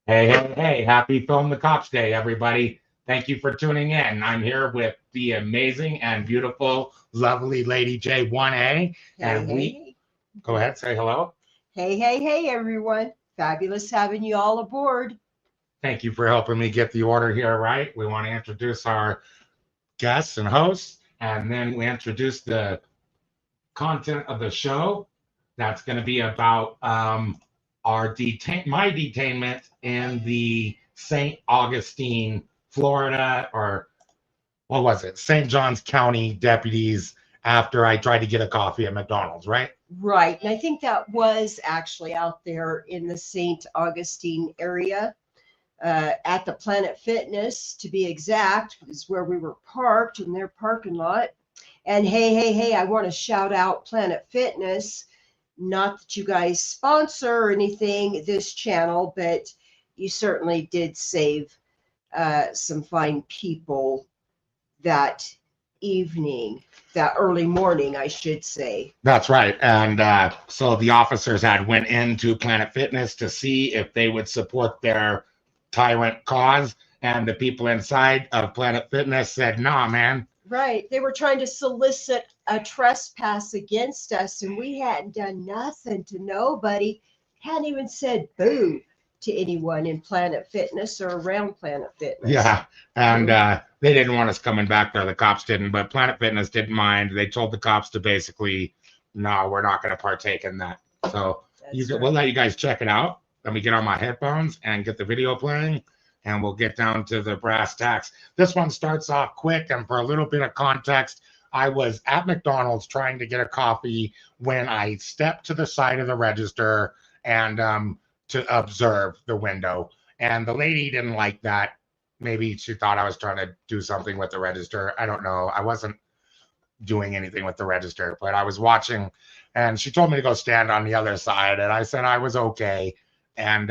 Hey, hey, hey, happy Film the Cops Day, everybody. Thank you for tuning in. I'm here with the amazing and beautiful, lovely Lady J1A. And we go ahead, say hello. Hey, hey, hey, everyone. Fabulous having you all aboard. Thank you for helping me get the order here right. We want to introduce our guests and hosts, and then we introduce the content of the show. That's going to be about my detainment in the St. Augustine, Florida, or what was it? St. Johns County deputies after I tried to get a coffee at McDonald's, right? Right. And I think that was actually out there in the St. Augustine area at the Planet Fitness, to be exact, is where we were parked in their parking lot. And hey, hey, hey, I want to shout out Planet Fitness. Not that you guys sponsor or anything this channel, but you certainly did save some fine people that evening, that early morning, I should say. That's right. And so the officers had went into Planet Fitness to see if they would support their tyrant cause, and the people inside of Planet Fitness said, "Nah, man." Right. They were trying to solicit a trespass against us, and we hadn't done nothing to nobody. Hadn't even said boo to anyone in Planet Fitness or around Planet Fitness. Yeah. And they didn't want us coming back there. The cops didn't, but Planet Fitness didn't mind. They told the cops to basically, no, we're not going to partake in that. So we'll let you guys check it out. Let me get on my headphones and get the video playing, and we'll get down to the brass tacks. This one starts off quick, and for a little bit of context, I was at McDonald's trying to get a coffee when I stepped to the side of the register and to observe the window. And the lady didn't like that. Maybe she thought I was trying to do something with the register. I don't know. I wasn't doing anything with the register, but I was watching, and she told me to go stand on the other side, and I said I was okay. And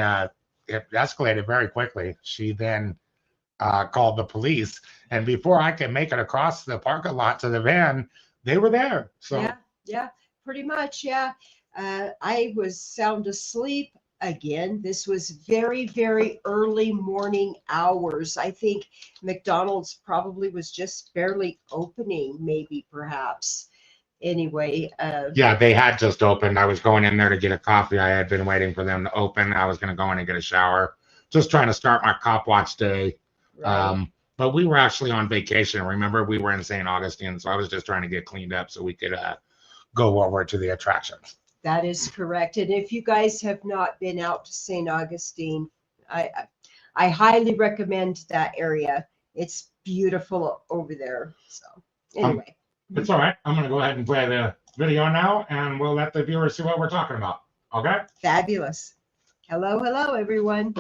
it escalated very quickly. She then called the police, and before I could make it across the parking lot to the van, they were there. So yeah, pretty much. Yeah. I was sound asleep again. This was very, very early morning hours. I think McDonald's probably was just barely opening, maybe, perhaps. Anyway. Yeah, they had just opened. I was going in there to get a coffee. I had been waiting for them to open. I was going to go in and get a shower, just trying to start my cop watch day. Right. But we were actually on vacation. Remember, we were in St. Augustine, so I was just trying to get cleaned up so we could go over to the attractions. That is correct. And if you guys have not been out to St. Augustine, I highly recommend that area. It's beautiful over there. So anyway. It's all right. I'm going to go ahead and play the video now, and we'll let the viewers see what we're talking about. Okay? Fabulous. Hello, hello, everyone.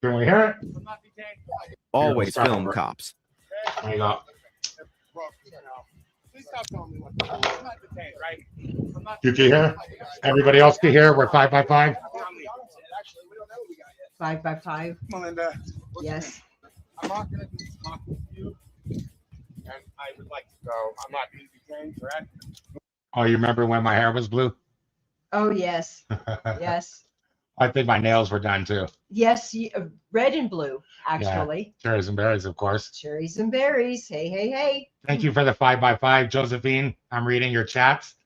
Can we hear it? Always film cops. There you go. Please stop telling me what to do. I'm not detained, right? You can hear? Everybody else can hear? We're 5 by 5? Actually, we don't know what we got yet. 5 by 5. Melinda. Yes. I'm not going to be talking to you, and I would like to go. I'm not being detained, correct? Oh, you remember when my hair was blue? Oh, yes. Yes. I think my nails were done too. Yes, red and blue, actually. Yeah. Cherries and berries, of course. Cherries and berries. Hey, hey, hey. Thank you for the 5 by 5, Josephine. I'm reading your chats.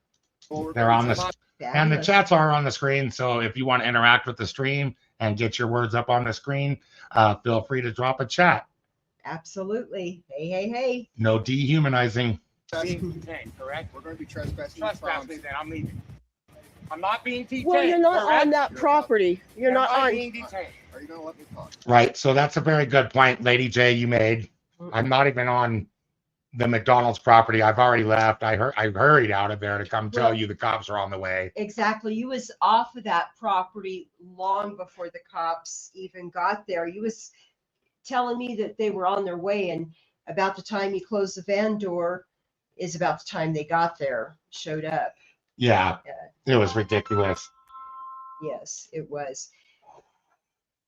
They're on the and the chats are on the screen. So if you want to interact with the stream and get your words up on the screen, feel free to drop a chat. Absolutely. Hey, hey, hey. No dehumanizing. Being detained, correct? We're going to be trespassing. Trespassing, then I'm leaving. I'm not being detained. Well, you're not correct? on that property. You're not on. being detained. Are you going to let me talk? Right. So that's a very good point, Lady J, you made. I'm not even on the McDonald's property. I've already left. I hurried out of there to come tell you the cops are on the way. Exactly. You was off of that property long before the cops even got there. You was telling me that they were on their way, and about the time you closed the van door is about the time they got there, showed up. Yeah, it was ridiculous. Yes, it was.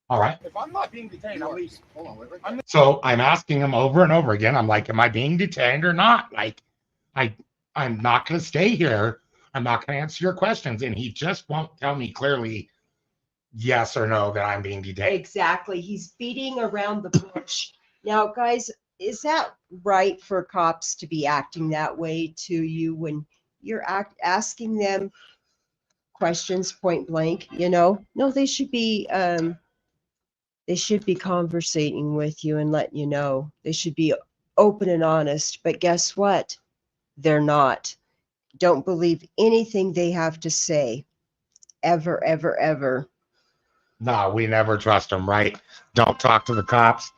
All right. If I'm not being detained, I'll leave. Hold on. So I'm asking him over and over again. I'm like, am I being detained or not? Like, I'm not going to stay here I'm not going to answer your questions. And he just won't tell me clearly yes or no that I'm being detained. Exactly. He's beating around the bush. Now, guys, is that right for cops to be acting that way to you when you're asking them questions point blank? No, they should be conversating with you and letting you know. They should be open and honest. But guess what? They're not. Don't believe anything they have to say. Ever, ever, ever. No, we never trust them, right? Don't talk to the cops.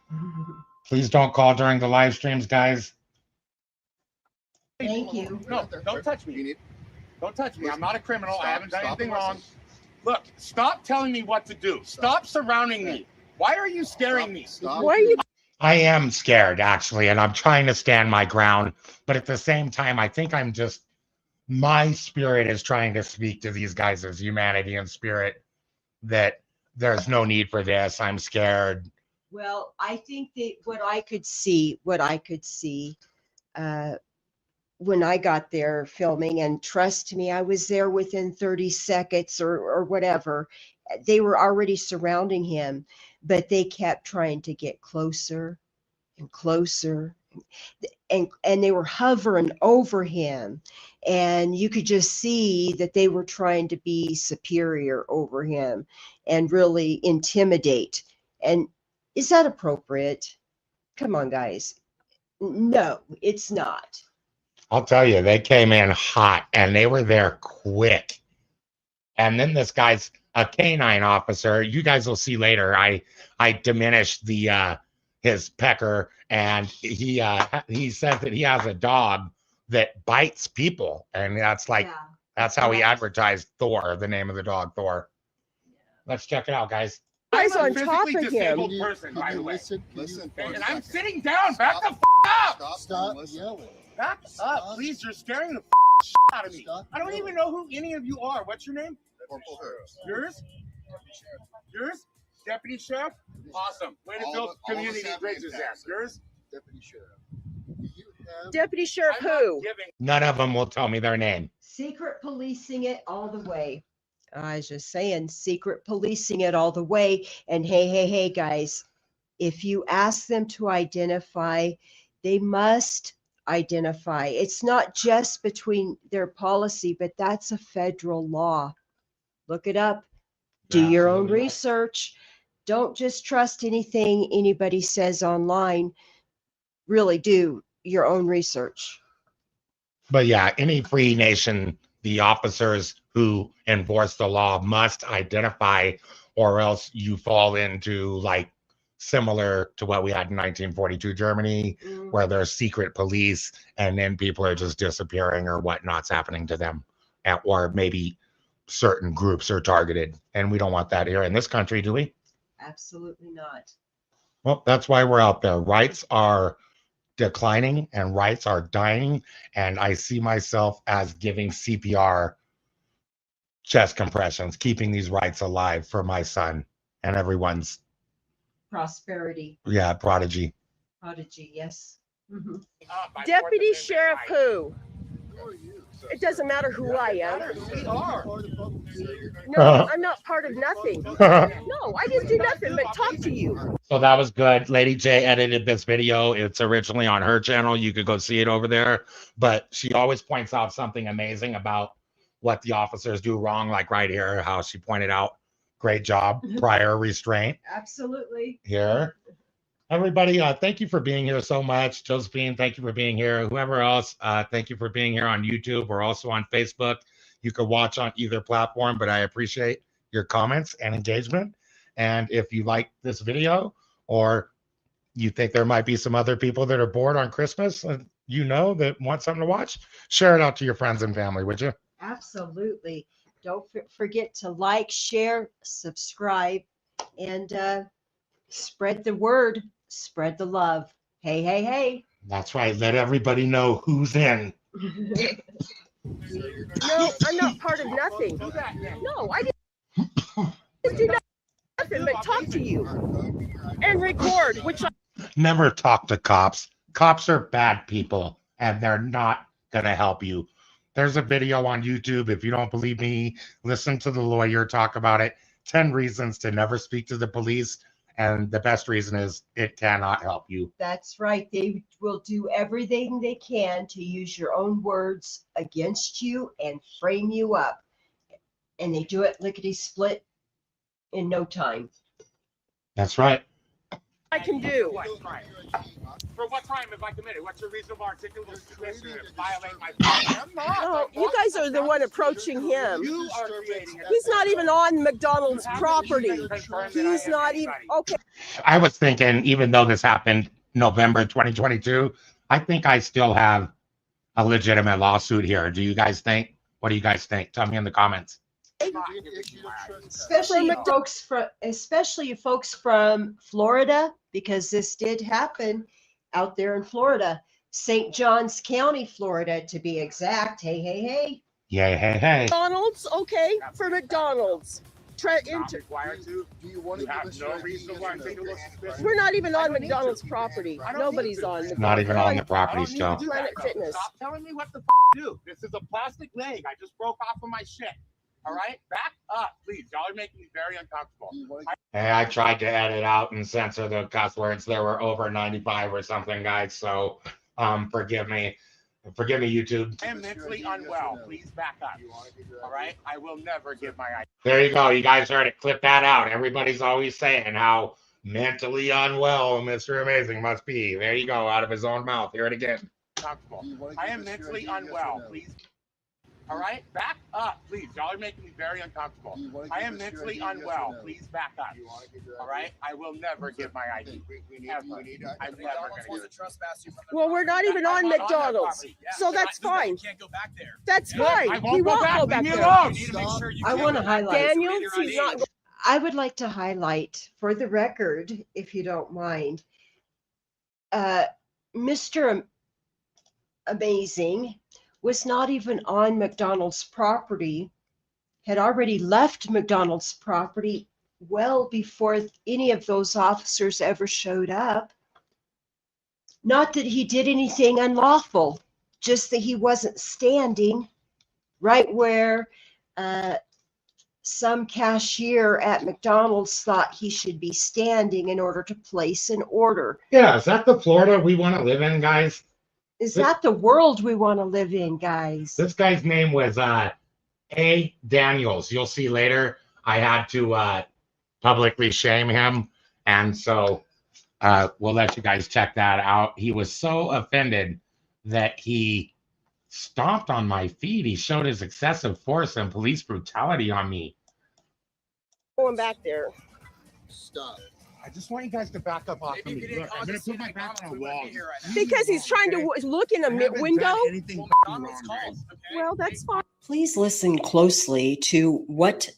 Please don't call during the live streams, guys. Thank you. No, don't touch me. Don't touch me. I'm not a criminal. I haven't done anything wrong. Look, stop telling me what to do. Stop surrounding me. Why are you scaring me? Why are you? I am scared, actually, and I'm trying to stand my ground. But at the same time, I think my spirit is trying to speak to these guys as humanity and spirit that there's no need for this. I'm scared. Well, I think that what I could see when I got there filming, and trust me, I was there within 30 seconds or whatever. They were already surrounding him, but they kept trying to get closer and closer. And they were hovering over him, and you could just see that they were trying to be superior over him and really intimidate. And is that appropriate? Come on, guys. No, it's not. I'll tell you, they came in hot and they were there quick. And then this guy's a canine officer. You guys will see later. I diminished his pecker, and he says that he has a dog that bites people, and that's how he advertised Thor, the name of the dog, Thor. Let's check it out, guys. Guys I'm on a top physically of him. disabled person, by the way. Listen. And I'm sitting down. Back the up. Stop yelling. Back up, please. You're scaring the out of me. I don't even know who any of you are. What's your name? Yours? Yours? Deputy Sheriff? Awesome. Way to build community bridges there. Yours? Deputy Sheriff. Deputy Sheriff who? None of them will tell me their name. Secret policing it all the way. I was just saying, secret policing it all the way. And hey, guys, if you ask them to identify, they must identify. It's not just between their policy, but that's a federal law. Look it up. Do your own research. Don't just trust anything anybody says online. Really do your own research. But yeah, any free nation, the officers who enforce the law must identify, or else you fall into like similar to what we had in 1942 Germany, where there's secret police and then people are just disappearing or whatnot's happening to them, or maybe certain groups are targeted. And we don't want that here in this country, do we? Absolutely not. Well, that's why we're out there. Rights are declining and rights are dying. And I see myself as giving CPR, chest compressions, keeping these rights alive for my son and everyone's Prosperity. Yeah, prodigy. Prodigy, yes. Deputy Sheriff who? It doesn't matter who I am. No, I'm not part of nothing. No, I just do nothing but talk to you. So that was good. Lady J edited this video. It's originally on her channel. You could go see it over there. But she always points out something amazing about what the officers do wrong, like right here, how she pointed out. Great job. Prior restraint. Absolutely. Here. Everybody, thank you for being here so much. Josephine, thank you for being here. Whoever else, thank you for being here on YouTube. We're also on Facebook. You can watch on either platform, but I appreciate your comments and engagement. And if you like this video, or you think there might be some other people that are bored on Christmas, that want something to watch, share it out to your friends and family, would you? Absolutely. Don't forget to like, share, subscribe, and spread the word, spread the love. Hey. That's right. Let everybody know who's in. No, I'm not part of nothing. No, I just do nothing but talk to you and record, which I Never talk to cops. Cops are bad people, and they're not going to help you. There's a video on YouTube. If you don't believe me, listen to the lawyer talk about it. 10 reasons to never speak to the police. And the best reason is it cannot help you. That's right. They will do everything they can to use your own words against you and frame you up. And they do it lickety split in no time. That's right. I can do. What crime? For what crime have I committed? What's your reasonable articulable suspicion to violate my property? I'm not. No, you guys are the one approaching him. You are creating He's not even on McDonald's property. He's not even, okay. I was thinking, even though this happened November 2022, I think I still have a legitimate lawsuit here. Do you guys think? What do you guys think? Tell me in the comments. Especially folks from Florida, because this did happen out there in Florida, St. Johns County, Florida, to be exact. Hey, hey, hey. Yay, hey, hey. McDonald's, okay, for McDonald's. Not required to. Do you want You to give have us no your reasonable opinion on articulable that? suspicion. We're not even I on don't need McDonald's to. property. I don't Nobody's need to. on McDonald's. Not even on the I property don't need to still. do that. Planet Fitness. Stop telling me what the do. This is a plastic leg. I just broke off of my shit. All right? Back up, please. Y'all are making me very uncomfortable. Do you want to Hey, I tried to edit out and censor the cuss words. There were over 95 or something, guys. So forgive me. Forgive me, YouTube. I am mentally unwell. Please back up. All right? I will never give my ID. There you go. You guys heard it. Clip that out. Everybody's always saying how mentally unwell Mr. Amazing must be. There you go. Out of his own mouth. Hear it again. Comfortable. I am mentally unwell. Please. All right? Back up, please. Y'all are making me very uncomfortable. I am mentally unwell. Please back up. All right? I will never give my ID. Ever. I'm never going to give it. Well, we're not even on I'm McDonald's, so that's fine. Can't go back there. That's I fine. won't We go won't back. go Leave back me there. alone. You need to make sure you I can't want to go back there. highlight. Daniel, Your he's ID. not. I would like to highlight, for the record, if you don't mind, Mr. Amazing was not even on McDonald's property, had already left McDonald's property well before any of those officers ever showed up. Not that he did anything unlawful, just that he wasn't standing right where some cashier at McDonald's thought he should be standing in order to place an order. Yeah, is that the Florida we want to live in, guys? Is that the world we want to live in, guys? This guy's name was A. Daniels. You'll see later. I had to publicly shame him, and so we'll let you guys check that out. He was so offended that he stomped on my feet. He showed his excessive force and police brutality on me. Going back there. stop? I just want you guys to back up off of Maybe me. if you Look, didn't I'm going cause to us put my any back problems, on a we wouldn't wall. be here right now. Because he's trying to look in a window. McDonald's calls, okay? Well, that's fine. Please listen closely to what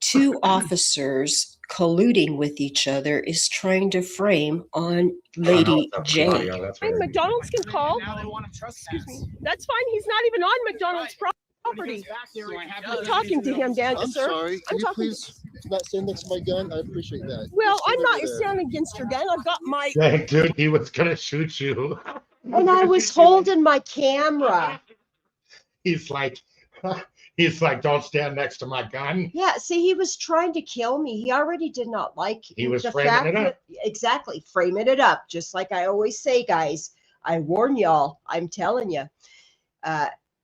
two officers colluding with each other is trying to frame on Lady J. And McDonald's can call. Now they want to trespass. That's fine. He's not even on McDonald's property. I'm talking to him, Dan, I'm sir. sorry. I'm Can you talking please not stand next to my gun? I appreciate that. Well, Just I'm stand not over there. standing against your gun. I've got my. Dude, he was gonna shoot you. And I was holding my camera. He's like, don't stand next to my gun. Yeah, see, he was trying to kill me. He already did not like He was the framing fact it up. that exactly framing it up, just like I always say, guys. I warn y'all. I'm telling you,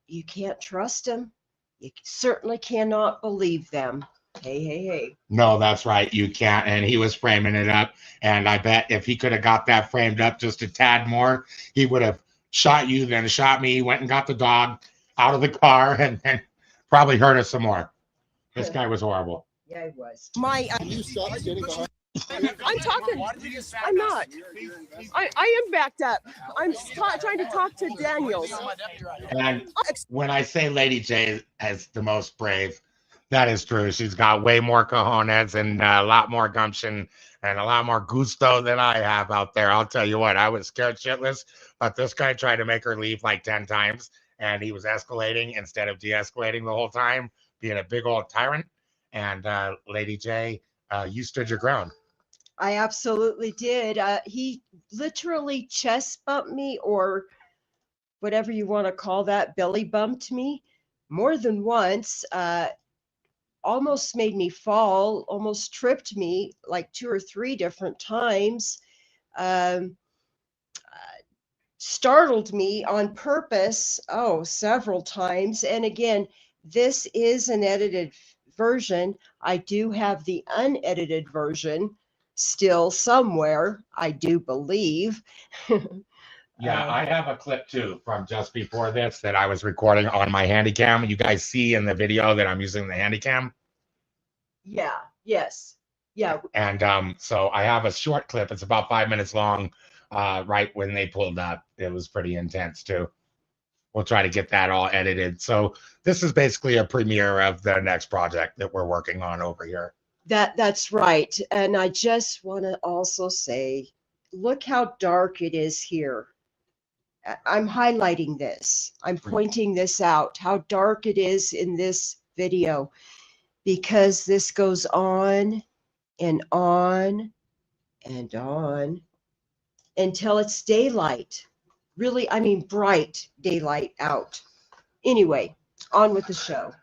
you can't trust them. You certainly cannot believe them. Hey, hey, hey. No, that's right. You can't. And he was framing it up. And I bet if he could have got that framed up just a tad more, he would have shot you, then shot me, went and got the dog out of the car, and then probably hurt us some more. This guy was horrible. Yeah, he was. My. Can you stop standing behind? I'm talking. Why did you just back I'm up? not. I am backed up. I'm trying to talk to Daniels. And when I say Lady J is the most brave, that is true. She's got way more cojones and a lot more gumption and a lot more gusto than I have out there. I'll tell you what, I was scared shitless, but this guy tried to make her leave like 10 times, and he was escalating instead of de-escalating the whole time, being a big old tyrant. And Lady J, you stood your ground. I absolutely did. He literally chest bumped me, or whatever you want to call that, belly bumped me. more than once, almost made me fall, almost tripped me like 2 or 3 different times, startled me on purpose, several times. And again, this is an edited version. I do have the unedited version still somewhere, I do believe. Yeah, I have a clip too from just before this that I was recording on my Handycam. You guys see in the video that I'm using the Handycam. Yeah, yes. Yeah, And so I have a short clip. It's about 5 minutes long. Right when they pulled up, it was pretty intense too. We'll try to get that all edited. So this is basically a premiere of the next project that we're working on over here. that's right. And I just want to also say, look how dark it is here. I'm highlighting this. I'm pointing this out, how dark it is in this video, because this goes on and on and on until it's daylight. Really, I mean, bright daylight out. Anyway, on with the show.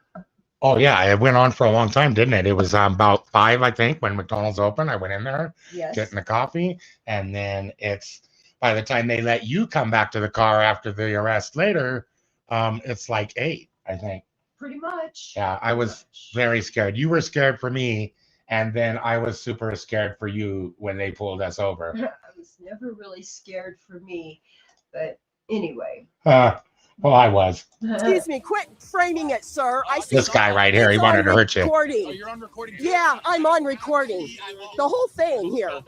Oh yeah, it went on for a long time, didn't it? It was about 5, I think, when McDonald's opened. I went in there, Yes. getting the coffee, and then it's by the time they let you come back to the car after the arrest later, it's like 8, I think. Pretty much. Yeah, I was very scared. You were scared for me, and then I was super scared for you when they pulled us over. I was never really scared for me, but anyway. Well, I was. Excuse me, quit framing it, sir. I see This guy right here, he it's wanted on to hurt you. recording. Oh, you're on recording? Yeah, I'm on recording. The whole thing here.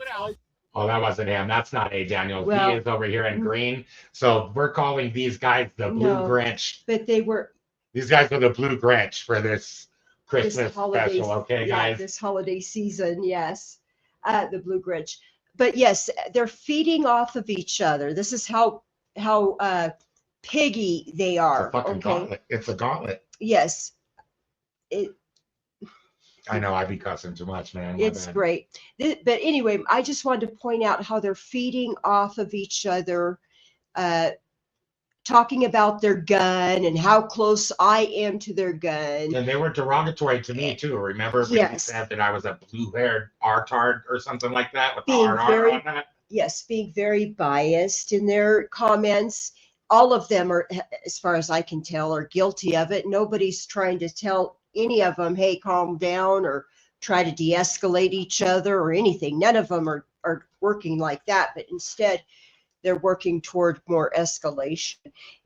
Oh, that wasn't him. That's not A. Daniels. Well, he is over here in green. So we're calling these guys the Blue No. Grinch. But they were These guys are the Blue Grinch for this Christmas this holiday, special. Okay, yeah, guys. this holiday season, yes. The Blue Grinch. But yes, they're feeding off of each other. This is how piggy they It's are. a fucking Okay. gauntlet. It's a gauntlet. Yes. I know I be cussing too much, man. My It's bad. great. But anyway, I just wanted to point out how they're feeding off of each other, talking about their gun and how close I am to their gun. And they were derogatory to me too. Remember when you Yes. said that I was a blue-haired artard or something like that with the Being RR very- on that? Yes, being very biased in their comments. All of them are, as far as I can tell, are guilty of it. Nobody's trying to tell any of them, hey, calm down, or try to de-escalate each other or anything. None of them are working like that, but instead they're working toward more escalation.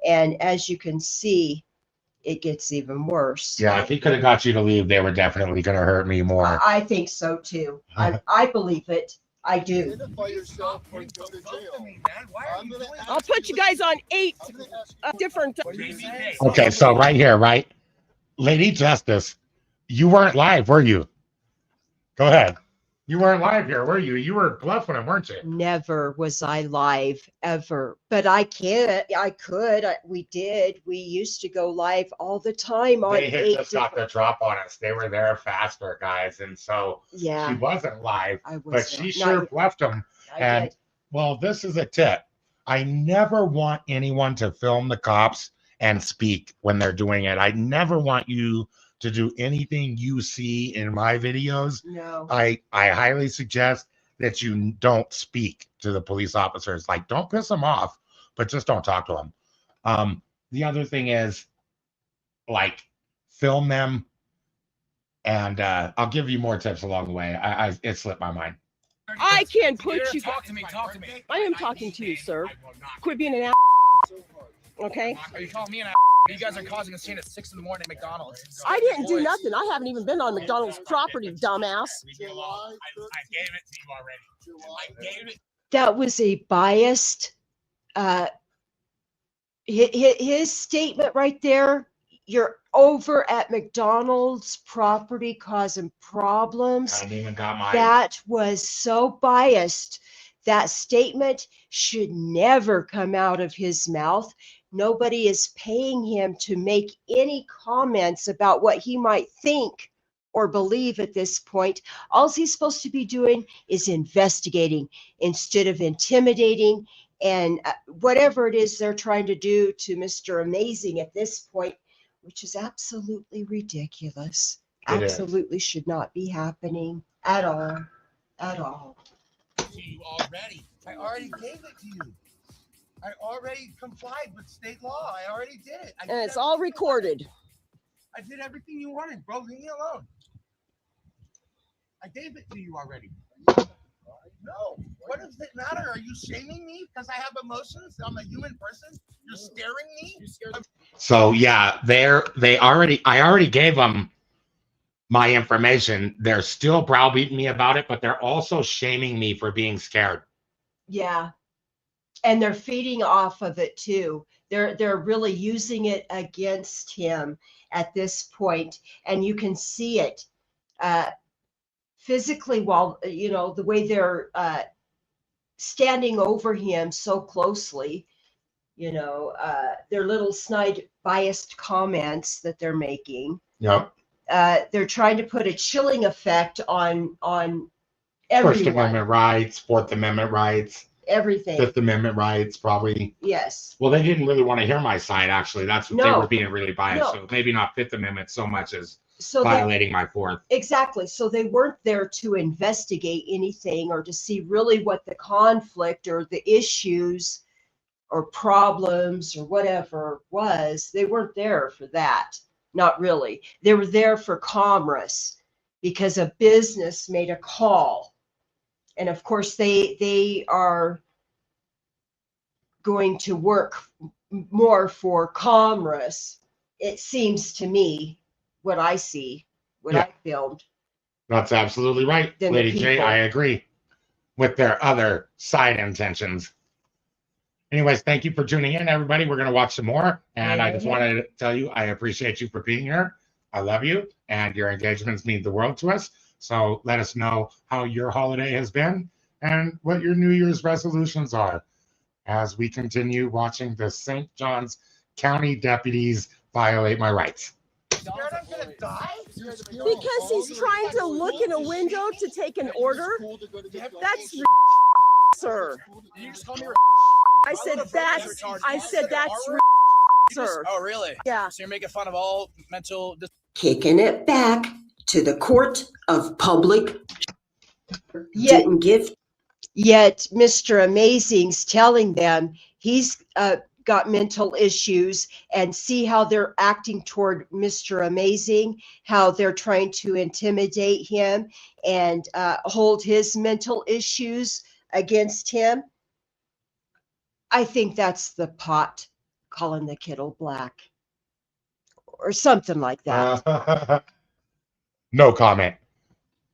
And as you can see, it gets even worse. Yeah, if he could have got you to leave, they were definitely going to hurt me more. I think so too. I believe it. I do. Identify yourself or go to jail. I'm gonna ask I'll put you guys on 8 I'm gonna ask you- different. Okay, so right here, right? Lady Justice, you weren't live, were you? Go ahead. You weren't live here, were you? You were bluffing him, weren't you? Never was I live ever, but I could. We did. We used to go live all the time on They hit 8 the stop the drop on us. They were there faster, guys. And so Yeah, she wasn't live, I was. but she sure bluffed them. I And did. well, this is a tip. I never want anyone to film the cops and speak when they're doing it. I never want you to do anything you see in my videos. No. I highly suggest that you don't speak to the police officers. Like, don't piss them off, but just don't talk to them. The other thing is, like, film them, and I'll give you more tips along the way. It slipped my mind. I can put you. Talk to me. Talk to me. I am talking to you, sir. I will not. Quit being an ass. Okay. Are you calling me an ass? You guys are causing a scene at 6 in the morning at McDonald's. I didn't do nothing. I haven't even been on McDonald's property, dumbass. Leave me alone. I gave it to you already. I gave it. That was a biased, his statement right there. You're over at McDonald's property causing problems. I haven't even got my. That was so biased. That statement should never come out of his mouth. Nobody is paying him to make any comments about what he might think or believe at this point. All he's supposed to be doing is investigating instead of intimidating, and whatever it is they're trying to do to Mr. Amazing at this point. which is absolutely ridiculous. It is. Absolutely should not be happening at all. At all. To you already. I already gave it to you. I already complied with state law. I already did it. I And did it's all everything you wanted. recorded. I did everything you wanted, bro. Leave me alone. I gave it to you already. No. What does it matter? Are you shaming me because I have emotions? I'm a human person. You're scaring me. So yeah, I already gave them my information. They're still browbeating me about it, but they're also shaming me for being scared. Yeah. And they're feeding off of it too. They're really using it against him at this point, and you can see it physically while the way they're standing over him so closely. Their little snide, biased comments that they're making. Yep. They're trying to put a chilling effect on First everyone, Amendment rights, Fourth Amendment rights, everything. Fifth Amendment rights, probably. Yes. Well, they didn't really want to hear my side, actually. That's what they No. were being really biased. No. So maybe not Fifth Amendment so much as So violating my Fourth. exactly. So they weren't there to investigate anything or to see really what the conflict or the issues or problems or whatever was. They weren't there for that. Not really. They were there for commerce because a business made a call. And of course, they are going to work more for commerce. It seems to me, what I see, what Yeah. I filmed. That's absolutely right, Than the Lady J. people. I agree with their other side intentions. Anyways, thank you for tuning in, everybody. We're going to watch some more. And I just wanted to tell you, I appreciate you for being here. I love you. And your engagements mean the world to us. So let us know how your holiday has been and what your New Year's resolutions are as we continue watching the St. Johns County deputies violate my rights. Scared I'm gonna die? Because he's trying to look in a window to take an order. That's sir. Did you just call me? I said that's sir. Oh, really? Yeah. So you're making fun of all mental. Kicking it back to the court of public. Yet, Didn't give yet Mr. Amazing's telling them he's got mental issues, and see how they're acting toward Mr. Amazing, how they're trying to intimidate him and hold his mental issues against him. I think that's the pot calling the kettle black or something like that. No comment.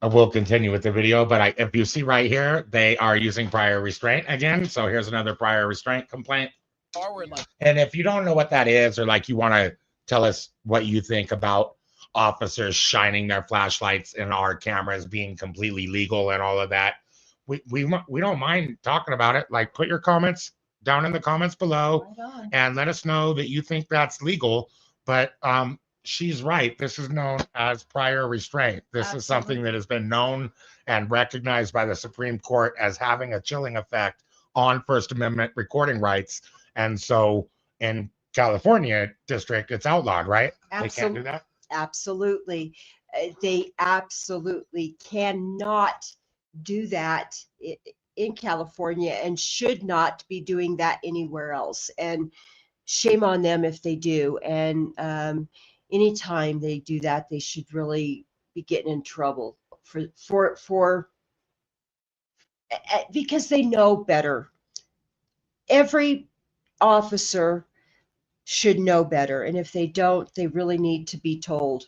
I will continue with the video, but if you see right here, they are using prior restraint again. So here's another prior restraint complaint. Forward, like. And if you don't know what that is, or like you want to tell us what you think about officers shining their flashlights in our cameras being completely legal and all of that, we don't mind talking about it. Like, put your comments down in the comments below Right on. and let us know that you think that's legal. But she's right. This is known as prior restraint. This is something that has been known and recognized by the Supreme Court as having a chilling effect on First Amendment recording rights. And so in California district, it's outlawed, right? They can't do that? Absolutely. They absolutely cannot do that in California and should not be doing that anywhere else. And shame on them if they do. And anytime they do that, they should really be getting in trouble for because they know better. Every officer should know better. And if they don't, they really need to be told.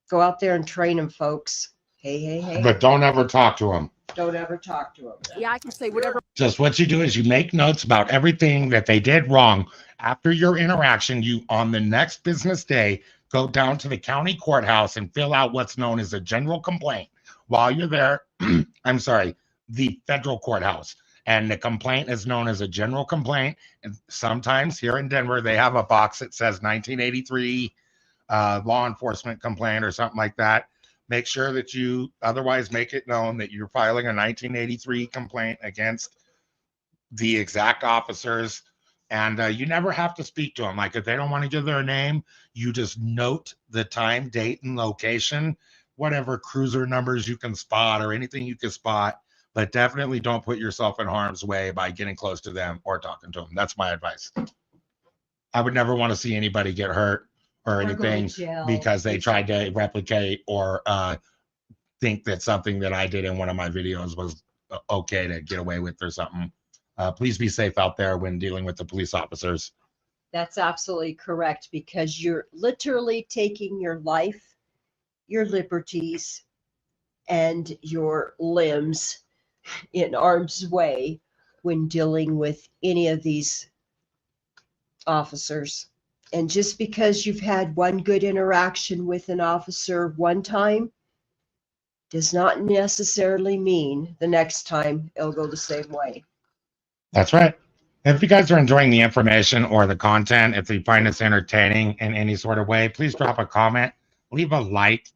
Go out there and train them, folks. Hey. But don't ever talk to them. Don't ever talk to them. Yeah, I can say whatever. Just what you do is you make notes about everything that they did wrong. After your interaction, you, on the next business day, go down to the county courthouse and fill out what's known as a general complaint. While you're there, I'm sorry, the federal courthouse. And the complaint is known as a general complaint. And sometimes here in Denver, they have a box that says 1983 law enforcement complaint or something like that. Make sure that you otherwise make it known that you're filing a 1983 complaint against the exact officers And you never have to speak to them. Like if they don't want to give their name, you just note the time, date, and location, whatever cruiser numbers you can spot or anything you can spot. But definitely don't put yourself in harm's way by getting close to them or talking to them. That's my advice. I would never want to see anybody get hurt or Or go to anything jail. because they tried to replicate or think that something that I did in one of my videos was okay to get away with or something. Please be safe out there when dealing with the police officers. That's absolutely correct, because you're literally taking your life, your liberties, and your limbs in harm's way when dealing with any of these officers. And just because you've had one good interaction with an officer one time does not necessarily mean the next time it'll go the same way. That's right. If you guys are enjoying the information or the content, if you find this entertaining in any sort of way, please drop a comment, leave a like,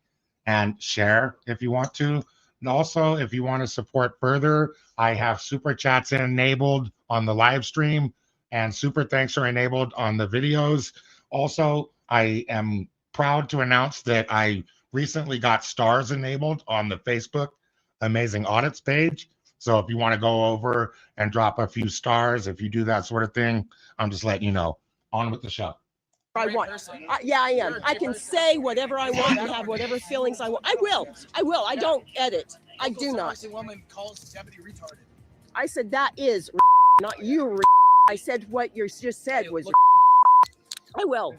and share if you want to. And also, if you want to support further, I have super chats enabled on the live stream, and super thanks are enabled on the videos. Also, I am proud to announce that I recently got stars enabled on the Facebook Amazing Audits page. So if you want to go over and drop a few stars, if you do that sort of thing, I'm just letting you know. On with the show. I want. Yeah, I am. I can say whatever I want and have whatever feelings I want. I will. I don't edit. I do not. Woman calls deputy retarded. I said that is not you. I said what you just said was. I will.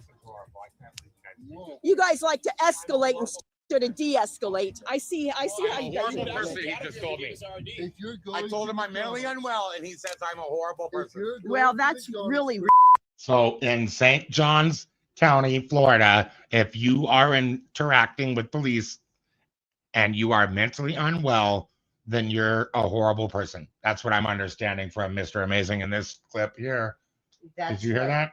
You guys like to escalate instead of de-escalate. I see how you guys Horrible do person, it. he just told me. If you're going I told him I'm mentally unwell, and he says I'm a horrible if person. you're going Well, to that's McDonald's- really So in St. Johns County, Florida, if you are interacting with police and you are mentally unwell, then you're a horrible person. That's what I'm understanding from Mr. Amazing in this clip here. Did you hear that?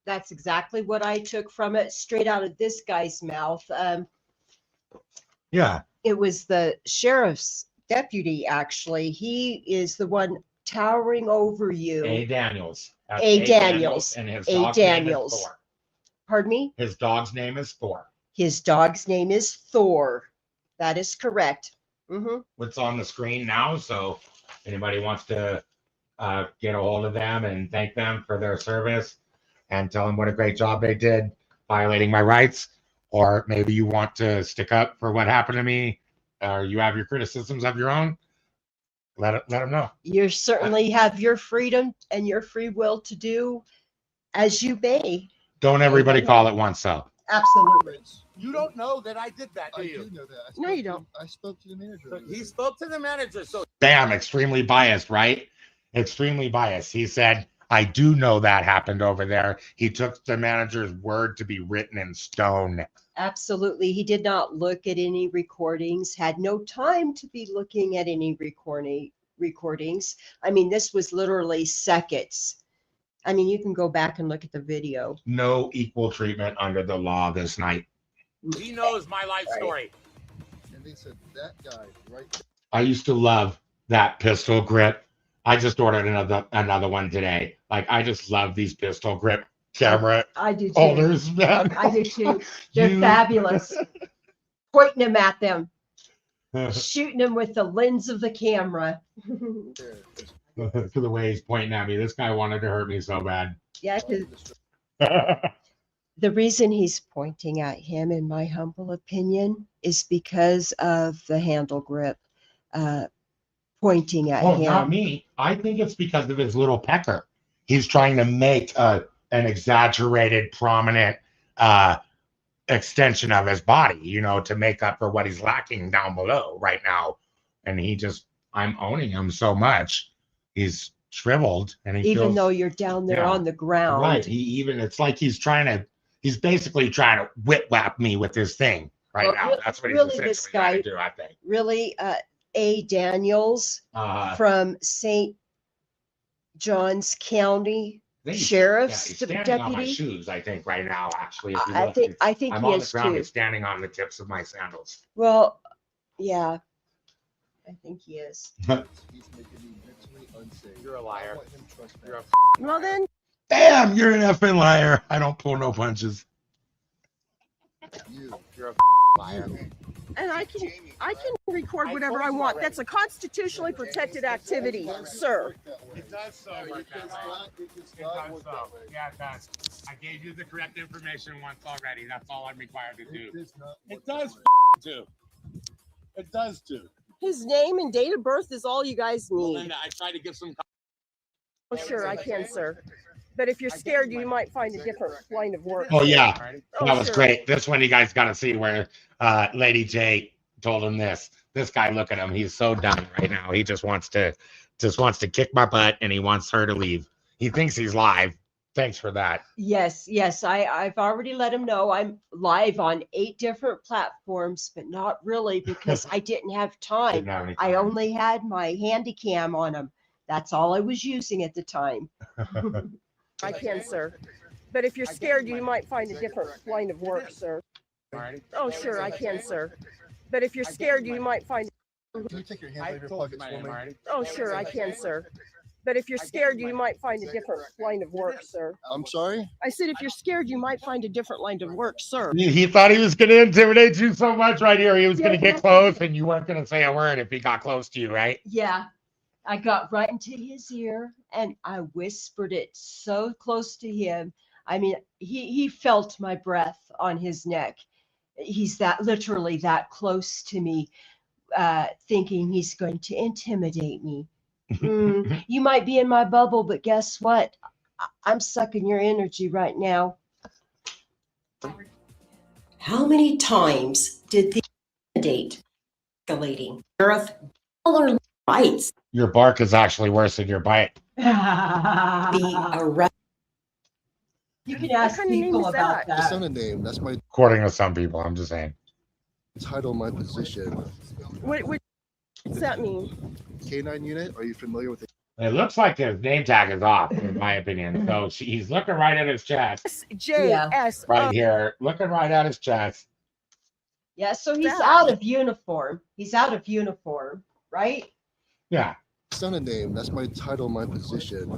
That's exactly what I took from it, straight out of this guy's mouth. Yeah. It was the sheriff's deputy, actually. He is the one towering over you. A. Daniels. That's A. Daniels. And his A. dog's name is Daniels. Thor. Pardon me? His dog's name is Thor. His dog's name is Thor. That is correct. What's on the screen now. So anybody wants to get a hold of them and thank them for their service and tell them what a great job they did violating my rights, or maybe you want to stick up for what happened to me, or you have your criticisms of your own, let them know. You certainly have your freedom and your free will to do as you may. Don't everybody call it once, though. Absolutely. You don't know that I did that, do I you? do know that. No, you don't. I spoke to the manager. So he spoke to the manager, so Bam, extremely biased, right? Extremely biased. He said, I do know that happened over there. He took the manager's word to be written in stone. Absolutely. He did not look at any recordings, had no time to be looking at any recordings. I mean, this was literally seconds. I mean, you can go back and look at the video. No equal treatment under the law this night. he knows my life story. And they said that guy right there. I used to love that pistol grip. I just ordered another one today. Like, I just love these pistol grip camera I do too. holders, man. I do too. They're You- fabulous. Pointing them at them, shooting them with the lens of the camera. To the way he's pointing at me. This guy wanted to hurt me so bad. Yeah, because the reason he's pointing at him, in my humble opinion, is because of the handle grip pointing at Oh, him. not me. I think it's because of his little pecker. He's trying to make an exaggerated, prominent extension of his body, to make up for what he's lacking down below right now. And I'm owning him so much. He's shriveled, and Even though you're down there Yeah. on the ground. right. It's like he's basically trying to whip whap me with this thing right Well, now. That's what he's really, essentially this trying guy- to do, I think. Really, A. Daniels from St. Johns County I think Sheriff's he's standing on my deputy. shoes, I think, right now, actually. If you I look, think I'm he on the is ground. too. He's standing on the tips of my sandals. Well, yeah, I think he is. He's making me mentally You're a liar. You're a Well then, damn. You're an effing liar. I don't pull no punches. You're a liar. and I can record whatever I want. That's a constitutionally protected activity, sir. It does so work that way. It does so. Yeah, it does. I gave you the correct information once already. That's all I'm required to do. It does too. It does too. His name and date of birth is all you guys need. Linda, I tried to give some. Oh, sure, I can, sir. But if you're scared, you might find a different line of work. Oh yeah, Oh, that was sure. great. This one you guys got to see where Lady J told him this. This guy, look at him. He's so done right now. He just wants to kick my butt, and he wants her to leave. He thinks he's live. Thanks for that. Yes, yes. I've already let him know I'm live on 8 different platforms, but not really because I didn't have time. Didn't have any I time. only had my handy cam on him. That's all I was using at the time. I can, sir. But if you're scared, you might find a different line of work, sir. Oh, sure, I can, sir. But if you're scared, you might find. Can you take your hands out of your pockets for me? Oh, sure, I can, sir. But if you're scared, you might find a different line of work, sir. I'm sorry? I said, if you're scared, you might find a different line of work, sir. He thought he was going to intimidate you so much right here. He was going to get close, and you weren't going to say a word if he got close to you, right? Yeah, I got right into his ear and I whispered it so close to him. I mean, he felt my breath on his neck. He's literally that close to me, thinking he's going to intimidate me. You might be in my bubble, but guess what? I'm sucking your energy right now. How many times did the intimidate escalating? Sheriff Dollar bites Your bark is actually worse than your bite. be arrested? You can ask kind of name people is about that? That's that. not a name. That's my According to some people, I'm just saying. title, my position. What's that mean? K9 unit, are you familiar with it? It looks like his name tag is off, in my opinion. So he's looking right at his chest, JS. right here, looking right at his chest. Yeah, so he's that? out of uniform. He's out of uniform, right? Yeah. It's not a name. That's my title, my position.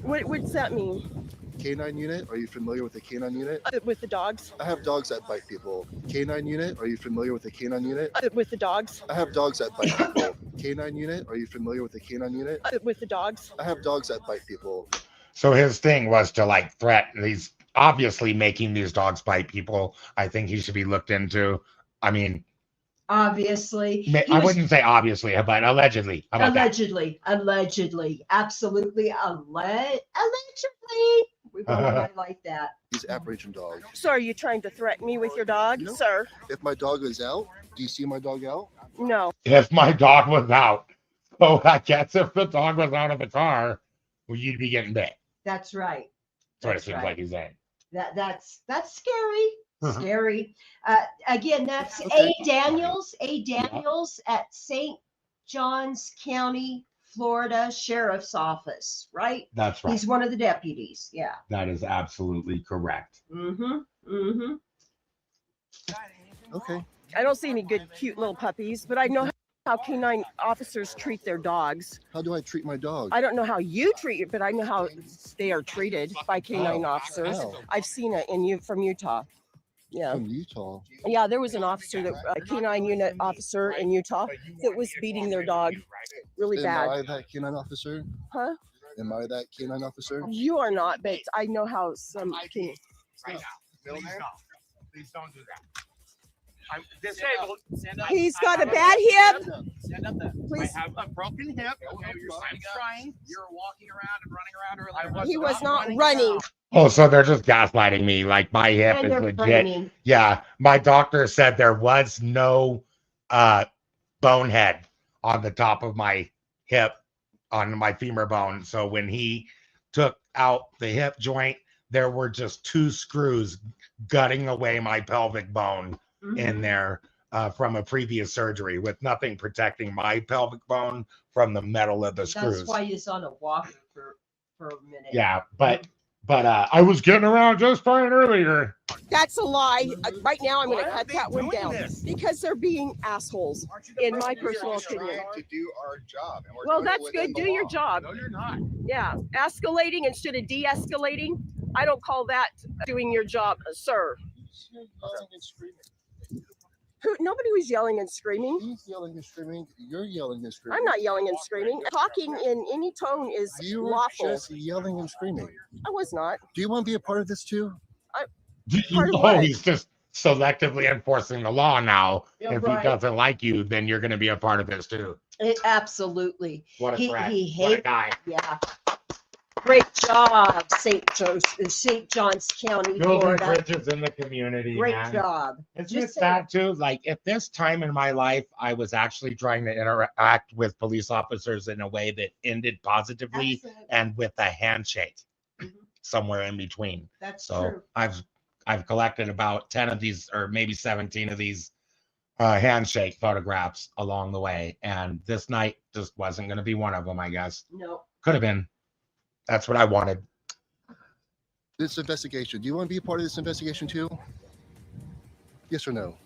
What's that mean? K9 unit, are you familiar with the K9 unit? With the dogs? I have dogs that bite people. K9 unit, are you familiar with the K9 unit? With the dogs? I have dogs that bite people. K9 unit, are you familiar with the K9 unit? With the dogs? I have dogs that bite people. So his thing was to like threaten. He's obviously making these dogs bite people. I think he should be looked into. I mean, Obviously. He I was- wouldn't say obviously, but allegedly. How about that? Allegedly, absolutely, allegedly. We go like that. He's an Appalachian dog. So are you trying to threaten me with your dog, No. sir? If my dog is out, do you see my dog out? No. If my dog was out, so I guess if the dog was out of the car, well, you'd be getting bit. That's right. That's what it That's seems right. like he's saying. That's scary. Uh-huh. Scary. Again, that's Okay. A. Daniels at St. Johns County, Florida Sheriff's Office, right? That's right. He's one of the deputies. Yeah. That is absolutely correct. Mm-hmm. Okay. I don't see any good, cute little puppies, but I know how canine officers treat their dogs. How do I treat my dog? I don't know how you treat it, but I know how they are treated by canine officers. How? I've seen it from Utah. Yeah. From Utah. Yeah, there was an officer, a canine unit officer in Utah that was beating their dog really Am bad. I that canine officer? Huh? Am I that canine officer? You are not, but I know how some can. Right now. Please don't. Please don't do that. I'm disabled. He's got a bad hip. Stand up then. Please. I have a broken hip. I'm trying. You're walking around and running around earlier. He was not running. Oh, so they're just gaslighting me. Like my hip And is they're legit. framing. Yeah, my doctor said there was no bonehead on the top of my hip, on my femur bone. So when he took out the hip joint, there were just 2 screws gutting away my pelvic bone in there from a previous surgery, with nothing protecting my pelvic bone from the metal of the screws. That's why he's on a walker for a minute. Yeah, but But I was getting around just fine earlier. That's a lie. Right now, I'm going Why to are cut they that one doing down this? because they're being assholes, in my personal We're just opinion. trying to do our job. And we're Well, doing it that's within good. the Do your law. job. No, you're not. Yeah, escalating instead of de-escalating. I don't call that doing your job, sir. You're yelling and screaming. Nobody was yelling and screaming. He's yelling and screaming. You're yelling and screaming. I'm not yelling and screaming. Talking in any tone is You were lawful. just yelling and screaming. I was not. Do you want to be a part of this too? Part of Oh, what? he's just selectively enforcing the law now. Yeah, If right. he doesn't like you, then you're going to be a part of this too. Absolutely. What a He threat. he What a hates. guy. Yeah. Great job, St. Johns County, Building Florida. bridges in the community, Great man. job. Isn't it Just saying. sad too? Like if this time in my life I was actually trying to interact with police officers in a way that ended positively Absolutely. and with a handshake Mhm. somewhere in between. That's So true. I've collected about 10 of these, or maybe 17 of these handshake photographs along the way. And this night just wasn't going to be one of them, I guess. No. Could have been. That's what I wanted. This investigation. Do you want to be a part of this investigation too? Yes or no?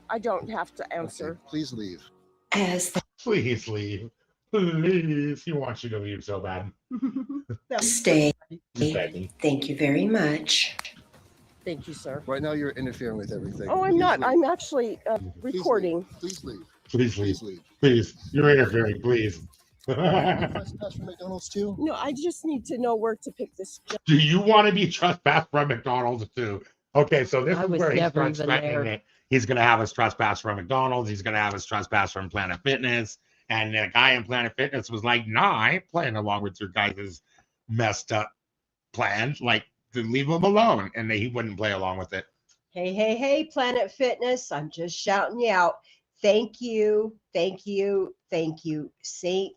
I don't have to answer. Okay, please leave. As the Please leave. Please. He wants you to leave so bad. stay, He's begging. thank you very much. Thank you, sir. Right now you're interfering with everything. Oh, I'm Please not. leave. I'm actually Please recording. leave. Please leave. Please leave. Please leave. Please. You're interfering. Please. You trespass from McDonald's too? No, I just need to know where to pick this job. Do you want to be trespassed from McDonald's too? Okay, so this I is was where he never starts even threatening there. it. He's going to have us trespass from McDonald's. He's going to have us trespass from Planet Fitness. And the guy in Planet Fitness was like, nah, I ain't playing along with your guys' messed up plans. Like, to leave him alone. And he wouldn't play along with it. Hey, Planet Fitness. I'm just shouting you out. Thank you. Thank you. Thank you. St.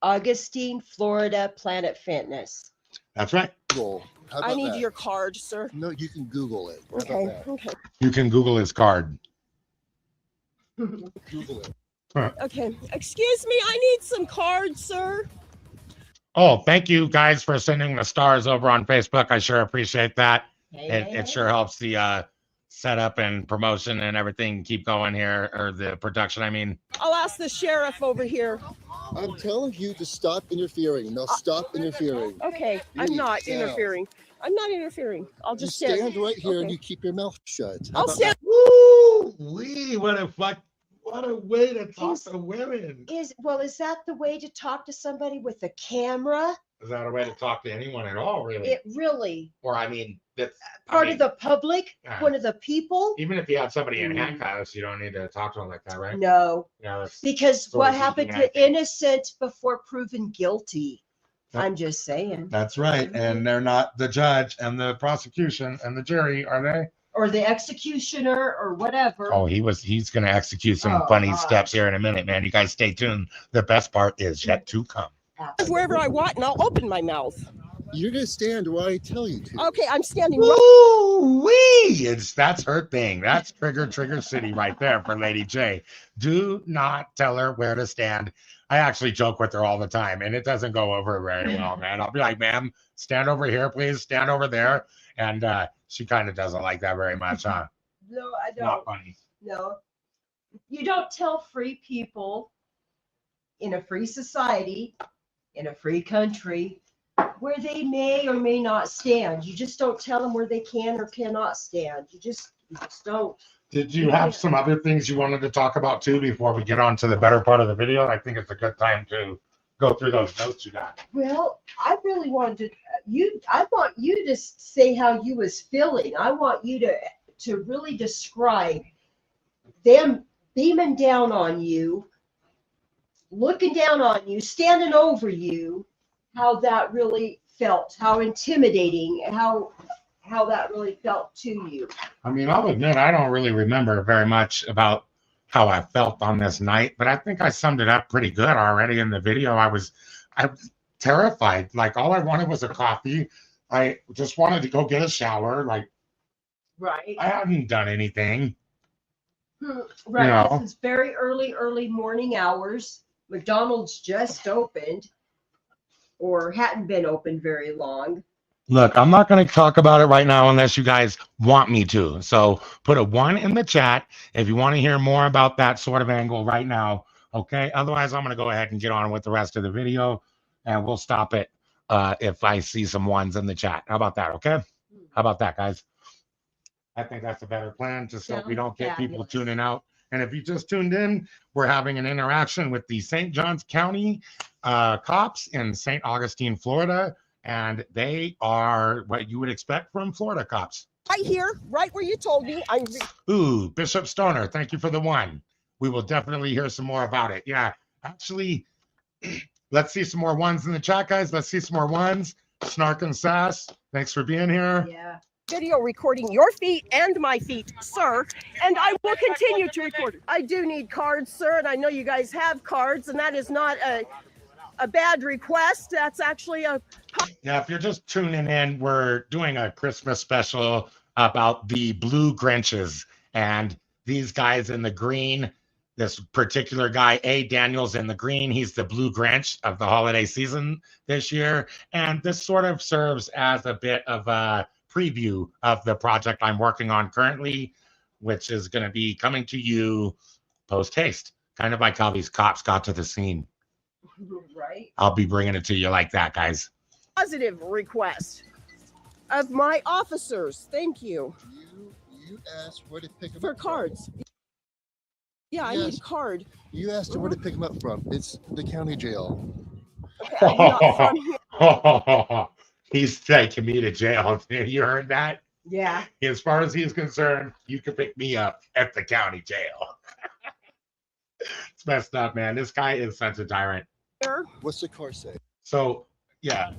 Augustine, Florida, Planet Fitness. That's right. Google. How about I need that? your card, sir. No, you can Google it. How Okay. about Okay. You can Google his card. that? Google it. Okay. Excuse me. I need some cards, sir. Oh, thank you guys for sending the stars over on Facebook. I sure appreciate that. Hey, It sure helps the setup and promotion and everything keep going here, or the production. I mean, I'll ask the sheriff over here. I'm telling you to stop interfering. Now stop interfering. Okay. I'm not Yeah. interfering. I'm not interfering. I'll You just stand right here and Okay. you keep your mouth shut. How I'll about stand. woo, what a way to talk Is- to women. Is that the way to talk to somebody with a camera? Is that a way to talk to anyone at all, really? It really Or I mean, that's part of the public, Yeah. one of the people. even if you have somebody in Mm. handcuffs, you don't need to talk to them like that, right? No, Yeah, that's because Sort what of happened thinking to innocent before proven guilty? Yep. I'm just saying. that's right. And they're not the judge and the prosecution and the jury, are they? Or the executioner or whatever. Oh, he's gonna execute some Oh, funny God. steps here in a minute, man. You guys stay tuned. The best part is yet to come. Absolutely. Wherever I want, and I'll open my mouth. You're gonna stand where I tell you to. Okay. I'm standing right. Woo-wee! That's her thing. That's Trigger City right there for Lady J. Do not tell her where to stand. I actually joke with her all the time, and it doesn't go over very well, man. I'll be like, ma'am, stand over here, please. Stand over there. And she kind of doesn't like that very much, huh? No, I Not don't. funny. No. You don't tell free people in a free society, in a free country, where they may or may not stand. You just don't tell them where they can or cannot stand. You just don't. Did you have some other things you wanted to talk about too before we get on to the better part of the video? I think it's a good time to go through those notes you got. Well, I really wanted I want you to say how you was feeling. I want you to really describe them beaming down on you, looking down on you, standing over you, how that really felt, how intimidating, how that really felt to you. I mean, I'll admit I don't really remember very much about how I felt on this night, but I think I summed it up pretty good already in the video. I was terrified. Like all I wanted was a coffee. I just wanted to go get a shower. Like Right. I hadn't done anything. Right. You know. This is very early morning hours. McDonald's just opened or hadn't been open very long. Look, I'm not going to talk about it right now unless you guys want me to. So put a 1 in the chat if you want to hear more about that sort of angle right now. Okay. Otherwise, I'm going to go ahead and get on with the rest of the video, and we'll stop it if I see some 1s in the chat. How about that? Okay. How about that, guys? I think that's a better plan, just so we don't get people Fabulous. tuning out. And if you just tuned in, we're having an interaction with the St. Johns County cops in St. Augustine, Florida. And they are what you would expect from Florida cops. Right here, right where you told me. Ooh, Bishop Stoner, thank you for the 1. We will definitely hear some more about it. Yeah, actually, let's see some more 1s in the chat, guys. Let's see some more 1s. Snark and Sass, thanks for being here. Yeah. Video recording your feet and my feet, sir, and I will continue to record it. I do need cards, sir, and I know you guys have cards, and that is not a bad request. That's actually a... Yeah, if you're just tuning in, we're doing a Christmas special about the blue Grinches, and these guys in the green, this particular guy, A. Daniels in the green, he's the blue Grinch of the holiday season this year, and this sort of serves as a bit of a preview of the project I'm working on currently, which is going to be coming to you post haste, kind of like how these cops got to the scene. Right. I'll be bringing it to you like that, guys. Positive request of my officers. Thank you. You asked where to pick them For up cards. Yeah, I need a card. You asked her where to pick them up from. It's the county jail. Okay, I'm not from here. He's taking me to jail. You heard that? Yeah. As far as he's concerned, you can pick me up at the county jail. It's messed up, man. This guy is such a tyrant. What's the car say? So, yeah,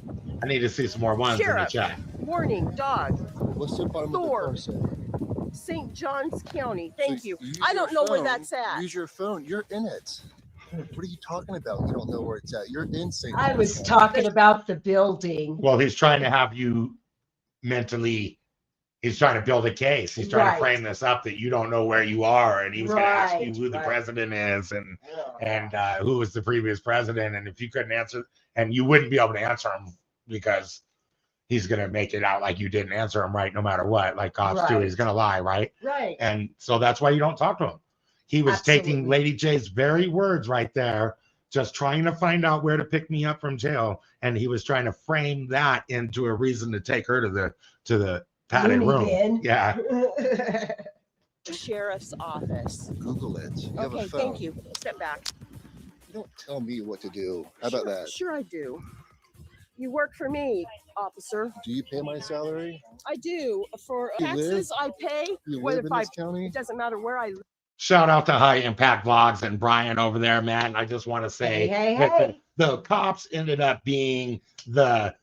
I need to see some more 1s Sheriff. in the chat. Warning, dog. What's the bottom Thor. of the car say? St. Johns County. Thank So you. use I don't your know where phone. that's at. Use your phone. You're in it. What are you talking about? You don't know where it's at. You're in St. I was Johns. talking about the building. Well, he's trying to have you mentally, he's trying to build a case. He's trying to frame this up that you don't know where you are. And he was going to ask you who the president is and who was the previous president. And if you couldn't answer, and you wouldn't be able to answer him because he's going to make it out like you didn't answer him right no matter what, like cops do. He's going to lie, right? Right. And so that's why you don't talk to him. He was taking Lady J's very words right there, just trying to find out where to pick me up from jail. And he was trying to frame that into a reason to take her to the padded room. Yeah. Sheriff's office. Google it. You have a Okay, phone. thank you. Step back. You don't tell me what to do. How about that? Sure, I do. You work for me, officer. Do you pay my salary? I do. For You taxes, I pay. You Whether live in if this county? it doesn't matter where I live. Shout out to High Impact Vlogs and Brian over there, man. I just want to say that the cops ended up being the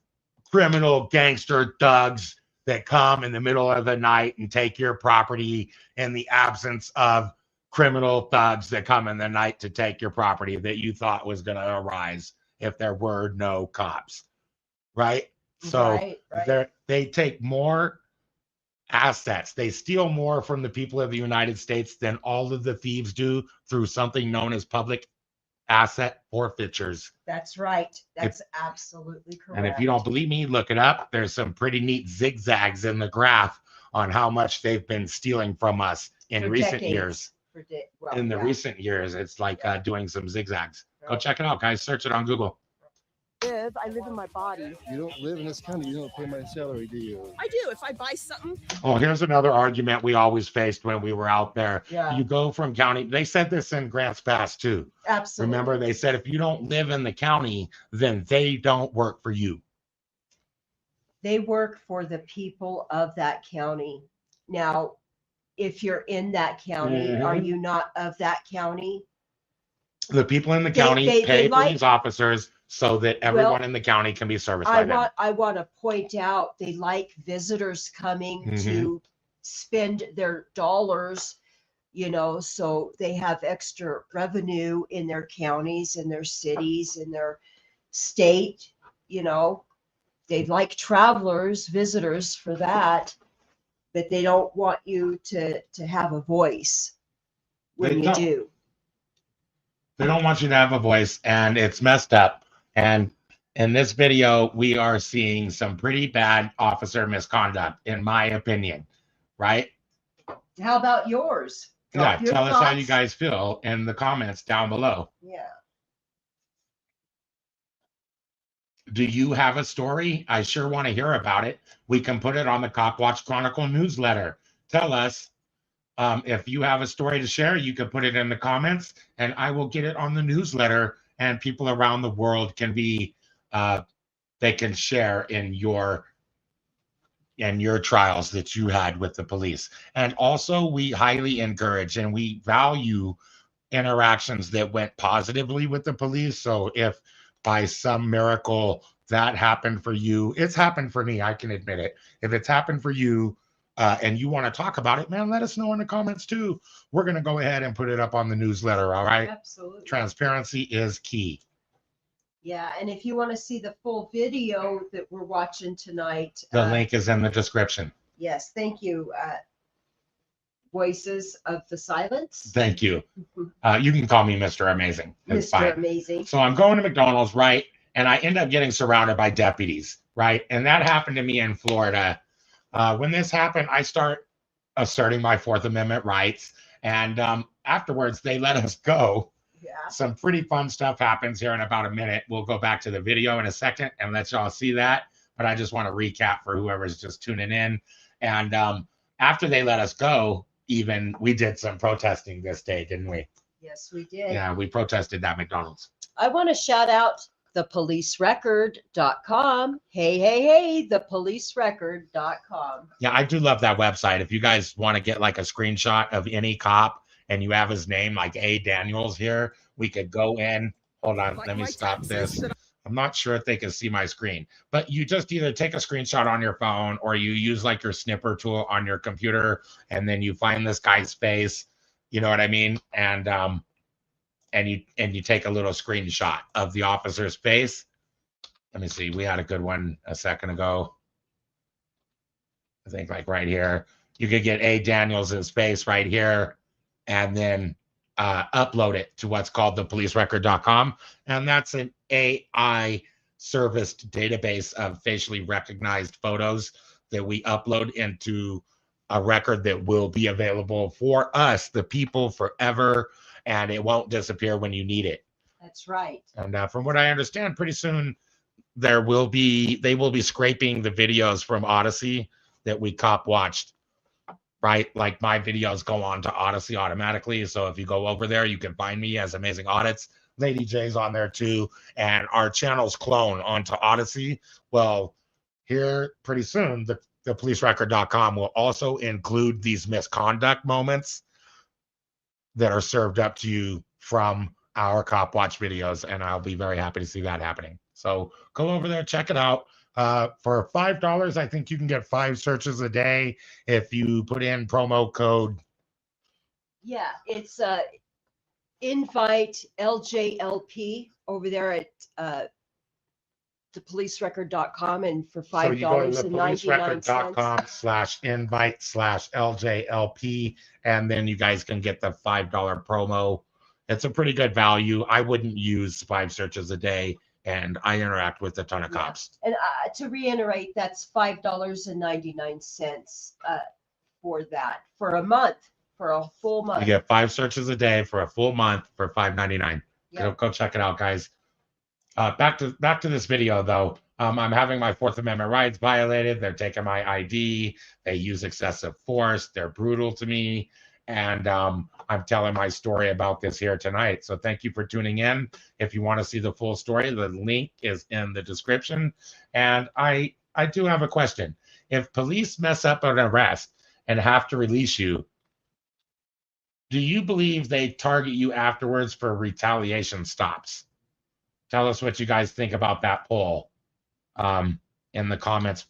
criminal gangster thugs that come in the middle of the night and take your property in the absence of criminal thugs that come in the night to take your property that you thought was going to arise if there were no cops. Right? So they take more assets. They steal more from the people of the United States than all of the thieves do through something known as public asset forfeitures. That's right. That's absolutely correct. And if you don't believe me, look it up. There's some pretty neat zigzags in the graph on how much they've been stealing from us in recent years. In the recent years, it's like doing some zigzags. Go check it out, guys. Search it on Google. I live in my body. You don't live in this county. You don't pay my salary, do you? I do. If I buy something. Oh, here's another argument we always faced when we were out there. Yeah. You go from county. They said this in Grants Pass too. Absolutely. Remember, they said if you don't live in the county, then they don't work for you. They work for the people of that county. Now, if you're in that county, are you not of that county? The people in the county pay police officers so that everyone in the county can be serviced by them. I want to point out they like visitors coming to spend their dollars, you know, so they have extra revenue in their counties, in their cities, in their state, you know. They like travelers, visitors for that, but they don't want you to have a voice when you do. They don't want you to have a voice, and it's messed up. And In this video, we are seeing some pretty bad officer misconduct, in my opinion, right? How about yours? Yeah, Drop your tell us how you thoughts. guys feel in the comments down below. Yeah. Do you have a story? I sure want to hear about it. We can put it on the Cop Watch Chronicle newsletter. Tell us if you have a story to share, you can put it in the comments and I will get it on the newsletter, and people around the world can be, they can share in your trials that you had with the police. And also we highly encourage and we value interactions that went positively with the police. So if by some miracle that happened for you, it's happened for me, I can admit it. If it's happened for you and you want to talk about it, man, let us know in the comments too. We're going to go ahead and put it up on the newsletter. All right. Absolutely. Transparency is key. Yeah. And if you want to see the full video that we're watching tonight, The link is in the description. yes. Thank you. Voices of the Silence. Thank you. You can call me Mr. Amazing. It's Mr. fine. Amazing. So I'm going to McDonald's, right? And I end up getting surrounded by deputies, right? And that happened to me in Florida. When this happened, I start asserting my Fourth Amendment rights. And afterwards, they let us go. Yeah. Some pretty fun stuff happens here in about a minute. We'll go back to the video in a second and let y'all see that. But I just want to recap for whoever's just tuning in. And after they let us go, even we did some protesting this day, didn't we? Yes, we did. Yeah, we protested that McDonald's. I want to shout out thepolicerecord.com. Hey, thepolicerecord.com. Yeah, I do love that website. If you guys want to get like a screenshot of any cop and you have his name, like A. Daniels here, we could go in. Hold on, let me stop this. I'm not sure if they can see my screen, but you just either take a screenshot on your phone or you use like your snipper tool on your computer, and then you find this guy's face, you know what I mean? And you take a little screenshot of the officer's face. Let me see. We had a good one a second ago. I think like right here. You could get A. Daniels' face right here and then upload it to what's called thepolicerecord.com. And that's an AI serviced database of facially recognized photos that we upload into a record that will be available for us, the people, forever. And it won't disappear when you need it. That's right. And from what I understand, pretty soon they will be scraping the videos from Odyssey that we cop watched, right? Like my videos go on to Odyssey automatically. So if you go over there, you can find me as Amazing Audits. Lady J's on there too. And our channel's clone onto Odyssey. Well, here pretty soon, the policerecord.com will also include these misconduct moments that are served up to you from our Cop Watch videos, and I'll be very happy to see that happening. So go over there, check it out. For $5, I think you can get 5 searches a day if you put in promo code. Yeah, it's invite LJLP over there at thepolicerecord.com, and for So you go to $5.99. thepolicerecord.com/invite/LJLP, and then you guys can get the $5 promo. It's a pretty good value. I wouldn't use 5 searches a day, and I interact with a ton of cops. And to reiterate, that's $5.99 for that, for a month, for a full month. You get 5 searches a day for a full month for $5.99. Yep. Go check it out, guys. Back to this video though. I'm having my Fourth Amendment rights violated. They're taking my ID. They use excessive force. They're brutal to me. And I'm telling my story about this here tonight. So thank you for tuning in. If you want to see the full story, the link is in the description. And I do have a question. If police mess up an arrest and have to release you, do you believe they target you afterwards for retaliation stops? Tell us what you guys think about that poll in the comments,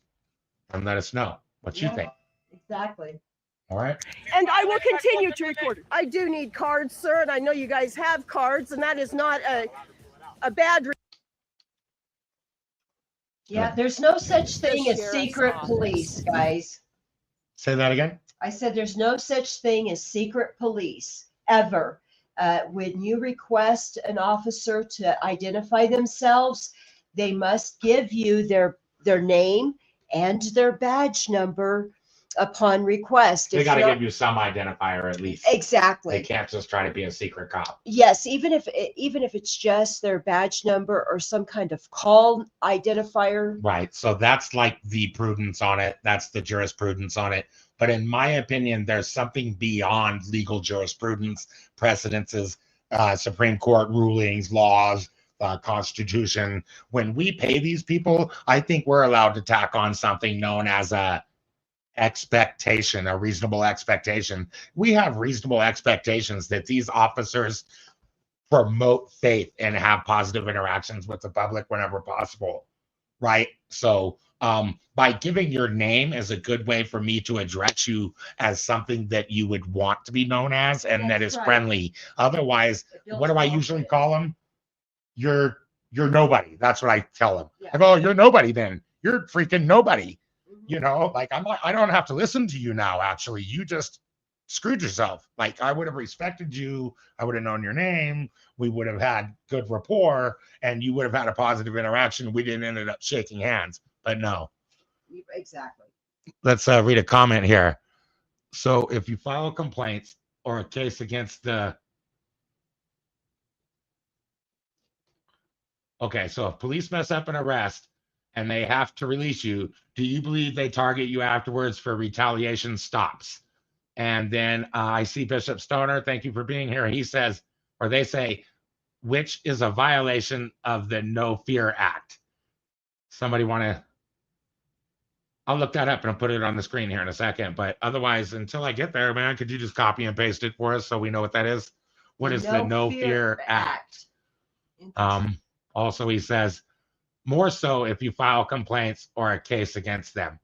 and let us know what you think. Exactly. All right. And I will continue to record. I do need cards, sir, and I know you guys have cards, and that is not a bad. Yeah, there's no such thing as Sheriff's secret office. police, guys. Say that again. I said there's no such thing as secret police ever. When you request an officer to identify themselves, they must give you their name and their badge number upon request. They It's got to not- give you some identifier at least. Exactly. They can't just try to be a secret cop. Yes, even if it's just their badge number or some kind of call identifier. Right. So that's like the prudence on it. That's the jurisprudence on it. But in my opinion, there's something beyond legal jurisprudence, precedences, Supreme Court rulings, laws, Constitution. When we pay these people, I think we're allowed to tack on something known as a expectation, a reasonable expectation. We have reasonable expectations that these officers promote faith and have positive interactions with the public whenever possible, right? So by giving your name is a good way for me to address you as something that you would want to be known as, and that That's is right. friendly. Otherwise, It what do I builds usually confidence. call them? You're nobody. That's what I tell them. Yeah. I go, you're nobody then. You're freaking nobody. Mhm. You know, like I don't have to listen to you now, actually. You just screwed yourself. Like I would have respected you. I would have known your name. We would have had good rapport and you would have had a positive interaction. We didn't end up shaking hands, but no. Exactly. Let's read a comment here. So if you file complaints or a case against the Okay, so if police mess up an arrest and they have to release you, do you believe they target you afterwards for retaliation stops? And then I see Bishop Stoner, thank you for being here. He says, or they say, which is a violation of the No Fear Act. Somebody want to, I'll look that up and I'll put it on the screen here in a second. But otherwise, until I get there, man, could you just copy and paste it for us so we know what that is? What is the No Fear Act? Also, he says, more so if you file complaints or a case against them,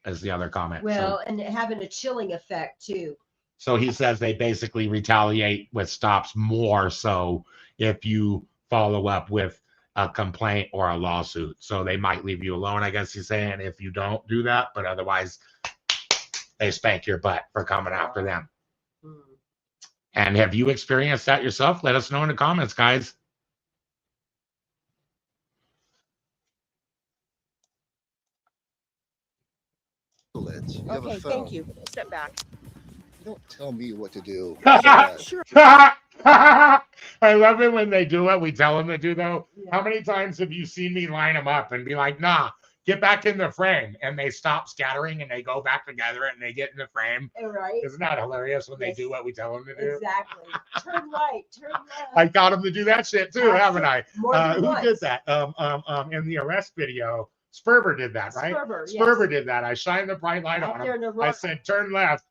as the other comment. Well, and having a chilling effect too. So he says they basically retaliate with stops more so if you follow up with a complaint or a lawsuit. So they might leave you alone, I guess he's saying, if you don't do that, but otherwise they spank your butt for coming after them. Hmm. And have you experienced that yourself? Let us know in the comments, guys. You have a Okay, phone. thank you. Step back. You don't tell me what to do. Sure. I love it when they do what we tell them to do, though. Yeah. How many times have you seen me line them up and be like, nah, get back in the frame? And they stop scattering and they go back together and they get in the frame. Right. Isn't that hilarious when they Yes. do what we tell them to do? Exactly. Turn right. Turn left. I got them to do that shit too, haven't I? More than Who once. did that? In the arrest video, Sperber did that, right? Sperber, yes. Sperber did that. I shined the bright light Out on there him. in the I road. said, turn left.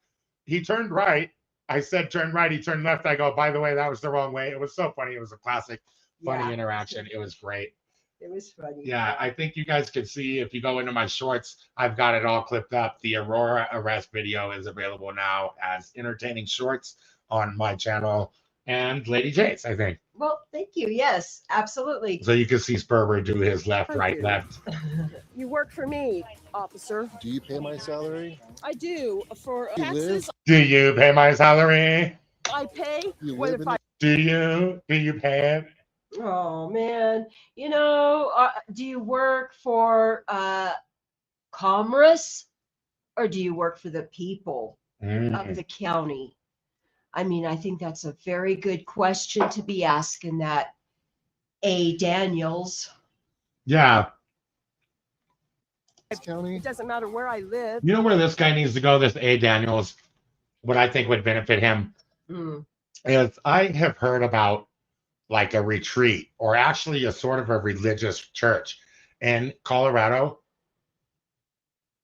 He turned right. I said, turn right. He turned left. I go, by the way, that was the wrong way. It was so funny. It was a classic, funny Yeah. interaction. It was great. It was funny. Yeah, I think you guys could see if you go into my shorts, I've got it all clipped up. The Aurora arrest video is available now as entertaining shorts on my channel and Lady J's, I think. Well, thank you. Yes, absolutely. So you can see Sperber do his left, Thank right, you. left. You work for me, officer. Do you pay my salary? I do. For You taxes, Do you pay my salary? I pay. You Whether live if in I Do you pay it? Oh man, do you work for Commerce or do you work for the people of the county? I mean, I think that's a very good question to be asking that. A. Daniels. Yeah. county? it doesn't matter where I live. You know where this guy needs to go, this A. Daniels? What I think would benefit him Mm. is I have heard about like a retreat or actually a sort of a religious church in Colorado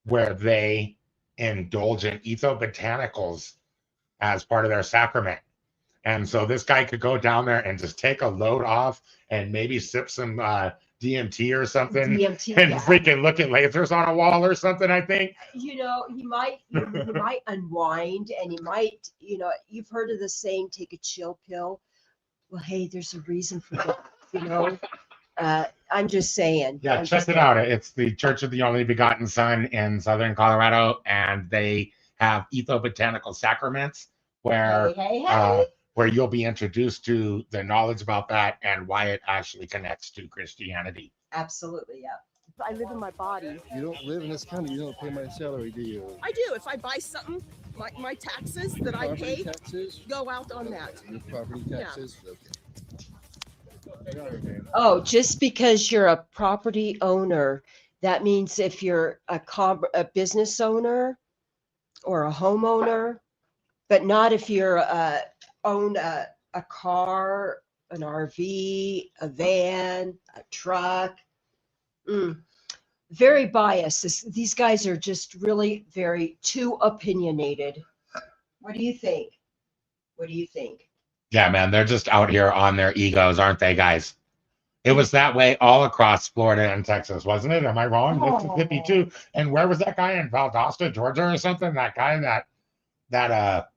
where they indulge in ethobotanicals as part of their sacrament. And so this guy could go down there and just take a load off and maybe sip some DMT or something DMT, and yeah. freaking look at lasers on a wall or something, I think. He might unwind and he might, you've heard of the saying, take a chill pill. Well, hey, there's a reason for that, I'm just saying. Yeah, check it out. It's the Church of the Only Begotten Son in Southern Colorado, and they have ethobotanical sacraments where where you'll be introduced to the knowledge about that and why it actually connects to Christianity. Absolutely, yeah. I live in my body. You don't live in this county. You don't pay my salary, do you? I do. If I buy something, my taxes that I Property pay taxes? go out on that. Your property Yeah. taxes? Okay. Oh, just because you're a property owner, that means if you're a business owner or a homeowner, but not if you're own a car, an RV, a van, a truck. Very biased. These guys are just really very too opinionated. What do you think? What do you think? Yeah, man, they're just out here on their egos, aren't they, guys? It was that way all across Florida and Texas, wasn't it? Am I wrong? Mississippi too. And where was that guy in Valdosta, Georgia, or something? That guy that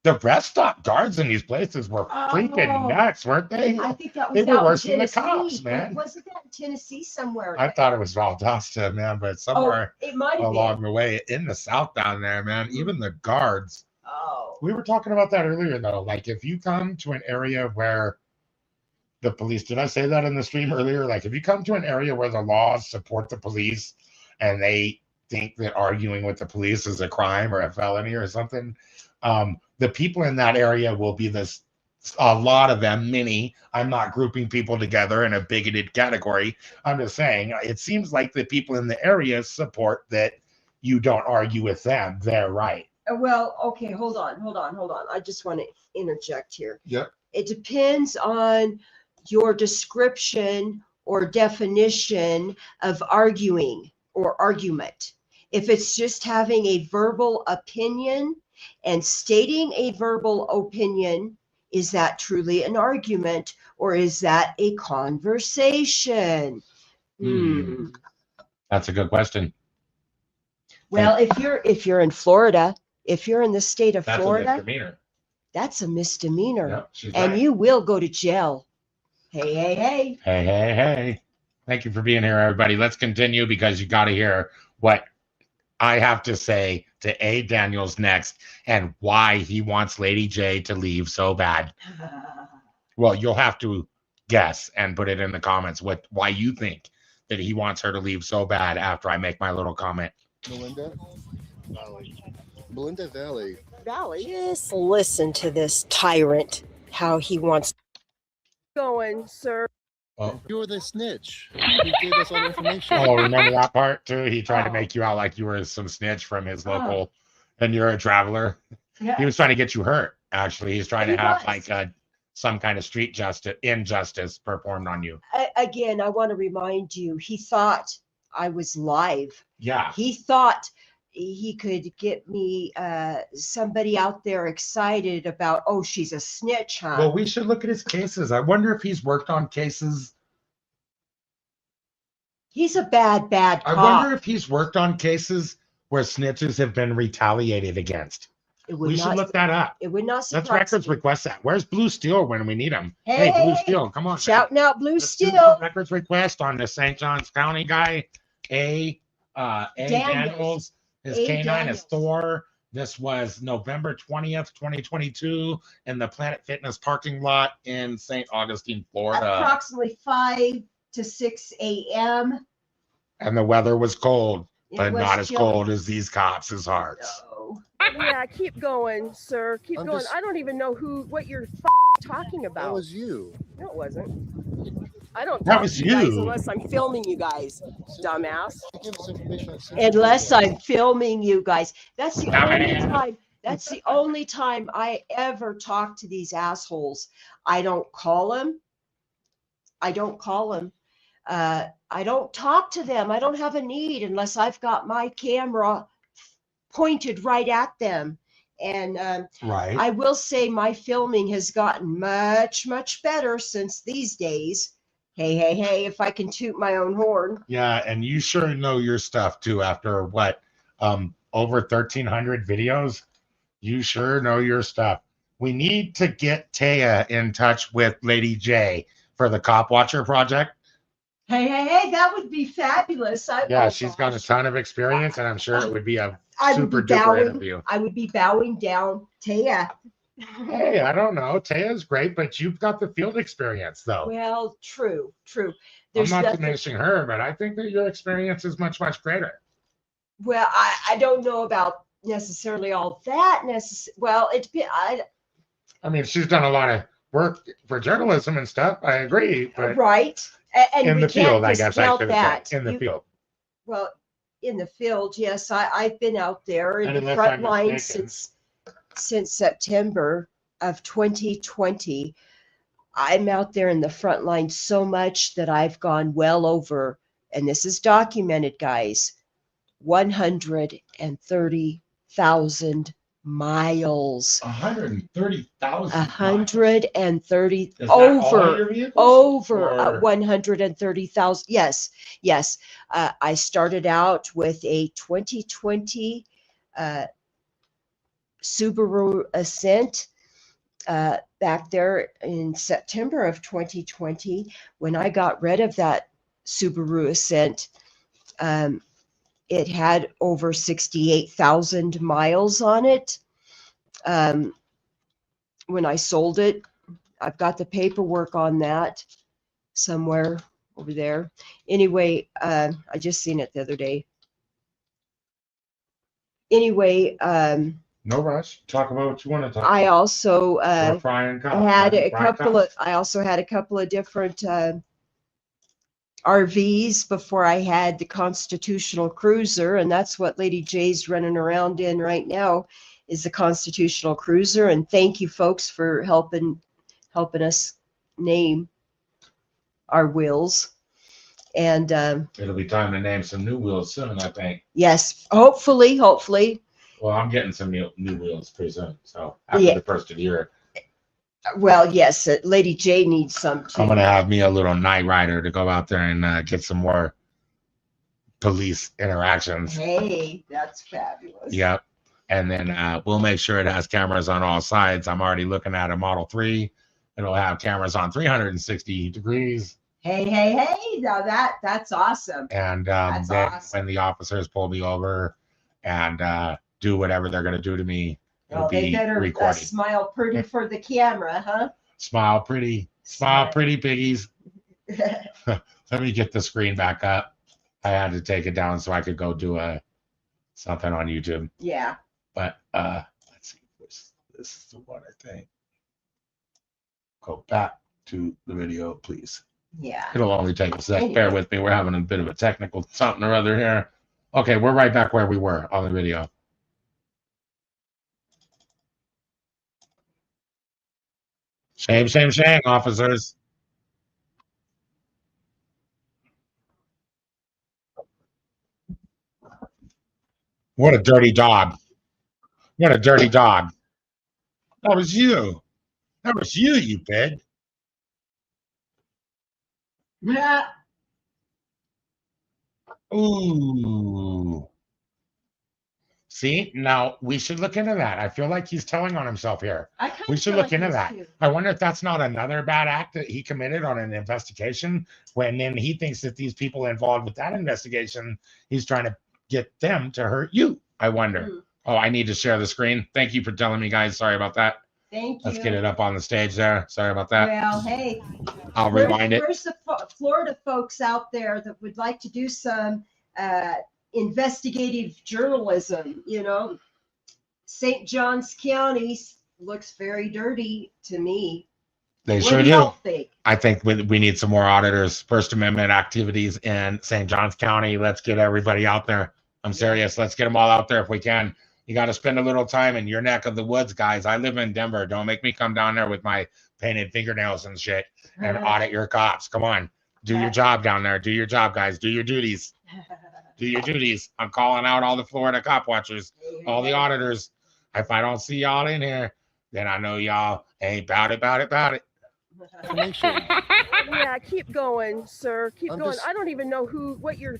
the rest stop guards in these places were freaking nuts, weren't they? I think that was They were out worse in than the Tennessee. cops, man. Wasn't that in Tennessee somewhere? I thought it was Valdosta, man, but somewhere it might have along been. the way in the South down there, man, even the guards. Oh. We were talking about that earlier, though. Like, if you come to an area where the police, did I say that in the stream earlier? Like, if you come to an area where the laws support the police and they think that arguing with the police is a crime or a felony or something, the people in that area will be a lot of them, many. I'm not grouping people together in a bigoted category. I'm just saying it seems like the people in the area support that you don't argue with them. They're right. Well, okay, hold on. I just want to interject here. Yep. It depends on your description or definition of arguing or argument. If it's just having a verbal opinion and stating a verbal opinion, is that truly an argument or is that a conversation? That's a good question. Well, if you're in Florida, if you're in the state of That's a Florida, misdemeanor. that's a misdemeanor. Yep, she's And right. you will go to jail. Hey. Hey. Thank you for being here, everybody. Let's continue because you got to hear what I have to say to A. Daniels next and why he wants Lady J to leave so bad. Well, you'll have to guess and put it in the comments why you think that he wants her to leave so bad after I make my little comment. Melinda Valley. Just listen to this tyrant, how he wants Going, sir. Oh. You were the snitch. He gave us all the information. Oh, remember that part too? He tried to make you out like you were some snitch from his local and you're a traveler. Yeah. He was trying to get you hurt. Actually, he's trying to have was. like some kind of street injustice performed on you. Again, I want to remind you, he thought I was live. Yeah. He thought he could get me somebody out there excited about, oh, she's a snitch, huh? Well, we should look at his cases. I wonder if he's worked on cases. He's a bad cop. I wonder if he's worked on cases where snitches have been retaliated against. We should look that up. It would not surprise Let's records me. request that. Where's Blue Steel when we need him? Hey, Blue Steel, come on. Shouting out Blue Let's do Steel. some records request on the St. Johns County guy. A. Daniels. His A. K9 Daniels. is Thor. This was November 20th, 2022 in the Planet Fitness parking lot in St. Augustine, Florida. Approximately 5 to 6 a.m. And the weather was cold, It but was not as chilly. cold as these cops' hearts. No. Yeah, keep going, sir. Keep I'm going. just- I don't even know what you're talking That about. was you. No, it wasn't. I don't That talk was to you guys you. unless I'm filming you guys, dumbass. Give us information on St. Unless John. I'm filming you guys. That's the Nah, only man. time. That's the only time I ever talk to these assholes. I don't call them. I don't talk to them. I don't have a need unless I've got my camera pointed right at them. And Right. I will say my filming has gotten much, much better since these days. Hey, if I can toot my own horn. Yeah, and you sure know your stuff too after what? Over 1,300 videos? You sure know your stuff. We need to get Taya in touch with Lady J for the Cop Watcher project. Hey, that would be fabulous. Yeah, she's got a ton of experience, and I'm sure it would be a I would super be duper bowing. interview. I would be bowing down. Taya, Hey, I don't know. Taya's great, but you've got the field experience, though. Well, true. I'm There's not nothing. diminishing her, but I think that your experience is much, much greater. Well, I don't know about necessarily all that. Well, it depends. I mean, she's done a lot of work for journalism and stuff. I agree, but Right. And in we the can't field, I guess I discount should that. say. In the You- field. Well, in the field, yes, I've been out there in And the unless front I'm line mistaken. since September of 2020. I'm out there in the front line so much that I've gone well over, and this is documented, guys, 130,000 miles. 130,000. 130 Is that all over your vehicles? over Or- 130,000. Yes. I started out with a 2020 Subaru Ascent back there in September of 2020. When I got rid of that Subaru Ascent, it had over 68,000 miles on it. When I sold it, I've got the paperwork on that somewhere over there. Anyway, I just seen it the other day. Anyway, No rush. Talk about what you want to talk I about. also We're frying cops. had a Frying couple cops. of. I also had a couple of different RVs before I had the Constitutional Cruiser, and that's what Lady J's running around in right now, is the Constitutional Cruiser. And thank you, folks, for helping us name our wheels. And It'll be time to name some new wheels soon, I think. yes, hopefully. Well, I'm getting some new wheels pretty soon. So after Yeah. the first of the year, Well, yes, Lady J needs some too. I'm gonna have me a little night rider to go out there and get some more police interactions. Hey, that's fabulous. Yep. And then we'll make sure it has cameras on all sides. I'm already looking at a Model 3. It'll have cameras on 360 degrees. Hey! Now that's awesome. And That's then awesome. when the officers pull me over and do whatever they're gonna do to me, it'll Well, they be better recorded. smile pretty for the camera, huh? Smile pretty, piggies. Let me get the screen back up. I had to take it down so I could go do something on YouTube. Yeah. But let's see. This is the one, I think. Go back to the video, please. Yeah. It'll only take a sec. Bear with me. We're having a bit of a technical something or other here. Okay, we're right back where we were on the video. Shame, officers. What a dirty dog. What a dirty dog. That was you. That was you, you pig. Yeah. Ooh. See, now we should look into that. I feel like he's telling on himself here. We should look into that. I wonder if that's not another bad act that he committed on an investigation, when then he thinks that these people involved with that investigation, he's trying to get them to hurt you. I wonder. Oh, I need to share the screen. Thank you for telling me, guys. Sorry about that. Thank you. Let's get it up on the stage there. Sorry about that. Well, hey. I'll rewind it. Where's the Florida folks out there that would like to do some investigative journalism? You know, St. Johns County looks very dirty to me. They What sure do y'all do. think? I think we need some more auditors, First Amendment activities in St. Johns County. Let's get everybody out there. I'm serious. Let's get them all out there if we can. You got to spend a little time in your neck of the woods, guys. I live in Denver. Don't make me come down there with my painted fingernails and shit and audit your cops. Come on. Do your job down there. Do your job, guys. Do your duties. Do your duties. I'm calling out all the Florida cop watchers, all the auditors. If I don't see y'all in here, then I know y'all ain't about it. Yeah, keep going, sir. Keep I'm going. just- I don't even know what you're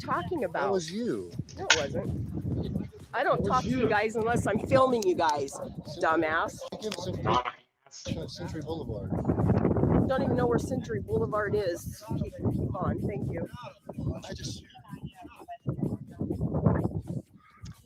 talking about. That was you. No, it wasn't. I don't was talk to you you. guys unless I'm filming you guys, dumbass. Give some Century Boulevard. Don't even know where Century Boulevard is. Keep on. Thank you. I just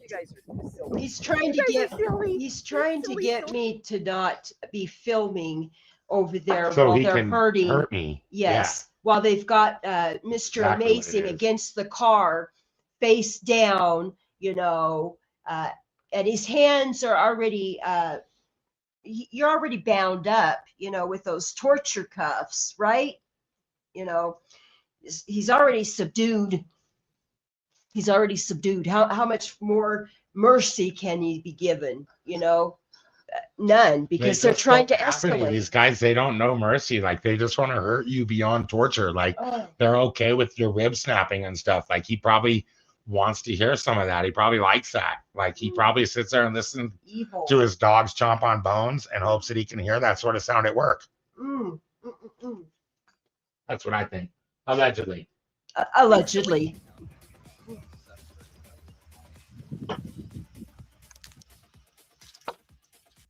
You guys are silly. He's trying You to guys get are silly. he's trying to Silly, get silly. me to not be filming over there So while he they're can hurting. hurt me. Yes, while they've got Mr. Exactly what it Amazing is. against the car, face down, and his hands are already you're already bound up, with those torture cuffs, right? He's already subdued. He's already subdued. How much more mercy can he be given? None, because they're just trying to don't have any of these escalate. guys, they don't know mercy. Like they just want to hurt you beyond torture. Like Oh, they're okay with your rib snapping and stuff. Like he probably wants to hear some of that. He probably likes that. Like he probably sits there and listens evil. to his dogs chomp on bones and hopes that he can hear that sort of sound at work. Mm, mm, mm, mm. That's what I think. Allegedly. Allegedly.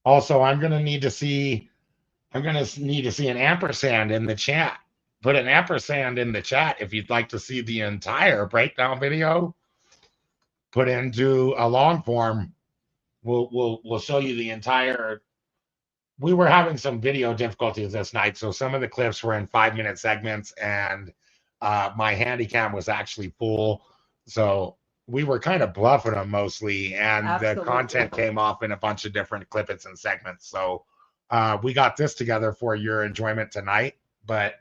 Also, I'm gonna need to see an ampersand in the chat. Put an ampersand in the chat if you'd like to see the entire breakdown video put into a long form. We'll show you the entire. We were having some video difficulties this night, so some of the clips were in 5-minute segments, and my handycam was actually full, so we were kind of bluffing them mostly, and Absolutely. the content came off in a bunch of different clippets and segments. So we got this together for your enjoyment tonight, but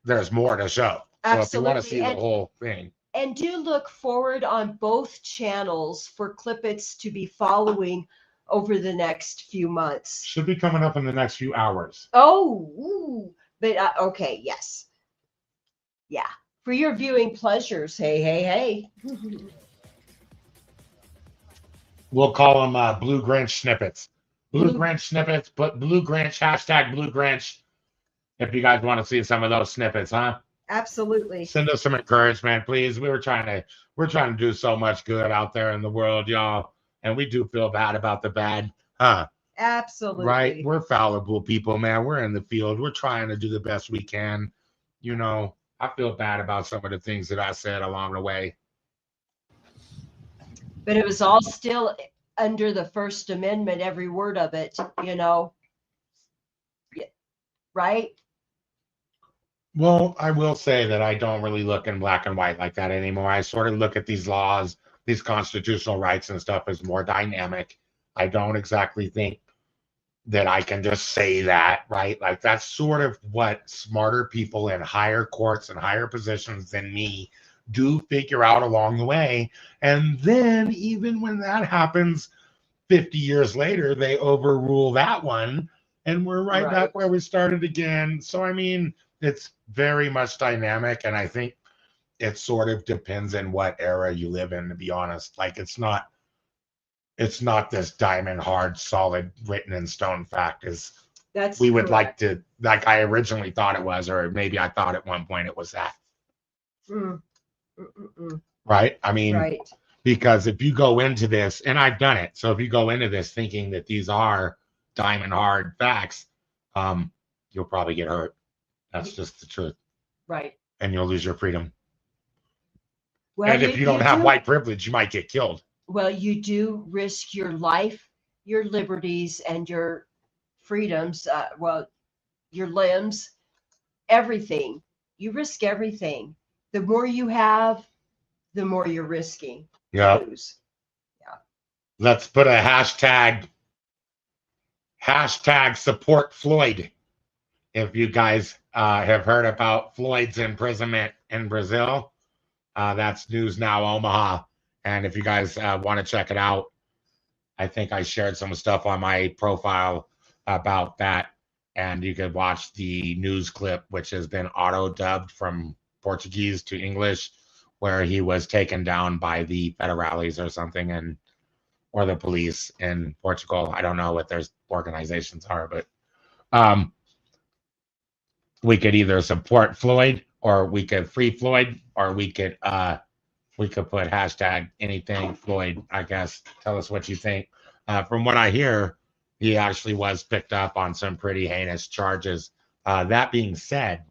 there's more to show. So if you want to see the whole thing. And do look forward on both channels for clippets to be following over the next few months. Should be coming up in the next few hours. Oh, ooh. But okay, yes. Yeah. For your viewing pleasures. Hey. We'll call them Blue Grinch snippets. Blue Grinch snippets, but Blue Grinch, hashtag Blue Grinch. If you guys want to see some of those snippets, huh? Absolutely. Send us some encouragement, please. We're trying to do so much good out there in the world, y'all. And we do feel bad about the bad, huh? Absolutely. Right? We're fallible people, man. We're in the field. We're trying to do the best we can. I feel bad about some of the things that I said along the way. But it was all still under the First Amendment, every word of it, right? Well, I will say that I don't really look in black and white like that anymore. I sort of look at these laws, these constitutional rights and stuff as more dynamic. I don't exactly think that I can just say that, right? Like that's sort of what smarter people in higher courts and higher positions than me do figure out along the way. And then even when that happens 50 years later, they overrule that one and we're right back where we started again. So, I mean, it's very much dynamic. And I think it sort of depends on what era you live in, to be honest. Like it's not this diamond hard, solid, written in stone fact as we would like I originally thought it was, or maybe I thought at one point it was that. Right? I mean, because if you go into this, and I've done it, so if you go into this thinking that these are diamond hard facts, you'll probably get hurt. That's just the truth. Right. And you'll lose your freedom. Well, and if you don't have white privilege, you might get killed. Well, you do risk your life, your liberties, and your freedoms, your limbs, everything. You risk everything. The more you have, the more you're risking. Yeah. Yeah. Let's put a hashtag support Floyd. If you guys have heard about Floyd's imprisonment in Brazil, that's News Now Omaha. And if you guys want to check it out, I think I shared some stuff on my profile about that. And you can watch the news clip, which has been auto-dubbed from Portuguese to English, where he was taken down by the federales or something, or the police in Portugal. I don't know what their organizations are, but we could either support Floyd, or we could free Floyd, or we could put hashtag anything Floyd, I guess. Tell us what you think. From what I hear, he actually was picked up on some pretty heinous charges. That being said,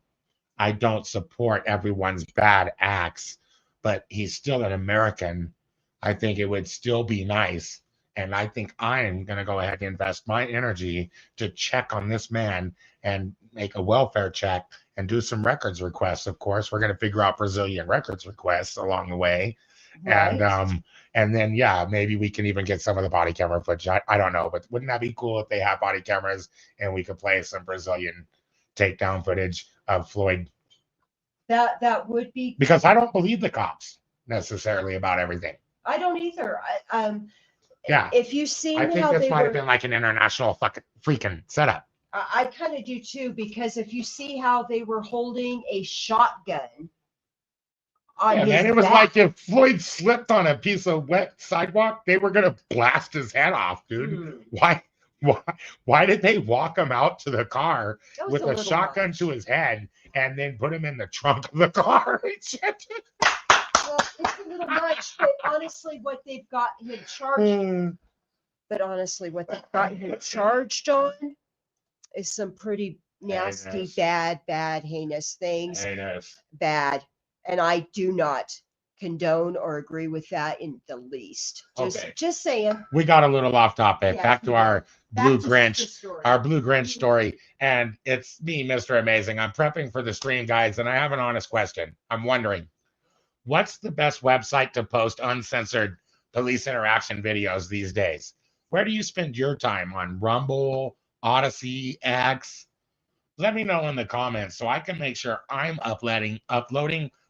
I don't support everyone's bad acts, but he's still an American I think it would still be nice. And I think I'm going to go ahead and invest my energy to check on this man and make a welfare check and do some records requests. Of course, we're going to figure out Brazilian records requests along the way. Right. And then, yeah, maybe we can even get some of the body camera footage. I don't know, but wouldn't that be cool if they have body cameras and we could play some Brazilian takedown footage of Floyd? That would be, Because I don't believe the cops necessarily about everything. I don't either. Yeah. If you've seen I think how this they might have were, been like an international fucking freaking setup. I kind of do too, because if you see how they were holding a shotgun on Yeah, his man, it was back, like if Floyd slipped on a piece of wet sidewalk, they were gonna blast his head off, dude. Why did they walk him out to the car that was with a little shotgun much. to his head and then put him in the trunk of the car? Well, it's a little much, but honestly, what they've got him charged, on is some pretty nasty, Heinous. bad, heinous things. Heinous. Bad. And I do not condone or agree with that in the least. Okay. Just saying. We got a little off topic. Yes, Back to we our Blue Back to the Grinch, story. our Blue Grinch story. And it's me, Mr. Amazing. I'm prepping for the stream, guys, and I have an honest question. I'm wondering, what's the best website to post uncensored police interaction videos these days? Where do you spend your time? On Rumble, Odyssey, X? Let me know in the comments so I can make sure I'm uploading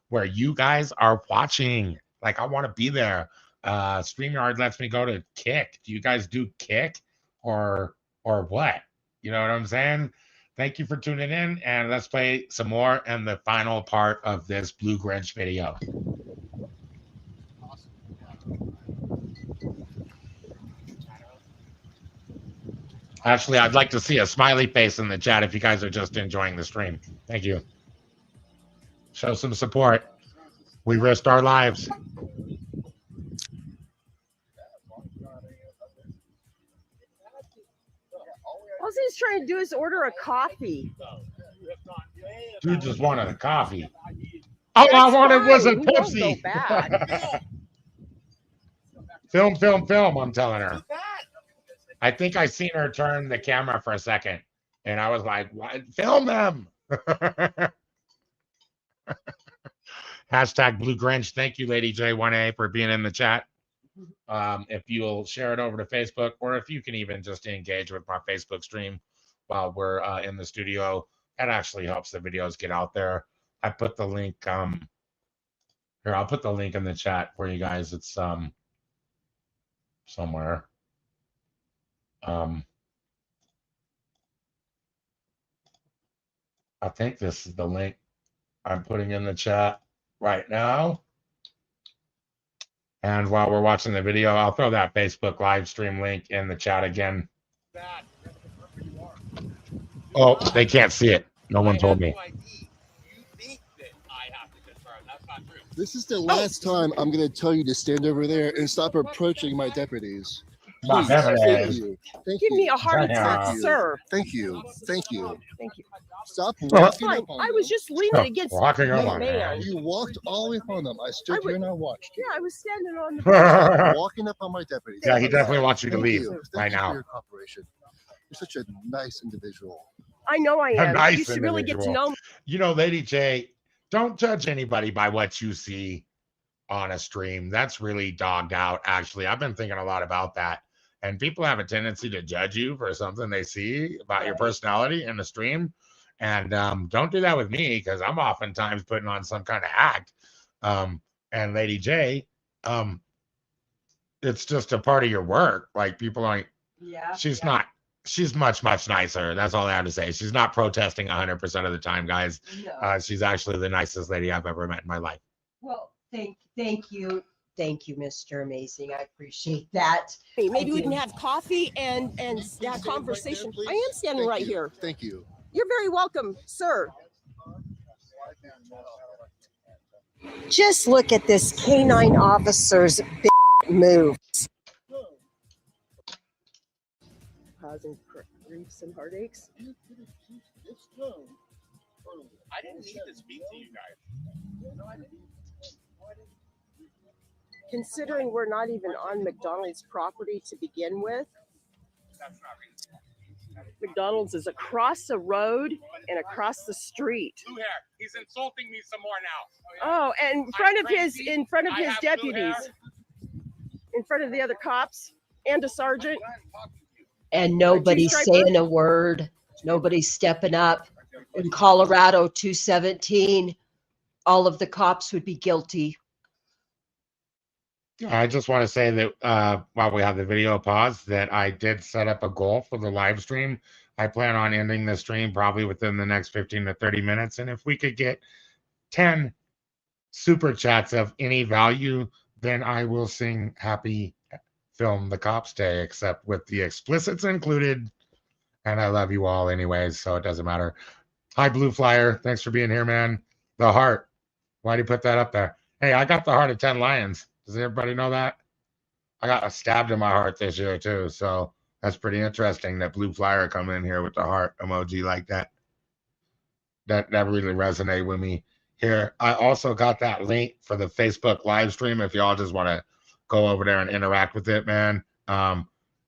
where you guys are watching. Like, I want to be there. StreamYard lets me go to Kick. Do you guys do Kick or what? You know what I'm saying? Thank you for tuning in, and let's play some more and the final part of this Blue Grinch video. Actually, I'd like to see a smiley face in the chat if you guys are just enjoying the stream. Thank you. Show some support. We risked our lives. All he's trying to do is order a coffee. Dude just wanted a coffee. All I wanted was a Pepsi. Film, I'm telling her. I think I seen her turn the camera for a second, and I was like, "What? Film them." Hashtag Blue Grinch. Thank you, Lady J1A, for being in the chat. If you'll share it over to Facebook, or if you can even just engage with my Facebook stream while we're in the studio, that actually helps the videos get out there. I put the link here. I'll put the link in the chat for you guys. It's somewhere. I think this is the link I'm putting in the chat right now. And while we're watching the video, I'll throw that Facebook live stream link in the chat again. Oh, they can't see it. No one told me. This is the last time I'm going to tell you to stand over there and stop approaching my deputies. Please, thank you. Thank Give you. me a heart attack, Thank you. sir. Thank you. Thank you. Thank you. Stop That's walking fine. up on I them. was just leaning against Walking the up on man. You walked all the way upon them. I stood here and I watched you. Yeah, I was standing on the Walking up on my deputies. Yeah, he definitely wants you to Thank leave you. right Thank you for now. your cooperation. You're such a nice individual. I know I A am. nice You should really get to individual. know me. You know, Lady J, don't judge anybody by what you see on a stream. That's really dogged out, actually. I've been thinking a lot about that. And people have a tendency to judge you for something they see about your personality in the stream. And don't do that with me, because I'm oftentimes putting on some kind of act. And Lady J, it's just a part of your work. Like, people aren't, she's much, much nicer. That's all I have to say. She's not protesting 100% of the time, guys. No. She's actually the nicest lady I've ever met in my life. Well, thank you. Thank you, Mr. Amazing. I appreciate that. Maybe we can have coffee and have conversation. I am standing right here. Thank you. You're very welcome, sir. Just look at this canine officer's moves. Causing griefs and heartaches. I didn't need to speak to you guys. Considering we're not even on McDonald's property to begin with. That's not reasonable. McDonald's is across the road and across the street. Blue hair. He's insulting me some more now. Oh, and in front of his deputies, in front of the other cops and a sergeant. And nobody's saying a word. Nobody's stepping up. In Colorado 217, all of the cops would be guilty. I just want to say that while we have the video paused, that I did set up a goal for the live stream. I plan on ending the stream probably within the next 15 to 30 minutes. And if we could get 10 super chats of any value, then I will sing Happy Film the Cops Day, except with the explicits included. And I love you all anyways, so it doesn't matter. Hi, Blue Flyer. Thanks for being here, man. The heart. Why'd you put that up there? Hey, I got the heart of 10 lions. Does everybody know that? I got stabbed in my heart this year too, so that's pretty interesting that Blue Flyer come in here with the heart emoji like that. That really resonated with me here. I also got that link for the Facebook live stream if y'all just want to go over there and interact with it, man.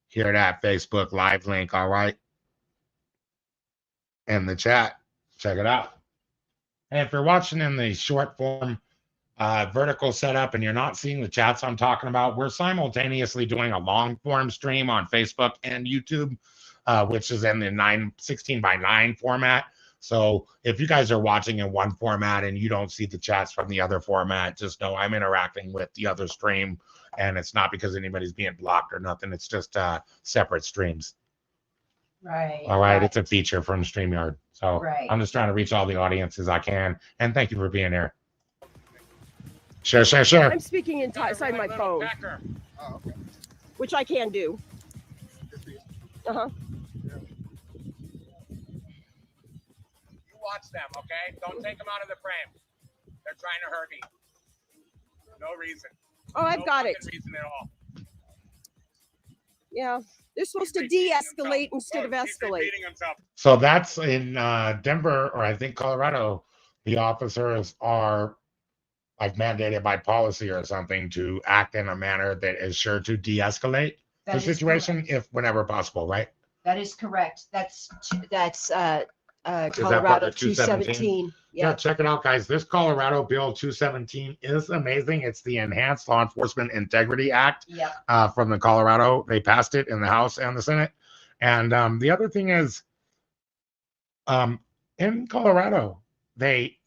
Hear that Facebook live link, all right? In the chat, check it out. And if you're watching in the short form vertical setup and you're not seeing the chats I'm talking about, we're simultaneously doing a long form stream on Facebook and YouTube, which is in the 16 by 9 format. So if you guys are watching in one format and you don't see the chats from the other format, just know I'm interacting with the other stream, and it's not because anybody's being blocked or nothing. It's just separate streams. Right. All right. It's a feature from StreamYard. So Right. I'm just trying to reach all the audiences I can. And thank you for being here. Sure. I'm speaking inside my phone, which I can do. Uh-huh. You watch them, okay? Don't take them out of the frame. They're trying to hurt me. No reason. Oh, I've got it. No reason at all. Yeah. They're supposed to de-escalate instead of escalate. So that's in Denver, or I think Colorado. The officers are like mandated by policy or something to act in a manner that is sure to de-escalate the situation if whenever possible, right? That is correct. That's part Colorado of 217? 217. Yeah, check it out, guys. This Colorado Bill 217 is amazing. It's the Enhanced Law Enforcement Integrity Act from the Colorado. They passed it in the House and the Senate. And the other thing is, in Colorado,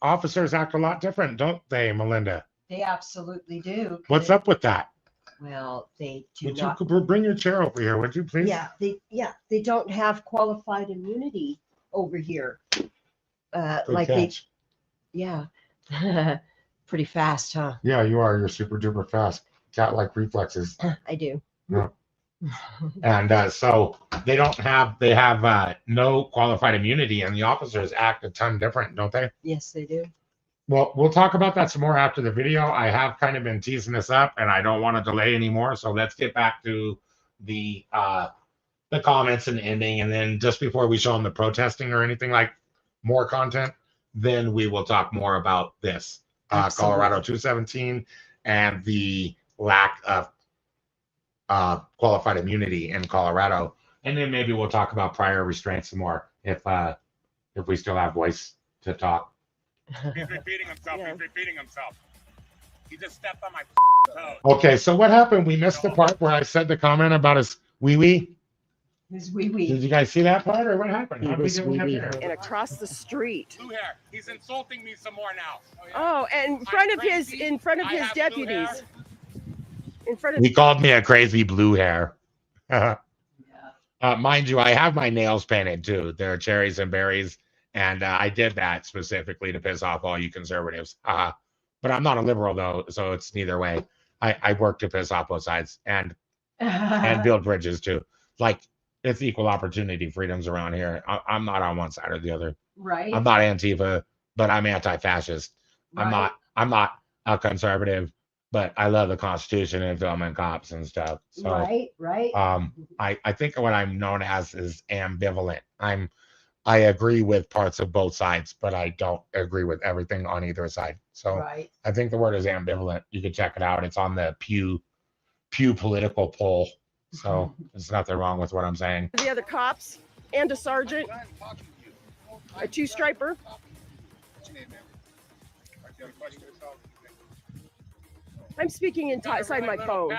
officers act a lot different, don't they, Melinda? They absolutely do. What's up with that? Well, they do Would not. you bring your chair over here, would you please? They don't have qualified immunity over here. Good Like catch. pretty fast, huh? Yeah, you are. You're super duper fast. Cat-like reflexes. I do. Yeah. And so they have no qualified immunity, and the officers act a ton different, don't they? Yes, they do. Well, we'll talk about that some more after the video. I have kind of been teasing this up, and I don't want to delay anymore. So let's get back to the comments and ending, and then just before we show them the protesting or anything like more content, then we will talk more about this Colorado 217 and the lack of qualified immunity in Colorado, and then maybe we'll talk about prior restraints some more if we still have voice to talk. He's repeating himself. He's repeating himself. He just stepped on my toe. Okay, so what happened? We missed the part where I said the comment about his wee-wee. His wee-wee. Did you guys see that part, or what happened? How did we get wee-wee. there? And across the street. Blue hair. He's insulting me some more now. Oh, and in front of his deputies. In front of He called me a crazy blue hair. Mind you, I have my nails painted too. They're cherries and berries, and I did that specifically to piss off all you conservatives. But I'm not a liberal though, so it's neither way. I work to piss off both sides and build bridges too. Like, it's equal opportunity freedoms around here. I'm not on one side or the other. Right. I'm not Antifa, but I'm anti-fascist. Right. I'm not a conservative, but I love the Constitution and film and cops and stuff. So right. I think what I'm known as is ambivalent. I'm I agree with parts of both sides, but I don't agree with everything on either side. So Right. I think the word is ambivalent. You can check it out. It's on the Pew political poll. So there's nothing wrong with what I'm saying. The other cops and a sergeant, a two-striper. I'm speaking inside my phone,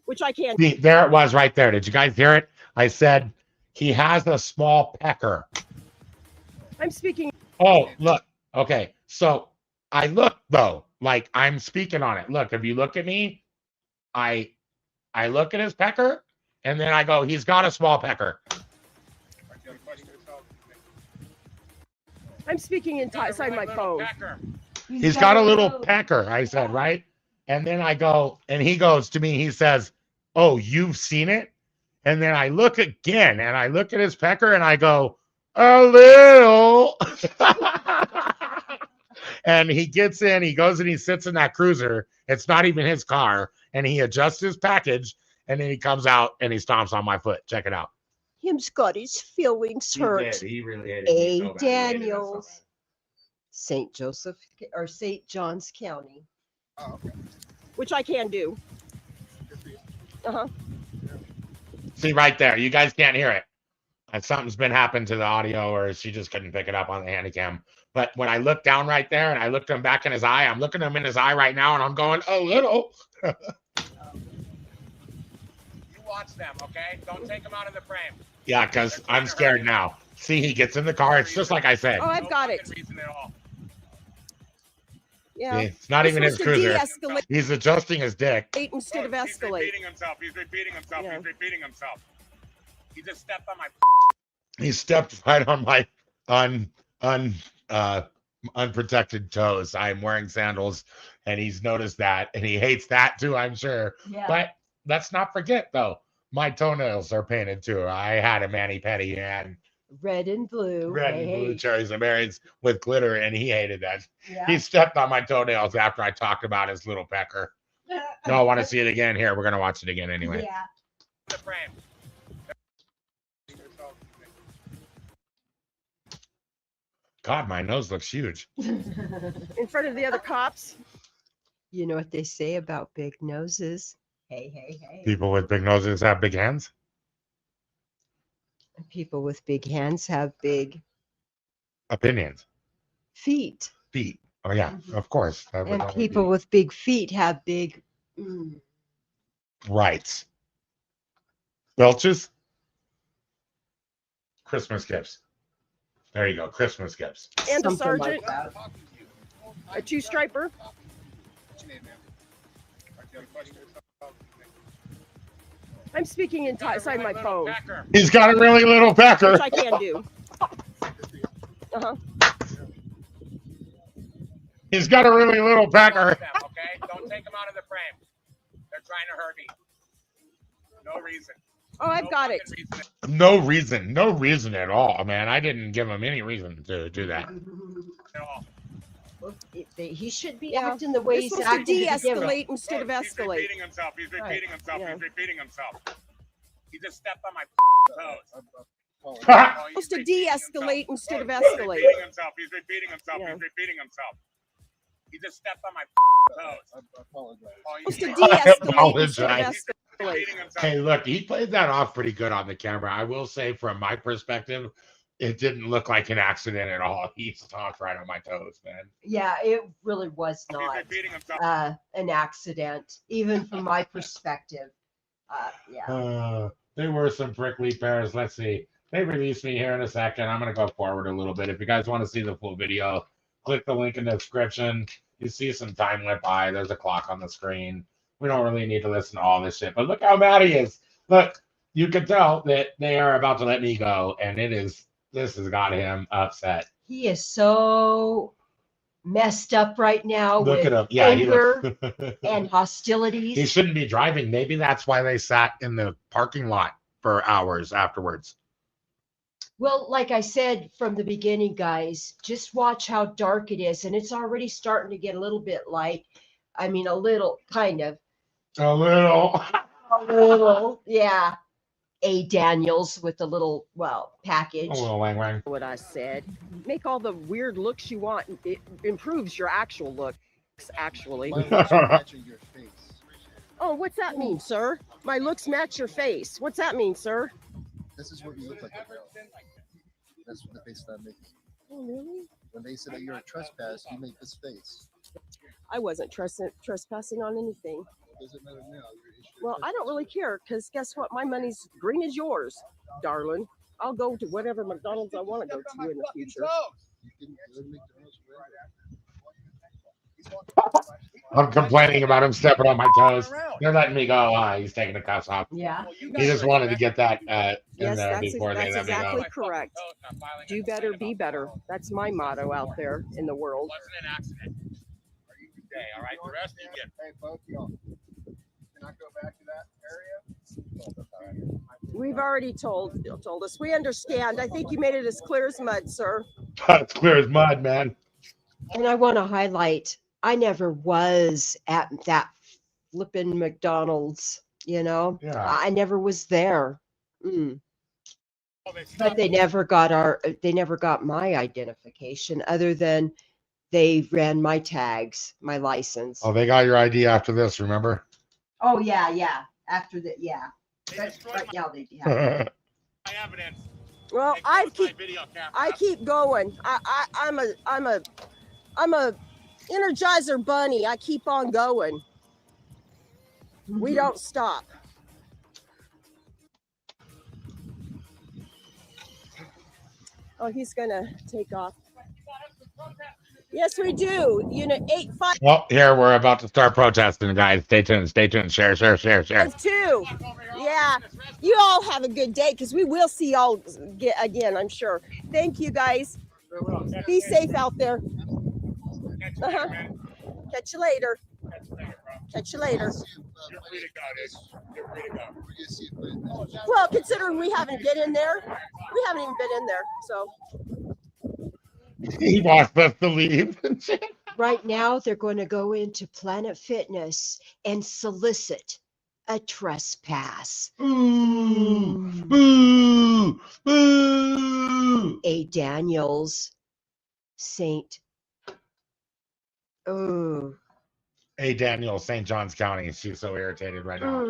which I can't. See, there it was right there. Did you guys hear it? I said he has a small pecker. I'm speaking. Oh, look. Okay. So I look though, like I'm speaking on it. Look, if you look at me, I look at his pecker and then I go, he's got a small pecker. I'm speaking inside my phone. He's got a little pecker, I said, right? And then I go, and he goes to me, he says, oh, you've seen it? And then I look again and I look at his pecker and I go, a little. And he gets in, he goes and he sits in that cruiser. It's not even his car. And he adjusts his package and then he comes out and he stomps on my foot. Check it out. Him's got his feelings hurt. He really hated A. me so bad. He hated us so Daniels, bad. St. Joseph or St. John's County. Which I can do. See right there. You guys can't hear it. Something's been happened to the audio or she just couldn't pick it up on the handycam. But when I look down right there and I looked him back in his eye, I'm looking him in his eye right now and I'm going, a little. You watch them, okay? Don't take them out of the frame. Yeah, because I'm scared now. See, he gets in the car. It's just like I said. Oh, I've got it. Reason at all. Yeah. See, it's not even his cruiser. De-escalate He's adjusting his dick. instead of He's escalate. repeating himself. He's repeating himself. Yeah. He's repeating himself. He just stepped on my. He stepped right on my unprotected toes. I'm wearing sandals, and he's noticed that, and he hates that too, I'm sure. Yeah. But let's not forget, though, my toenails are painted too. I had a mani-pedi and Red and blue. red and blue Hey. cherries and berries with glitter, and he hated that. Yeah. He stepped on my toenails after I talked about his little pecker. No, I want to see it again. Here, we're gonna watch it again anyway. Yeah. The frame. God, my nose looks huge. In front of the other cops. You know what they say about big noses? Hey, hey, hey. People with big noses have big hands. People with big hands have big Opinions. feet. Feet. Oh yeah, of course. That would And only people be with big feet have big. rights. Belches. Christmas gifts. There you go. Christmas gifts. And a something sergeant, like that. a two-striper. I'm speaking inside my phone, Packer. He's got a really little pecker. which I can do. He's got a really little pecker. Watch them, okay? Don't take them out of the frame. They're trying to hurt me. No reason. Oh, I've No got it. fucking reason. No reason at all, man. I didn't give him any reason to do that. At all. Well, he should be Yeah. acting the way You're he's supposed to acting. to begin with. de-escalate instead of He's escalate. repeating himself. He's Right. repeating himself. Yeah. He's repeating himself. He just stepped on my toes. Oh, he's Supposed to repeating de-escalate himself. instead of He's escalate. repeating himself. He's repeating himself. Yeah. He's repeating himself. He just stepped on my toes. Oh, Supposed to he's de-escalate instead of apologize. escalate. repeating himself. Hey, look, he played that off pretty good on the camera. I will say, from my perspective, it didn't look like an accident at all. He stomped right on my toes, man. Yeah, it really was He's not repeating himself. an accident, even from my perspective. Yeah. They were some prickly pears. Let's see. They released me here in a second. I'm going to go forward a little bit. If you guys want to see the full video, click the link in the description. You see some time went by. There's a clock on the screen. We don't really need to listen to all this shit. But look how mad he is. Look, you can tell that they are about to let me go. And this has got him upset. He is so messed up right now Look with at him. Yeah, he anger looks. and hostilities. He shouldn't be driving. Maybe that's why they sat in the parking lot for hours afterwards. Well, like I said from the beginning, guys, just watch how dark it is. And it's already starting to get a little bit light. I mean, a little, kind of. A little. A little, yeah. A. Daniels with the little, package. A little wang wang. What I said. Make all the weird looks you want. It improves your actual looks, actually. My looks are matching your face. Oh, what's that mean, sir? My looks match your face. What's that mean, sir? This is what you look like right now. That's what the face that makes. Oh, really? When they say that you're a trespass, you make this face. I wasn't trespassing on anything. Doesn't matter now. Well, I don't really care, because guess what? My money's green as yours, darling. I'll go to whatever McDonald's I want to go to in the future. You can go to McDonald's I'm complaining about him stepping on my toes. They're letting me go. He's taking the cuffs off. Yeah. He just wanted to get that in Yes, there that's before they let me exactly go. correct. Do better, be better. That's my motto out there in the world. Wasn't an accident. Are you today? All right. The rest you get. Hey, both y'all. Can I go back to that area? We've already told us. We understand. I think you made it as clear as mud, sir. It's clear as mud, man. And I want to highlight, I never was at that flippin' McDonald's, Yeah. I never was there. But they never got my identification other than they ran my tags, my license. Oh, they got your ID after this, remember? Oh yeah. After that, yeah. But right now they have. My evidence. Well, They I closed my keep video camera. I keep going. I'm a Energizer bunny. I keep on going. We don't stop. Oh, he's gonna take off. Yes, we do. Unit 85. Well, here we're about to start protesting, guys. Stay tuned. Share. 2. Yeah, you all have a good day because we will see y'all again, I'm sure. Thank you, guys. Be safe out there. Uh-huh. Catch you later. Catch you later. You're free to go, dude. You're free to go. Well, considering we haven't been in there, we haven't even been in there, so. He wants us to leave. Right now, they're going to go into Planet Fitness and solicit a trespass. Boo! A. Daniels, Saint. Oh. Hey, Daniel, St. Johns County. She's so irritated right now.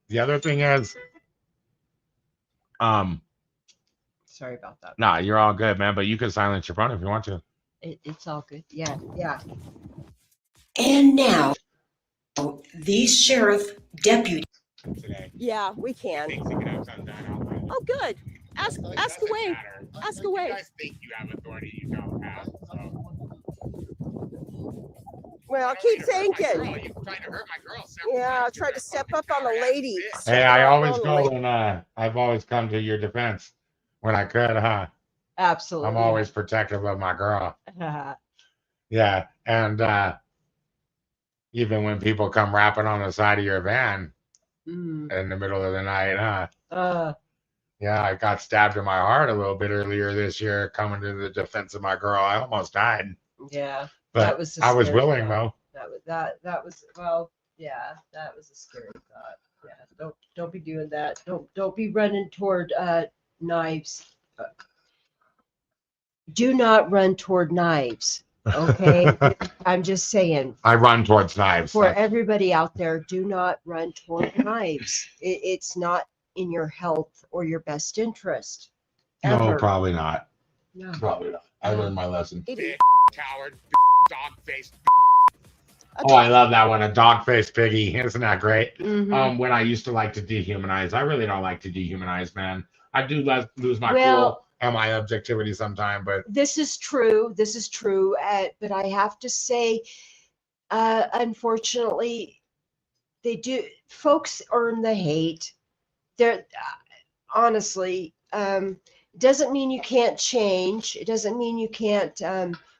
The other thing is, Sorry about that. nah, you're all good, man. But you can silence your phone if you want to. It's all good. Yeah. And now, these sheriff deputies. Today. Yeah, we can. Thinks he can have something done. Oh, good. Ask away. Ask away. You guys think you have authority, you don't have. So. Well, keep thinking. You tried to hurt my girl. Yeah, I tried to step up on a lady. Hey, I always go and I've always come to your defense when I could, huh? Absolutely. I'm always protective of my girl. Yeah, and even when people come rapping on the side of your van in the middle of the night, huh? Yeah, I got stabbed in my heart a little bit earlier this year coming to the defense of my girl. I almost died. Yeah. But I was willing, though. That was well, yeah, that was a scary thought. Yeah, don't be doing that. Don't be running toward knives. Do not run toward knives. Okay. I'm just saying. I run towards knives. For everybody out there, do not run toward knives. It's not in your health or your best interest. No, Ever. probably not. No. Probably not. I learned my lesson. Coward, dog face. Oh, I love that one. A dog-faced piggy. Isn't that great? Mhm. When I used to like to dehumanize, I really don't like to dehumanize, man. I do lose my Well, cool and my objectivity sometime, but This is true. But I have to say, unfortunately, they do. Folks earn the hate. They're honestly, doesn't mean you can't change. It doesn't mean you can't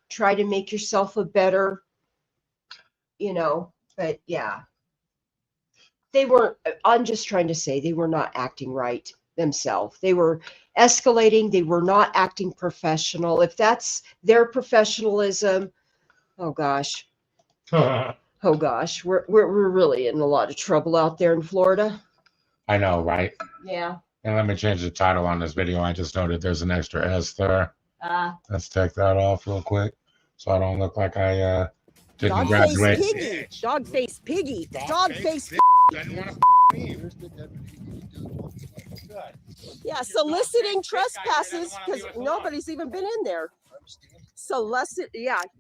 try to make yourself a better, but yeah, they weren't. I'm just trying to say they were not acting right themselves. They were escalating. They were not acting professional. If that's their professionalism, oh gosh, we're really in a lot of trouble out there in Florida. I know, right? Yeah. And let me change the title on this video. I just noted there's an extra S there. Let's take that off real quick so I don't look like I didn't Dog face graduate. piggy. Dog face piggy. Dog face. Doesn't want to me. Yeah, soliciting trespasses because nobody's even been in there.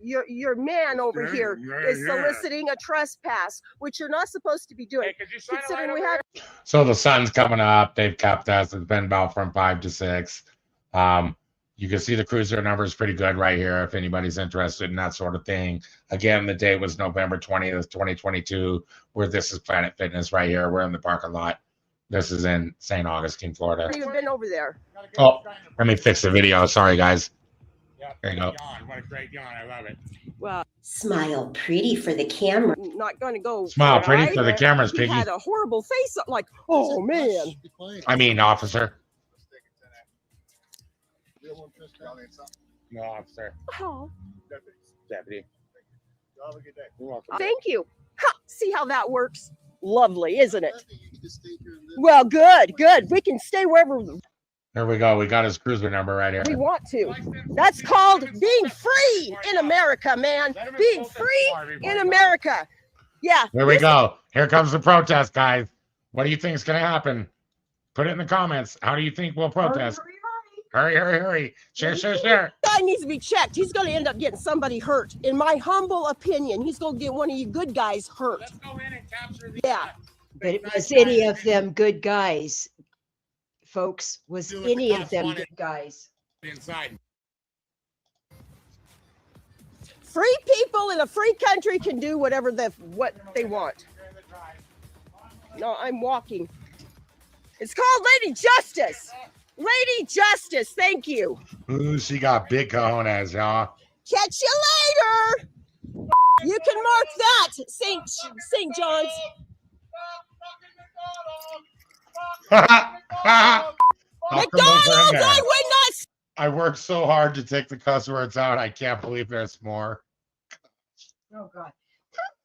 Your man over here is soliciting a trespass, which you're not supposed to be doing. Hey, could you shine a light Considering we over had So the sun's coming up. They've kept us. It's been about from 5 to 6. You can see the cruiser numbers pretty good right here if anybody's interested in that sort of thing. Again, the date was November 20th, 2022, where this is Planet Fitness right here. We're in the parking lot. This is in St. Augustine, Florida. I've even been over there. Oh, let me fix the video. Sorry, guys. Yeah, There you go. Yawn. What a great yawn. I love it. Well, Smile pretty for the camera. not going to go. Smile pretty right? for the cameras, He Piggy. had a horrible face, like, oh man. I mean, officer. No, officer. Oh, Deputy. You're welcome. thank you. Ha, see how that works? Lovely, isn't it? Well, good. We can stay wherever Here we go. We got his cruiser number right here. we want to. That's called being free in America, man. Being free in America. Yeah. Here we go. Here comes the protest, guys. What do you think is going to happen? Put it in the comments. How do you think we'll protest? Hurry. Share. Guy needs to be checked. He's going to end up getting somebody hurt. In my humble opinion, he's going to get one of you good guys hurt. Let's go in and capture the. Yeah. But was any of them good guys, folks? Was any of them good guys? Inside. Free people in a free country can do whatever what they want. No, I'm walking. It's called Lady Justice. Lady Justice, thank you. Ooh, she got big cojones, y'all. Catch you later. You can mark that, St. John's. McDonald, I would not. I worked so hard to take the cuss words out. I can't believe there's more. Oh God.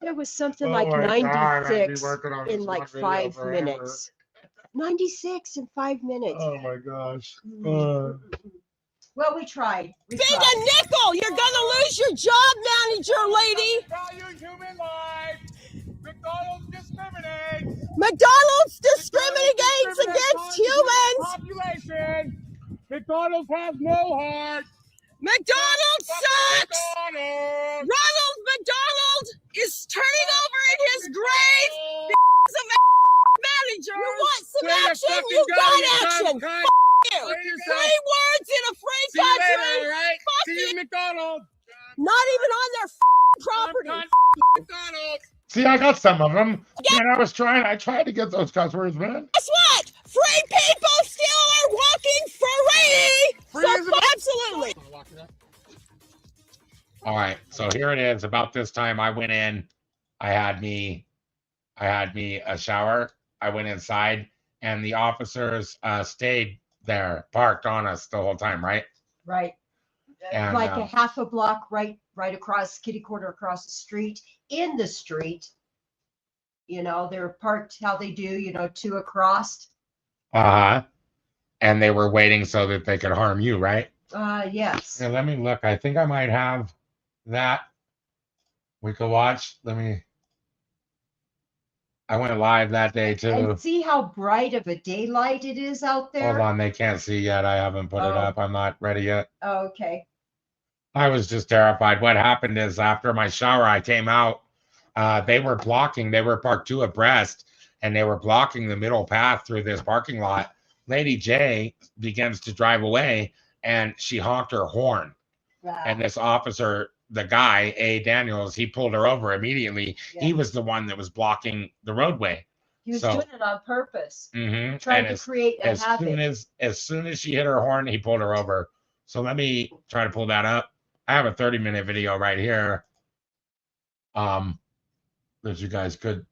There was something Oh like my God, I'd be 96 working on in this like one video 5 forever. minutes. 96 in 5 minutes. Oh my gosh. Well, we tried. We Big tried. a nickel. You're gonna lose your job, manager lady. Value human life. McDonald's discriminates. McDonald's discriminates against humans. Population. McDonald's has no heart. McDonald's sucks. McDonald's. Ronald McDonald is turning over in his grave because of manager. You want some action? You got action. F you. 3 words in a free See you country. later, all right? Fuck See you, you. McDonald's. Not even on their property. McDonald's. See, I got some of them. Man, I tried to get those cuss words, man. Guess what? Free people still are walking free. Absolutely. All right, so here it is. About this time, I went in. I had me a shower. I went inside, and the officers stayed there, parked on us the whole time, right? Right. And, Like a half a block right across, kitty corner across the street, in the street. You know, they're parked how they do, 2 across. And they were waiting so that they could harm you, right? Yes. Yeah, let me look. I think I might have that. We could watch. I went live that day too. And see how bright of a daylight it is out there? Hold on, they can't see yet. I haven't put it Oh. up. I'm not ready yet. Oh, okay. I was just terrified. What happened is after my shower, I came out. They were blocking. They were parked 2 abreast, and they were blocking the middle path through this parking lot. Lady J begins to drive away, and she honked her horn. Wow. And this officer, the guy, A. Daniels, he pulled her over immediately. Yeah. He was the one that was blocking the roadway. He was so- doing it on purpose, Mm-hmm. trying And to as, create a as habit. soon as she hit her horn, he pulled her over. So let me try to pull that up. I have a 30-minute video right here. That you guys could.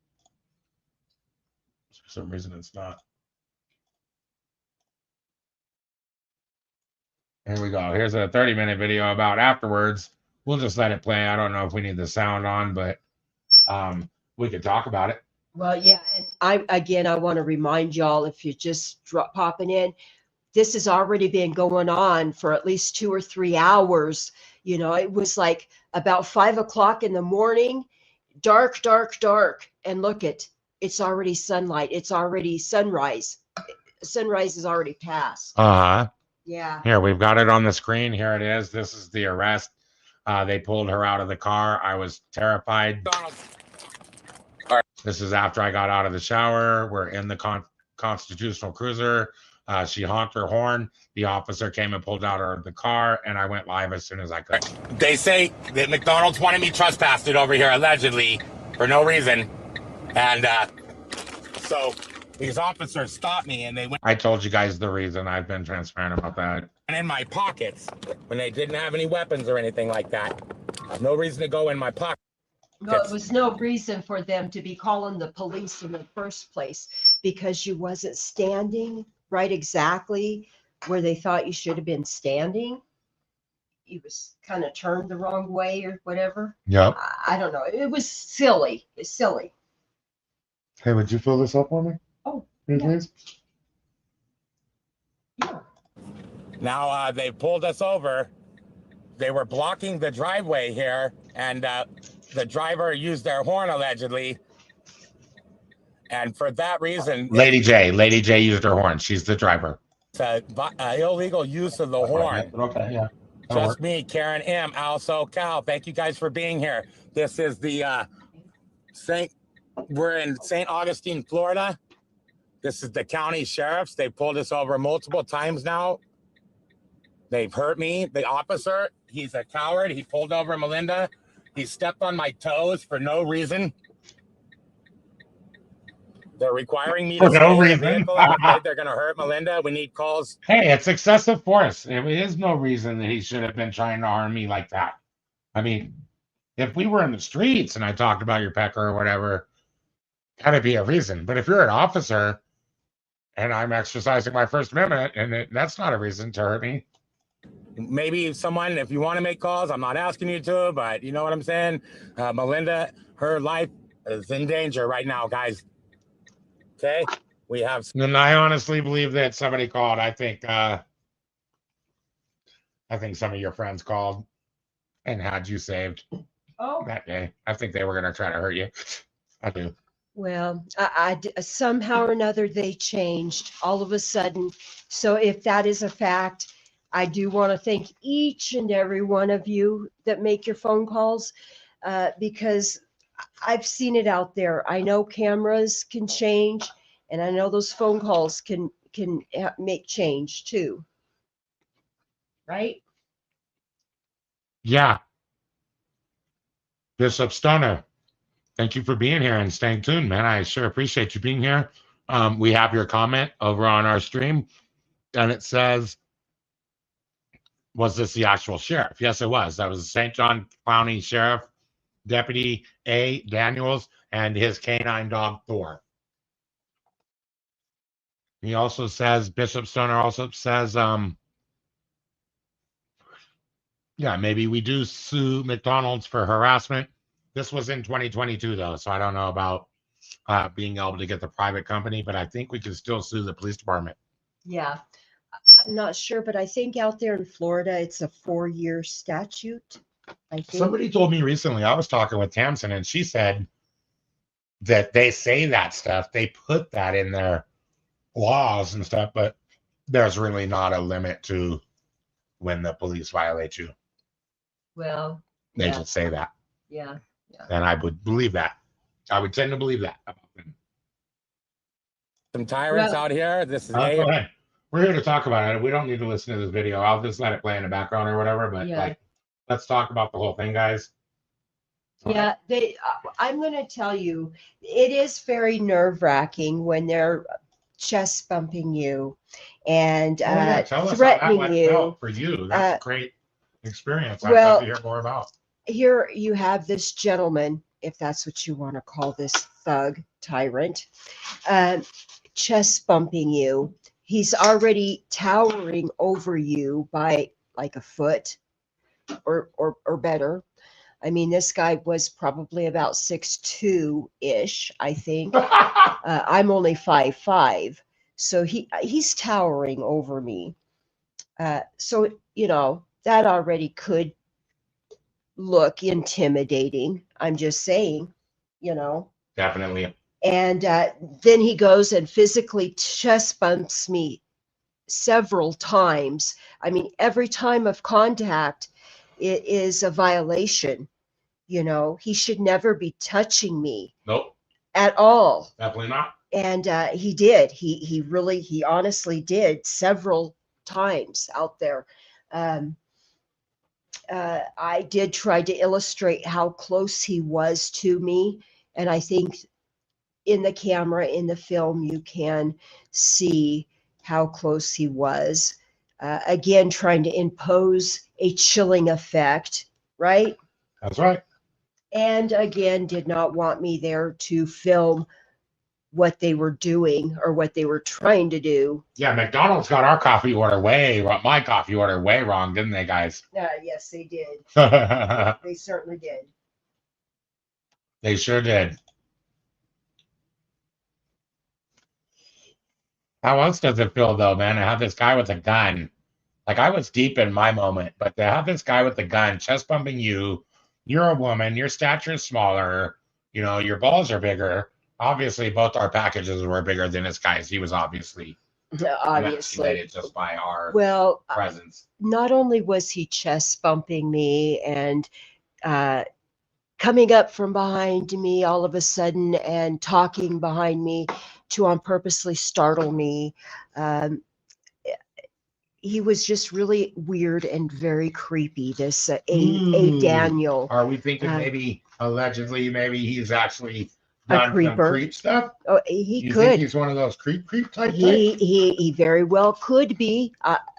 For some reason, it's not. Here we go. Here's a 30-minute video about afterwards. We'll just let it play. I don't know if we need the sound on, but we could talk about it. Well, yeah, and I want to remind y'all, if you're just popping in, this has already been going on for at least 2 or 3 hours. You know, it was like about 5 o'clock in the morning, dark, dark, dark. And look, it's already sunlight. It's already sunrise. Sunrise is already passed. Uh-huh. Yeah. Here, we've got it on the screen. Here it is. This is the arrest. They pulled her out of the car. I was terrified. This is after I got out of the shower. We're in the constitutional cruiser. She honked her horn. The officer came and pulled out of the car, and I went live as soon as I could. They say that McDonald's wanted me trespassed over here, allegedly, for no reason. And so these officers stopped me, and they went I told you guys the reason. I've been transparent about that. in my pockets when they didn't have any weapons or anything like that. No reason to go in my pocket. No, it was no reason for them to be calling the police in the first place, because you wasn't standing right exactly where they thought you should have been standing. You was kind of turned the wrong way or whatever. Yep. I don't know. It was silly. It's silly. Hey, would you fill this up for me? Oh, please? Yeah. Now they pulled us over. They were blocking the driveway here, and the driver used their horn allegedly. And for that reason, Lady J used her horn. She's the driver. it's illegal use of the horn. Okay, yeah. Just me, Karen M, also Cal. Thank you guys for being here. This is the we're in St. Augustine, Florida. This is the county sheriffs. They pulled us over multiple times now. They've hurt me. The officer, he's a coward. He pulled over Melinda. He stepped on my toes for no reason. They're requiring me to For no stay in the reason. vehicle. I'm afraid they're going to hurt Melinda. We need calls. Hey, it's excessive force. There is no reason that he should have been trying to harm me like that. I mean, if we were in the streets and I talked about your pecker or whatever, gotta be a reason. But if you're an officer and I'm exercising my First Amendment, and that's not a reason to hurt me. Maybe someone, if you want to make calls, I'm not asking you to, but you know what I'm saying? Melinda, her life is in danger right now, guys. Okay? We have... And I honestly believe that somebody called. I think some of your friends called and had you saved that day. I think they were going to try to hurt you. I do. Well, somehow or another they changed all of a sudden. So if that is a fact, I do want to thank each and every one of you that make your phone calls, because I've seen it out there. I know cameras can change, and I know those phone calls can make change too. Right? Yeah. Bishop Stoner, thank you for being here and staying tuned, man. I sure appreciate you being here. We have your comment over on our stream, and it says, was this the actual sheriff? Yes, it was. That was St. John County Sheriff Deputy A. Daniels and his canine dog, Thor. He also says, Bishop Stoner also says, yeah, maybe we do sue McDonald's for harassment. This was in 2022, though, so I don't know about being able to get the private company, but I think we can still sue the police department. Yeah. I'm not sure, but I think out there in Florida, it's a 4-year statute. I think. Somebody told me recently, I was talking with Tamsin, and she said that they say that stuff, they put that in their laws and stuff, but there's really not a limit to when the police violate you. Well, They yeah. just say that. Yeah. And I would believe that. I would tend to believe that. Some tyrants out here. This is Go ahead. We're here to talk about it. We don't need to listen to this video. I'll just let it play in the background or whatever. But like, let's talk about the whole thing, guys. Yeah, I'm going to tell you, it is very nerve-wracking when they're chest bumping you and tell us threatening how that you. felt for you. That's a great experience. I'd well, love to hear more about. Here you have this gentleman, if that's what you want to call this thug tyrant, chest bumping you. He's already towering over you by like a foot or better. I mean, this guy was probably about 6'2" ish, I think. I'm only 5'5", so he's towering over me. So that already could look intimidating. I'm just saying, Definitely. And then he goes and physically chest bumps me several times. I mean, every time of contact, it is a violation. He should never be touching me. Nope. At all. Definitely not. And he did. He honestly did several times out there. I did try to illustrate how close he was to me, and I think in the camera, in the film, you can see how close he was. Again, trying to impose a chilling effect, right? That's right. And again, did not want me there to film what they were doing or what they were trying to do. Yeah, McDonald's got my coffee order way wrong, didn't they, guys? Yes, they did. They certainly did. They sure did. How else does it feel, though, man, to have this guy with a gun? Like, I was deep in my moment, but to have this guy with a gun chest bumping you, you're a woman, your stature is smaller, your balls are bigger. Obviously, both our packages were bigger than this guy's. He was obviously emasculated just by our presence. Not only was he chest bumping me and coming up from behind me all of a sudden and talking behind me to on purposely startle me. He was just really weird and very creepy. This A. Daniel. Are we thinking maybe allegedly he's actually done a creeper. Some creep stuff? Oh, he you could. Think he's one of those creep type. He very well could be.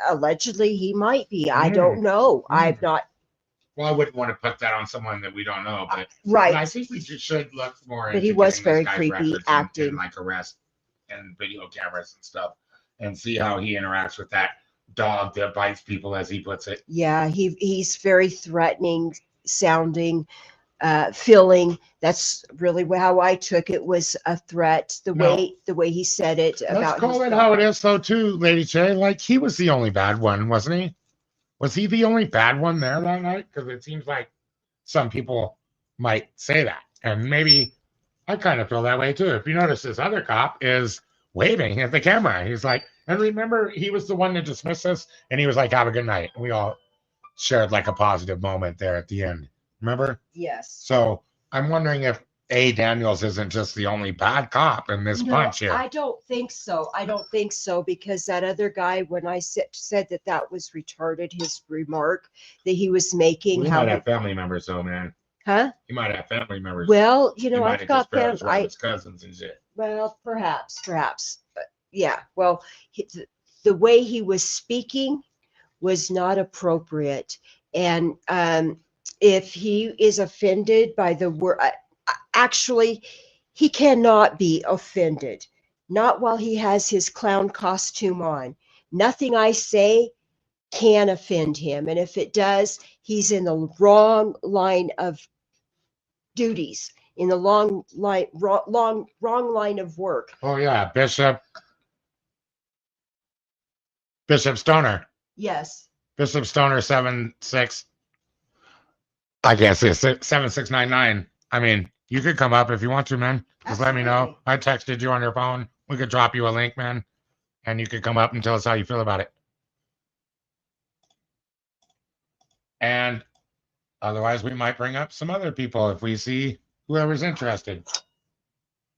Allegedly, he might be. I don't know. I've not. Well, I wouldn't want to put that on someone that we don't know, but right. I think we should look more. But he was very creepy acting, and like arrest and video cameras and stuff, and see how he interacts with that dog that bites people, as he puts it. Yeah, he's very threatening sounding, feeling. That's really how I took it, was a threat. The way he said it about. Let's call it how it is, though, too, Lady J. Like, he was the only bad one, wasn't he? Was he the only bad one there that night? Because it seems like some people might say that, and maybe I kind of feel that way too. If you notice, this other cop is waving at the camera. He's like, and remember, he was the one that dismissed us, and he was like, "Have a good night." And we all shared like a positive moment there at the end. Remember? Yes. So I'm wondering if A. Daniels isn't just the only bad cop in this bunch here. I don't think so. Because that other guy, when I said that was retarded, his remark that he was making. He might have family members, though, man. Huh? He might have family members. Well, I've got them. His cousins and shit. Well, perhaps. But yeah. Well, the way he was speaking was not appropriate, and if he is offended by the word, actually, he cannot be offended. Not while he has his clown costume on. Nothing I say can offend him, and if it does, he's in the wrong line of duties, in the wrong line of work. Oh yeah, Bishop Stoner. Yes. Bishop Stoner 76. I can't say 7699. I mean, you could come up if you want to, man. Just let me know. I texted you on your phone. We could drop you a link, man, and you could come up and tell us how you feel about it. And otherwise, we might bring up some other people if we see whoever's interested.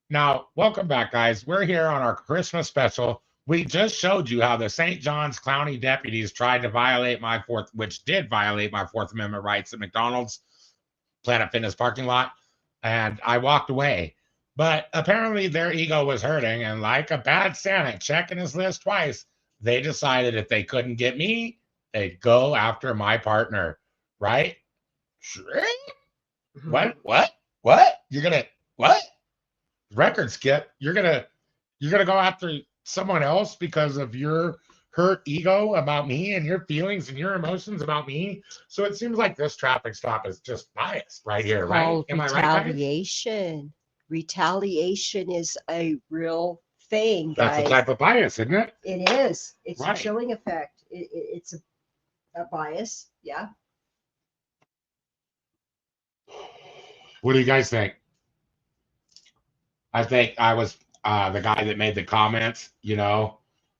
Now, welcome back, guys. We're here on our Christmas special. We just showed you how the St. John's County deputies tried to violate my Fourth Amendment rights at McDonald's Planet Fitness parking lot, and I walked away. But apparently their ego was hurting, and like a bad Santa checking his list twice, they decided if they couldn't get me, they'd go after my partner, right? What? You're gonna what? Record skip? You're gonna go after someone else because of your hurt ego about me and your feelings and your emotions about me. So it seems like this traffic stop is just biased right here, right? Called Am I right, guys? retaliation. Retaliation is a real thing, That's a guys. type of bias, isn't it? It is. It's Right. a chilling effect. It's a bias. Yeah. What do you guys think? I think I was the guy that made the comments,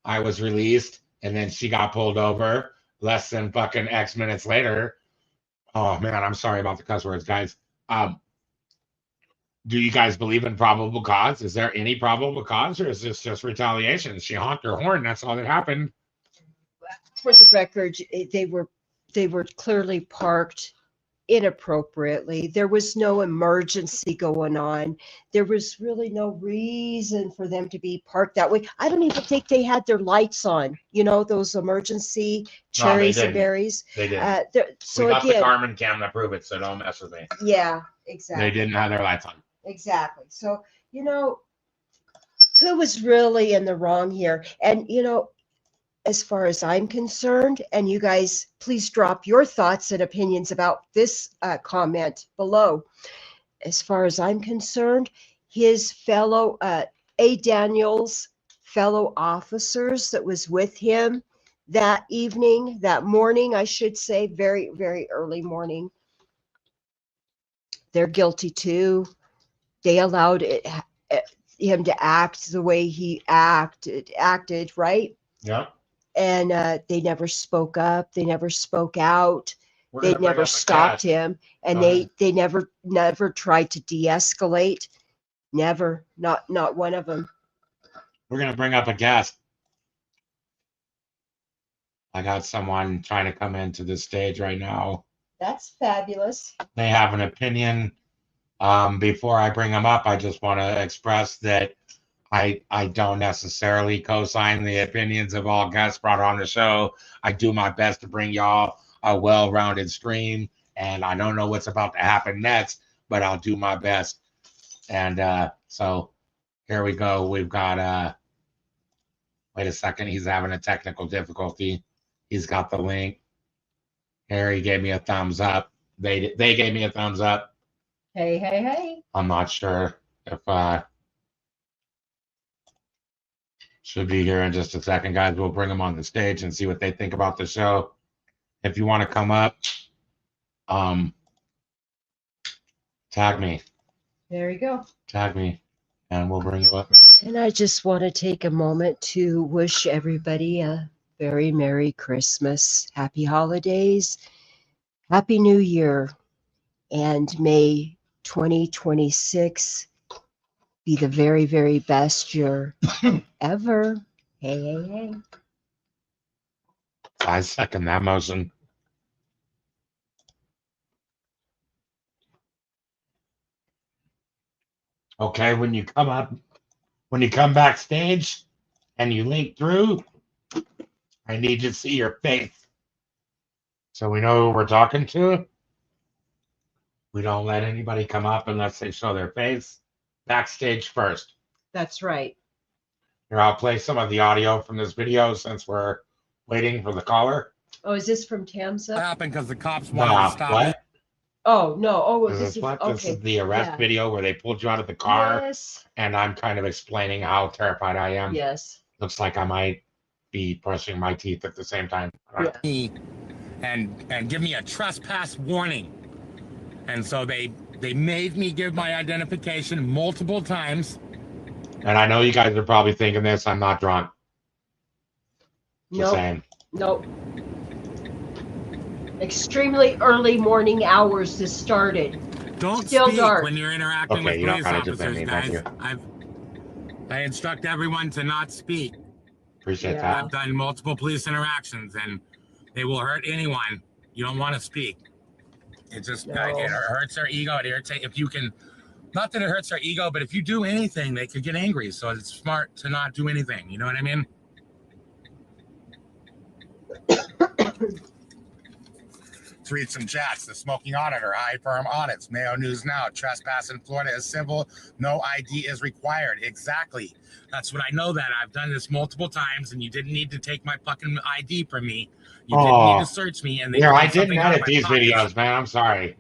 I was released and then she got pulled over less than fucking X minutes later. Oh man, I'm sorry about the cuss words, guys. Do you guys believe in probable cause? Is there any probable cause, or is this just retaliation? She honked her horn. That's all that happened. For the record, they were clearly parked inappropriately. There was no emergency going on. There was really no reason for them to be parked that way. I don't even think they had their lights on. Those emergency cherries and berries. They didn't. So we got again, the Garmin cam to prove it, so don't mess with me. yeah, exactly. They didn't have their lights on. Exactly. So, who was really in the wrong here? And, as far as I'm concerned, and you guys, please drop your thoughts and opinions about this comment below. As far as I'm concerned, his fellow, A. Daniels' fellow officers that was with him that evening, that morning, I should say, very, very early morning, they're guilty too. They allowed him to act the way he acted, right? Yeah. And they never spoke up. They never spoke out. They never stopped him. And they never tried to de-escalate. Never. Not one of them. We're going to bring up a guest. I got someone trying to come into the stage right now. That's fabulous. They have an opinion. Before I bring them up, I just want to express that I don't necessarily co-sign the opinions of all guests brought on the show. I do my best to bring y'all a well-rounded stream, and I don't know what's about to happen next, but I'll do my best. And so here we go. We've got wait a second, he's having a technical difficulty. He's got the link. Harry gave me a thumbs up. They gave me a thumbs up. Hey. I'm not sure if should be here in just a second, guys. We'll bring them on the stage and see what they think about the show. If you want to come up, tag me. There you go. Tag me, and we'll bring you up. And I just want to take a moment to wish everybody a very Merry Christmas, Happy Holidays, Happy New Year, and may 2026 be the very, very best year ever. Hey. I second that motion. Okay, when you come backstage and you link through, I need to see your face so we know who we're talking to. We don't let anybody come up unless they show their face. Backstage first. That's right. Here, I'll play some of the audio from this video since we're waiting for the caller. Oh, is this from Tamsa? What happened because the cops wanted to stop What? it. Oh, no. Oh, This is what? okay. This is the arrest Yeah. video where they pulled you out of the car, Yes. and I'm kind of explaining how terrified I am. Yes. Looks like I might be brushing my teeth at the same time. Yeah. Me and give me a trespass warning. And so they made me give my identification multiple times. And I know you guys are probably thinking this. I'm not drunk. Just saying. Nope. Extremely early morning hours this started. Don't Still speak dark. when you're interacting Okay, with you don't police gotta defend officers, me. Thank guys. you. I instruct everyone to not speak. Appreciate Yeah. that. I've done multiple police interactions, and they will hurt anyone. You don't want to speak. It just No. it hurts their ego. It irritates. If you can, not that it hurts their ego, but if you do anything, they could get angry. So it's smart to not do anything. You know what I mean? tweets and chats. The Smoking Auditor, High Firm Audits, Mayo News Now, trespass in Florida is civil, no ID is required. Exactly. That's what I know that. I've done this multiple times, and you didn't need to take my fucking ID from me. You didn't need to search me, and they Yeah, I pulled something didn't out of edit my these pockets videos, man. I'm sorry.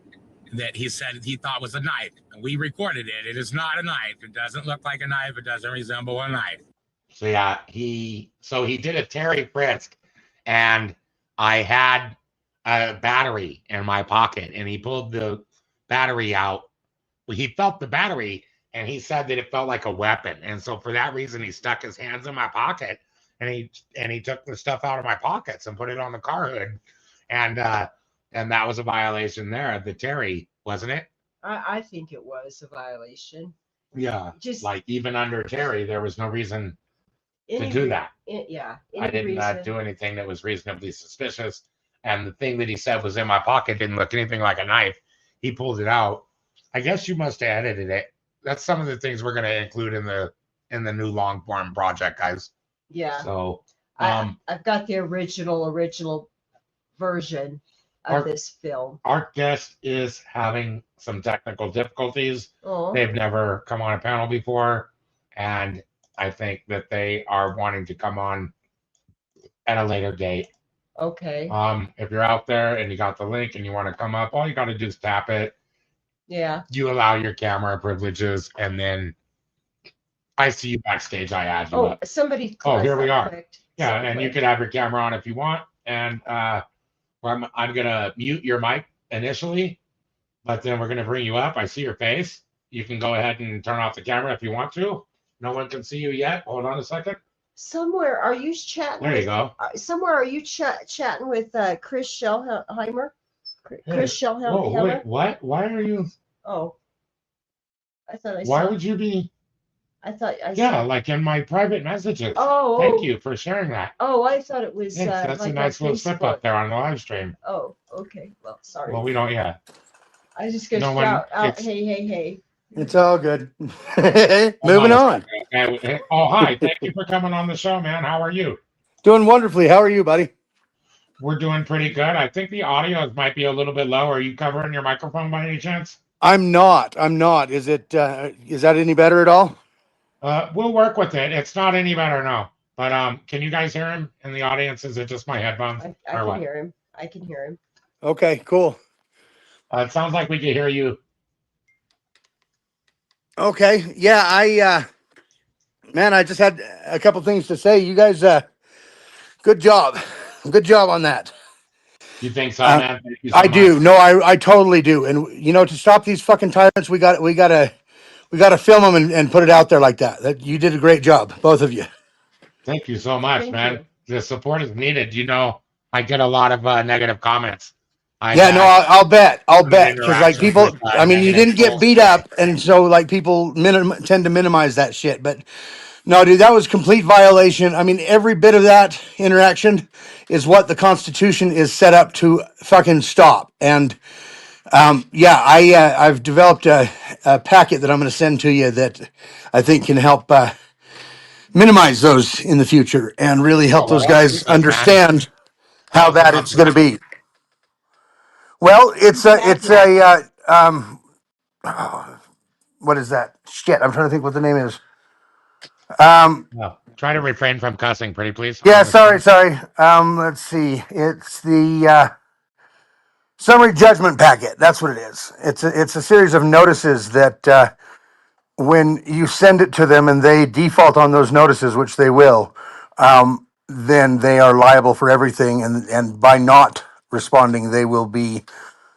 that he said he thought was a knife. And we recorded it. It is not a knife. It doesn't look like a knife. It doesn't resemble a knife. So yeah, he did a Terry frisk, and I had a battery in my pocket, and he pulled the battery out. Well, he felt the battery, and he said that it felt like a weapon, and so for that reason, he stuck his hands in my pocket, and he took the stuff out of my pockets and put it on the car hood, and that was a violation there. The Terry, wasn't it? I think it was a violation. Yeah, Just like even under Terry, there was no reason to do that. Yeah. I didn't do anything that was reasonably suspicious. And the thing that he said was in my pocket didn't look anything like a knife. He pulled it out. I guess you must have edited it. That's some of the things we're going to include in the new long form project, guys. Yeah. So I've got the original version of this film. Our guest is having some technical difficulties. Oh. They've never come on a panel before, and I think that they are wanting to come on at a later date. Okay. If you're out there and you got the link and you want to come up, all you got to do is tap it. Yeah. You allow your camera privileges, and then I see you backstage. I add you up. Somebody. Oh, here we are. Clicked. Yeah, Somebody and you clicked. could have your camera on if you want. And I'm gonna mute your mic initially, but then we're gonna bring you up. I see your face. You can go ahead and turn off the camera if you want to. No one can see you yet. Hold on a second. Somewhere, are you chatting? There you go. Somewhere, are you chatting with Chris Schellheimer? Chris Schellheimer. Oh, wait, what? Why are you? Oh, I thought I saw. Why would you be? I thought I Yeah, saw. like in my private messages. Oh. Thank you for sharing that. Oh, I thought it was. Thanks. That's like a nice on little slip Facebook. up there on the live stream. Oh, okay. Well, sorry. Well, we don't yet. I was just gonna No one- shout out, it's- hey. It's all good. Moving on. Okay. Oh, hi. Thank you for coming on the show, man. How are you? Doing wonderfully. How are you, buddy? We're doing pretty good. I think the audio might be a little bit low. Are you covering your microphone by any chance? I'm not. Is it? Is that any better at all? We'll work with it. It's not any better now. But can you guys hear him in the audience? Is it just my headphones? I or can what? hear him. I can hear him. Okay, cool. It sounds like we can hear you. Okay, yeah. Man, I just had a couple things to say. You guys, good job on that. You think so, man? Thank you so I much. do. No, I totally do. And to stop these fucking tyrants, we gotta film them and put it out there like that. That you did a great job, both of you. Thank you so much, Thank man. you. The support is needed. I get a lot of negative comments. I'll bet because like interactions people, with, I mean, you negative didn't get trolls. beat up, and so like people tend to minimize that shit. But no, dude, that was complete violation. I mean, every bit of that interaction is what the Constitution is set up to fucking stop. And I've developed a packet that I'm going to send to you that I think can help minimize those in the future and really help those guys understand how that it's going to be. Well, it's a what is that? Shit, I'm trying to think what the name is. No. Try to refrain from cussing, pretty please. Yeah, sorry. Let's see. It's the summary judgment packet. That's what it is. It's a series of notices that when you send it to them and they default on those notices, which they will, then they are liable for everything. And by not responding, they will be.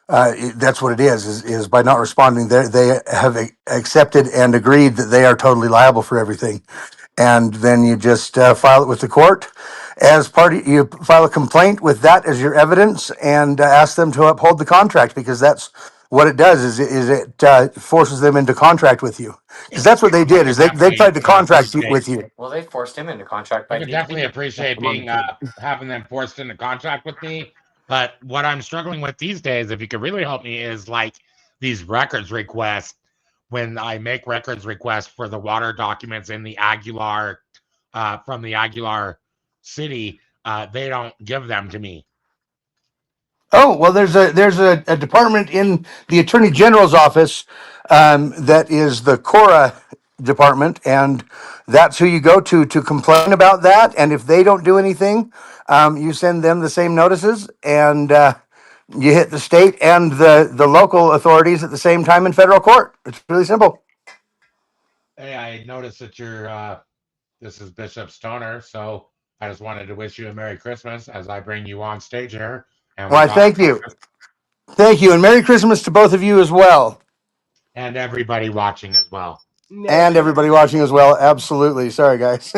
That's what it is by not responding, they have accepted and agreed that they are totally liable for everything. And then you just file it with the court you file a complaint with that as your evidence and ask them to uphold the contract, because that's what it does is it forces them into contract with you, because that's what they did is they tried to contract with you. Well, they forced him into contract by I could definitely appreciate being having them forced into contract with me. But what I'm struggling with these days, if you could really help me, is like these records requests. When I make records requests for the water documents in the Aguilar, from the Aguilar city, they don't give them to me. Oh, well, there's a department in the Attorney General's office that is the Cora department, and that's who you go to complain about that. And if they don't do anything, you send them the same notices, and you hit the state and the local authorities at the same time in federal court. It's really simple. Hey, I noticed that this is Bishop Stoner, so I just wanted to wish you a Merry Christmas as I bring you on stage here. And Why, thank you. Thank you. And Merry Christmas to both of you as well. And everybody watching as well. And everybody watching as well. Absolutely. Sorry, guys.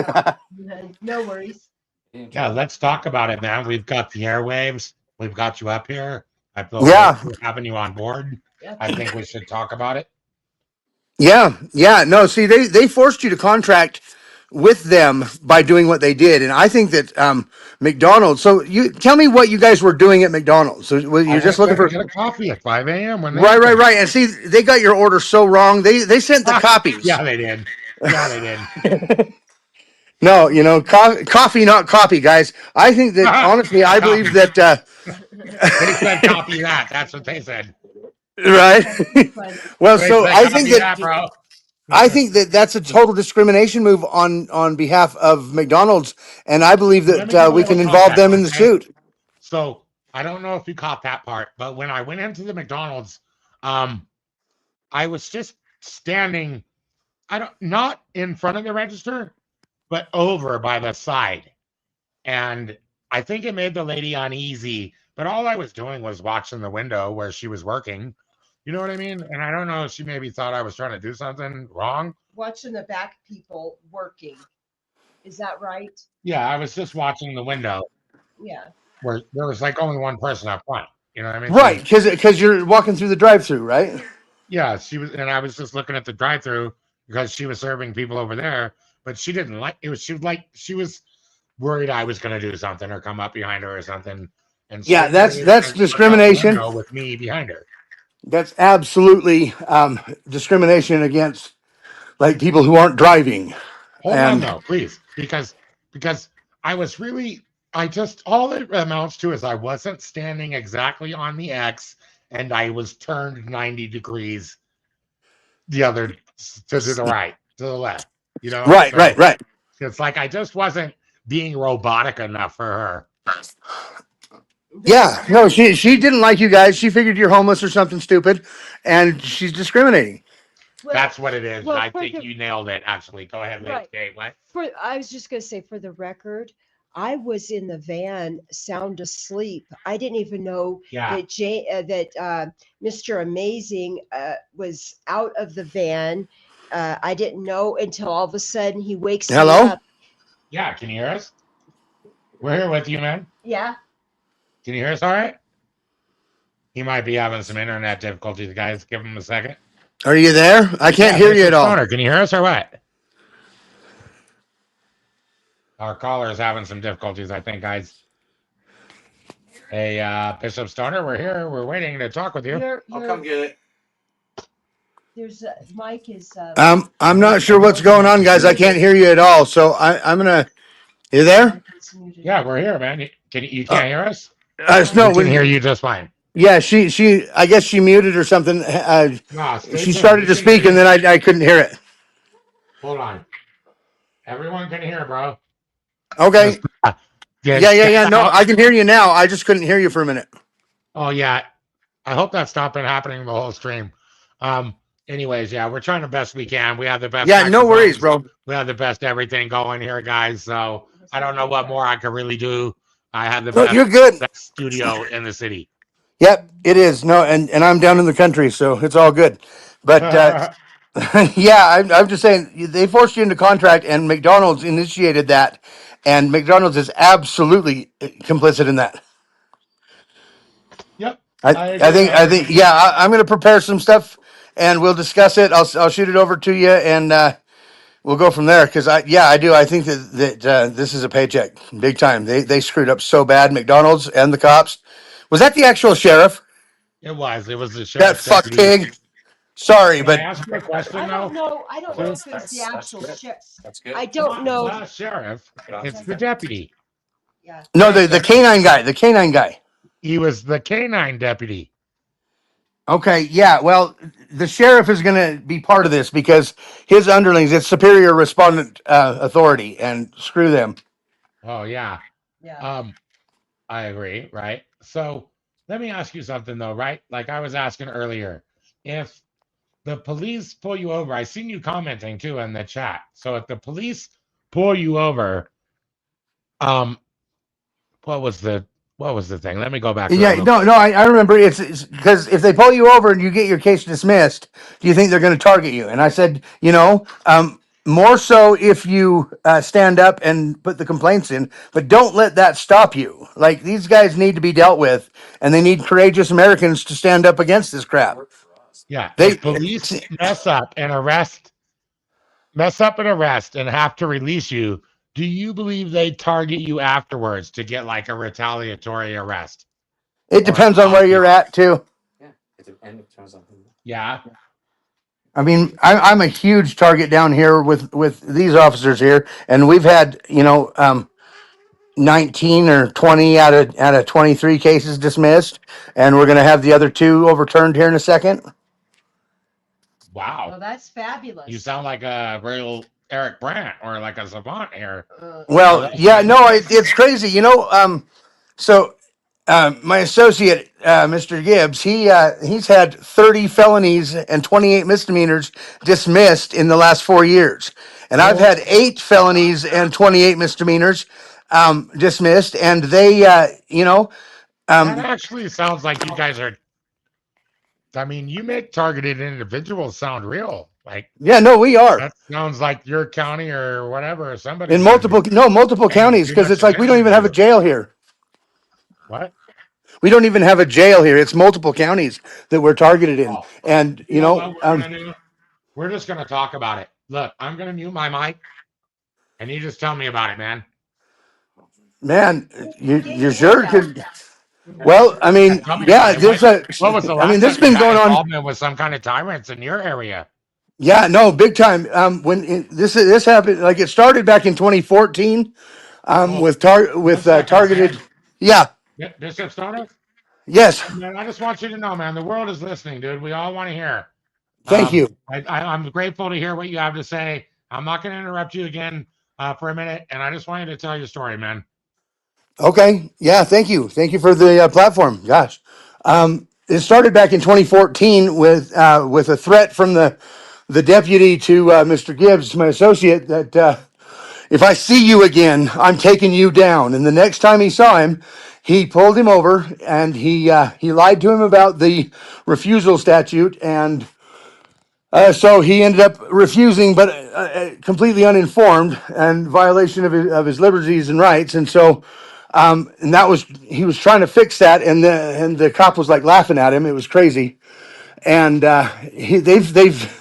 No worries. Yeah, let's talk about it, man. We've got the airwaves. We've got you up here. I feel Yeah. great for having you on board. I think we should talk about it. Yeah. No, see, they forced you to contract with them by doing what they did. And I think that McDonald's, so you tell me what you guys were doing at McDonald's. So you're just looking for get a coffee at 5 a.m. when they right. And see, they got your order so wrong. They sent the copies. Yeah, they did. No, coffee, not copy, guys. I think that honestly, I believe that they said copy that. That's what they said. Right. Well, They so said, I "Copy think that, bro." I think that that's a total discrimination move on behalf of McDonald's, and I believe Let me that tell we you can about involve that, them in the okay? suit. So I don't know if you caught that part, but when I went into the McDonald's, I was just standing, not in front of the register, but over by the side. And I think it made the lady uneasy, but all I was doing was watching the window where she was working. You know what I mean? And I don't know if she maybe thought I was trying to do something wrong. Watching the back people working. Is that right? Yeah, I was just watching the window Yeah. where there was like only one person up front. You know what I mean? Right, because you're walking through the drive-through, right? Yeah, she was, and I was just looking at the drive-through because she was serving people over there, but she didn't like it. She was worried I was going to do something or come up behind her or something. And Yeah, that's discrimination with me behind her. That's absolutely discrimination against like people who aren't driving. Hold on though, please, because I was really, all it amounts to is I wasn't standing exactly on the X, and I was turned 90 degrees the other to the right, to the left. You know, right. It's like I just wasn't being robotic enough for her. Yeah, no, she didn't like you guys. She figured you're homeless or something stupid, and she's discriminating. Well, That's what it is. well, I for think the- you nailed it. Actually, go ahead, Right. Kate. What? I was just going to say, for the record, I was in the van, sound asleep. I didn't even know Yeah. that Mr. Amazing was out of the van. I didn't know until all of a sudden he wakes me Hello? up. Yeah, can you hear us? We're here with you, man. Yeah. Can you hear us all right? He might be having some internet difficulties, guys. Give him a second. Are you there? I can't hear you at all. Stoner, can you hear us or what? Our caller is having some difficulties, I think, guys. Hey, Bishop Stoner, we're here. We're waiting to talk with you. I'll come get it. There's Mike is. I'm not sure what's going on, guys. I can't hear you at all. So I'm gonna. You there? Yeah, we're here, man. You can't hear us? No, we can hear you just fine. Yeah, she. I guess she muted or something. No, she started to speak, and then I couldn't hear it. Hold on. Everyone can hear, bro. Okay. Yeah. No, I can hear you now. I just couldn't hear you for a minute. Oh yeah. I hope that's not been happening the whole stream. Anyways, yeah, we're trying the best we can. We have the best. Yeah, no worries, bro. We have the best everything going here, guys. So I don't know what more I could really do. I have the No, best, you're good. best studio in the city. Yep, it is. No, and I'm down in the country, so it's all good. But yeah, I'm just saying they forced you into contract, and McDonald's initiated that, and McDonald's is absolutely complicit in that. Yep. I think. Yeah, I'm going to prepare some stuff, and we'll discuss it. I'll shoot it over to you, and we'll go from there. Because I do. I think that this is a paycheck, big time. They screwed up so bad. McDonald's and the cops. Was that the actual sheriff? It was the sheriff. That fuck pig. Sorry, Can but I ask you a question I don't though? know. I don't know if it's the actual sheriff. That's good. I don't know. Not the sheriff. It's the deputy. Yeah. no, the canine guy. The canine guy. He was the canine deputy. Okay, yeah. Well, the sheriff is going to be part of this because his underlings, it's superior respondent authority, and screw them. Oh yeah. Yeah. I agree, right? So let me ask you something though, right? Like I was asking earlier, if the police pull you over, I seen you commenting too in the chat. So if the police pull you over, um, what was the thing? Let me go back to it Yeah, real no, I remember. It's because if they pull you over and you get your case dismissed, do you think they're going to target you? And I said, more so if you stand up and put the complaints in, but don't let that stop you. Like these guys need to be dealt with, and they need courageous Americans to stand up against this crap. Yeah, They, if police mess up and arrest and have to release you, do you believe they target you afterwards to get like a retaliatory arrest? it depends on where you're at too. Yeah. I mean, I'm a huge target down here with these officers here, and we've had 19 or 20 out of 23 cases dismissed, and we're going to have the other 2 overturned here in a second. Wow. Well, that's fabulous. You sound like a real Eric Brandt or like a savant here. Well, yeah, no, it's crazy. So my associate, Mr. Gibbs, he's had 30 felonies and 28 misdemeanors dismissed in the last 4 years. And I've had 8 felonies and 28 misdemeanors dismissed. And they, that actually sounds like you guys are. I mean, you make targeted individuals sound real. Like, yeah, no, we are. That sounds like your county or whatever. Somebody In multiple counties, because it's like we don't even have a jail here. What? We don't even have a jail here. It's multiple counties that we're targeted in. And, we're just going to talk about it. Look, I'm going to mute my mic and you just tell me about it, man. Man, you sure could. Well, I mean, yeah, what was the last this has been going on. Involvement with some kind of tyrants in your area. Yeah, no, big time. This happened, like it started back in 2014 with targeted. Yeah. Bishop Stoner? Yes. Man, I just want you to know, man, the world is listening, dude. We all want to hear. Thank you. I'm grateful to hear what you have to say. I'm not going to interrupt you again for a minute, and I just want you to tell your story, man. Okay. Yeah. Thank you. Thank you for the platform. Gosh. It started back in 2014 with a threat from the deputy to Mr. Gibbs, my associate, that if I see you again, I'm taking you down. And the next time he saw him, he pulled him over and he lied to him about the refusal statute. And so he ended up refusing, but completely uninformed and violation of his liberties and rights. And so, and he was trying to fix that. And the cop was like laughing at him. It was crazy. And they've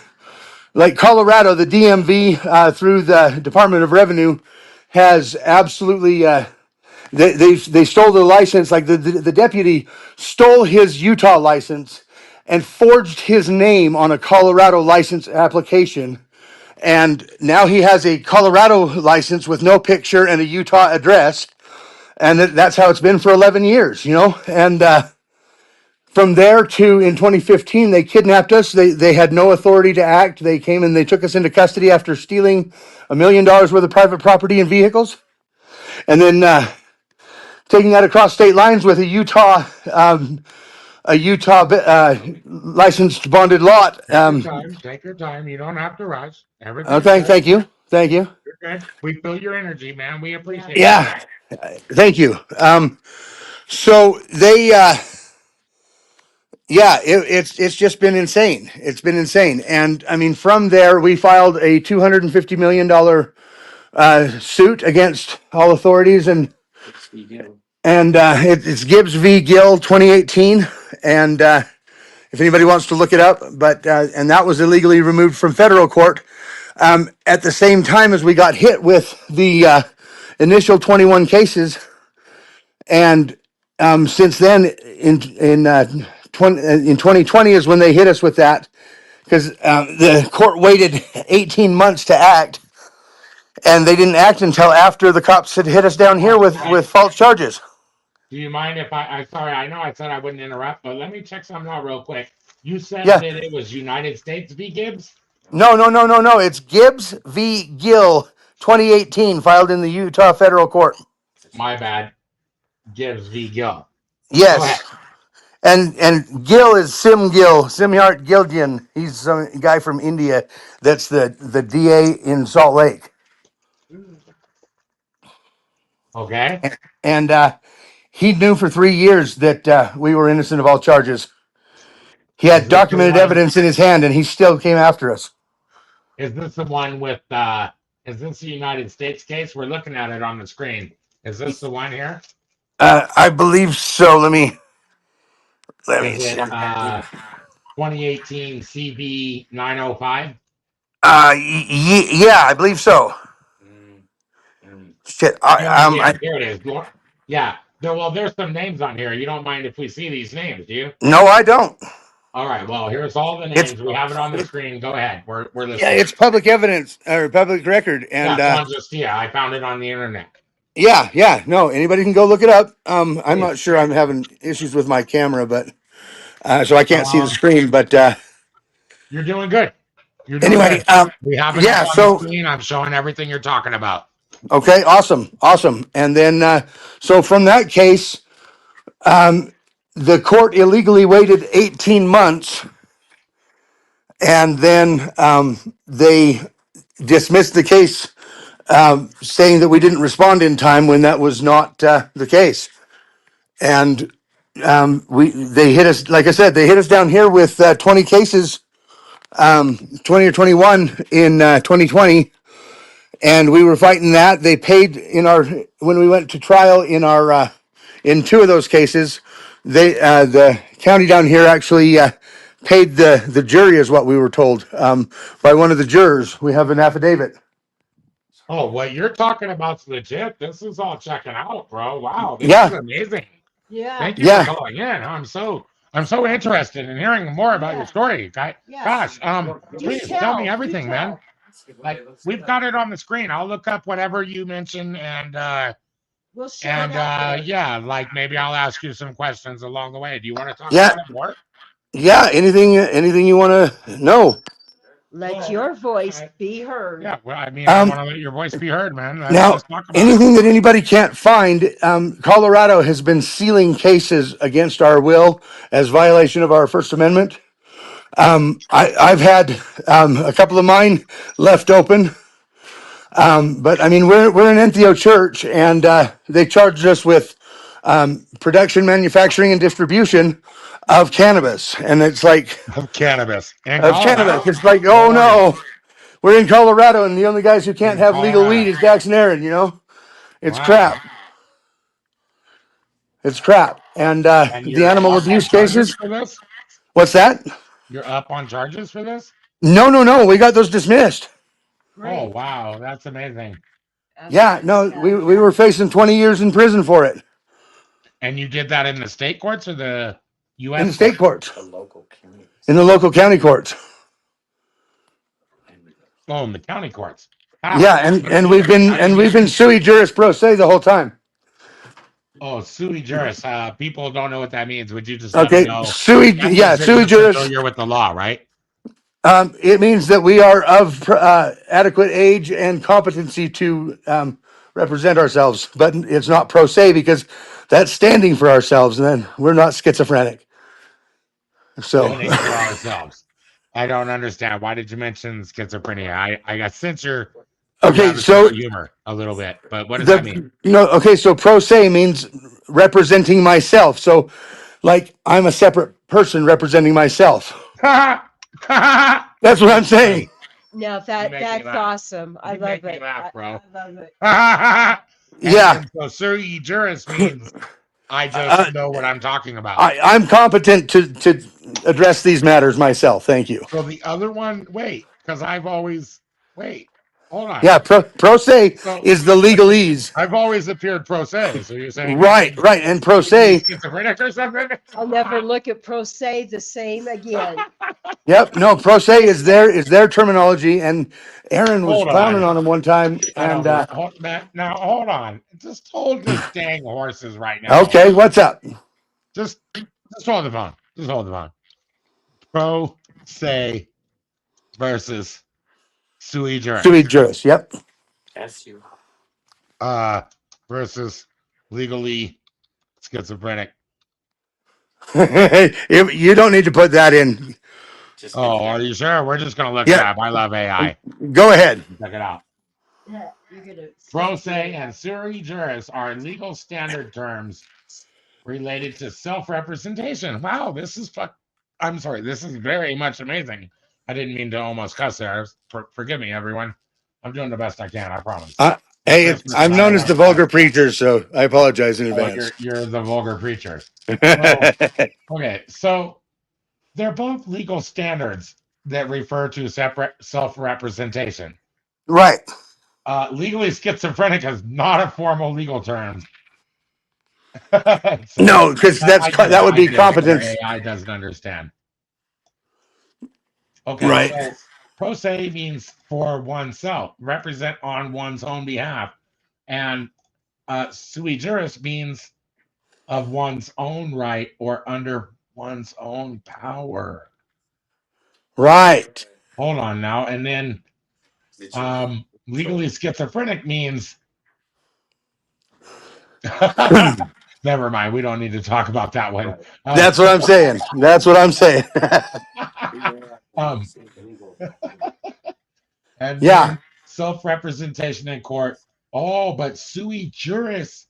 like Colorado, the DMV through the Department of Revenue has absolutely they stole the license. Like the deputy stole his Utah license and forged his name on a Colorado license application, and now he has a Colorado license with no picture and a Utah address, and that's how it's been for 11 years. And from there to in 2015, they kidnapped us. They had no authority to act. They came and they took us into custody after stealing $1 million worth of private property and vehicles, and then taking that across state lines with a Utah licensed bonded lot. Take your time. You don't have to rush. Okay, thank you. You're good. We feel your energy, man. We appreciate it. Yeah, thank you. So they. It's just been insane. It's been insane. And I mean, from there, we filed a $250 million suit against all authorities, and it's Gibbs v. Gill 2018. And if anybody wants to look it up, and that was illegally removed from federal court at the same time as we got hit with the initial 21 cases. And since then, in 2020 is when they hit us with that, because the court waited 18 months to act, and they didn't act until after the cops had hit us down here with false charges. Do you mind if I'm sorry, I know I said I wouldn't interrupt, but let me check something out real quick. You said Yeah. that it was United States v. Gibbs? No. It's Gibbs v. Gill, 2018, filed in the Utah federal court. My bad. Gibbs v. Gill. Go ahead. Yes. And Gill is Simhart Gildian. He's some guy from India that's the DA in Salt Lake. Okay. And he knew for 3 years that we were innocent of all charges. He Is had this the documented one- evidence in his hand, and he still came after us. Is this the one with is this the United States case? We're looking at it on the screen. Is this the one here? I believe so. Let me Is see. it 2018 CB 905? Yeah, I believe so. Shit. Here it is. Yeah. There's some names on here. You don't mind if we see these names, do you? No, I don't. All right. Well, here's all the names. We have it on the screen. Go ahead. We're listening. Yeah, it's public evidence or public record, and I found it on the internet. yeah. No, anybody can go look it up. I'm not sure. I'm having issues with my camera, but so I can't see the screen. But you're doing good. You're doing anyway, good. We have it yeah. up on So the screen. I'm showing everything you're talking about. okay, awesome. And then so from that case, the court illegally waited 18 months, and then they dismissed the case, saying that we didn't respond in time when that was not the case. And they hit us, like I said, they hit us down here with 20 cases, 20 or 21 in 2020, and we were fighting that. They paid when we went to trial in two of those cases. The county down here actually paid the jury, is what we were told by one of the jurors. We have an affidavit. Oh, what you're talking about's legit. This is all checking out, bro. Wow, this Yeah. is amazing. Yeah. Thank you for calling in. I'm so interested in hearing more about your story. Gosh, please tell me everything, man. Like, we've got it on the screen. I'll look up whatever you mentioned, and we'll share it yeah, like maybe I'll ask you some questions along the way. Do you want to talk Yeah. about it more? Yeah, anything you want to know. Let your voice be heard. Yeah, well, I mean, I want to let your voice be heard, man. Now, Let's talk about anything that anybody can't find, Colorado has been sealing cases against our will as violation of our First Amendment. I've had a couple of mine left open, but I mean, we're an NTO church, and they charged us with production, manufacturing, and distribution of cannabis, and it's like of cannabis. It's like, oh no, we're in Colorado, and the only guys who can't have legal weed is Dax and Aaron. It's crap. It's crap. And the animal abuse cases. For this? What's that? You're up on charges for this? No. We got those dismissed. Great. Oh wow, that's amazing. Yeah, no, we were facing 20 years in prison for it. And you did that in the state courts or the U.S. In the state courts. courts? In the local county courts. Oh, in the county courts. Yeah, and we've been sui juris pro se the whole time. Oh, sui juris. People don't know what that means. Would you just let Okay, me know? sui juris. Familiar with the law, right? It means that we are of adequate age and competency to represent ourselves, but it's not pro se because that's standing for ourselves, and then we're not schizophrenic. So Standing for ourselves. I don't understand. Why did you mention schizophrenia? I got sense your okay, so humor a little bit, but what does that mean? Okay, so pro se means representing myself. So, like, I'm a separate person representing myself. That's what I'm saying. No, that's awesome. I love it. Laugh, bro. I love it. Yeah. So sui juris means I just know what I'm talking about. I'm competent to address these matters myself. Thank you. So the other one, because I've always hold on. Yeah, pro se So is the legalese. I've always appeared pro se. So you're saying Right, right. And pro se, schizophrenic or something? I'll never look at pro se the same again. yep, no, pro se is their terminology. And Aaron was Hold clowning on. on him one time. I don't And know. Now hold on. Just hold this dang horses right now. okay, what's up? Just hold the phone. Just hold the phone. Pro se versus sui juris. Sui juris, yep. Versus legally schizophrenic. You don't need to put that in. Oh, are you sure? We're just gonna look Yeah. it up. I love AI. Go ahead. Check it out. Yeah, you're gonna Pro se and sui juris are legal standard terms related to self-representation. Wow, this is I'm sorry. This is very much amazing. I didn't mean to almost cuss there. Forgive me, everyone. I'm doing the best I can. I promise. Hey, I'm known as the vulgar preacher, so I apologize in advance. You're the vulgar preacher. Okay, so they're both legal standards that refer to separate self-representation. Right. Legally schizophrenic is not a formal legal term. So No, because that would be competence. AI doesn't understand. Okay, Right. so pro se means for oneself, represent on one's own behalf, and sui juris means of one's own right or under one's own power. Right. Hold on now, and then legally schizophrenic means. Never mind. We don't need to talk about that one. That's what I'm saying. That's what I'm saying. And Yeah. Self-representation in court. Oh, but sui juris.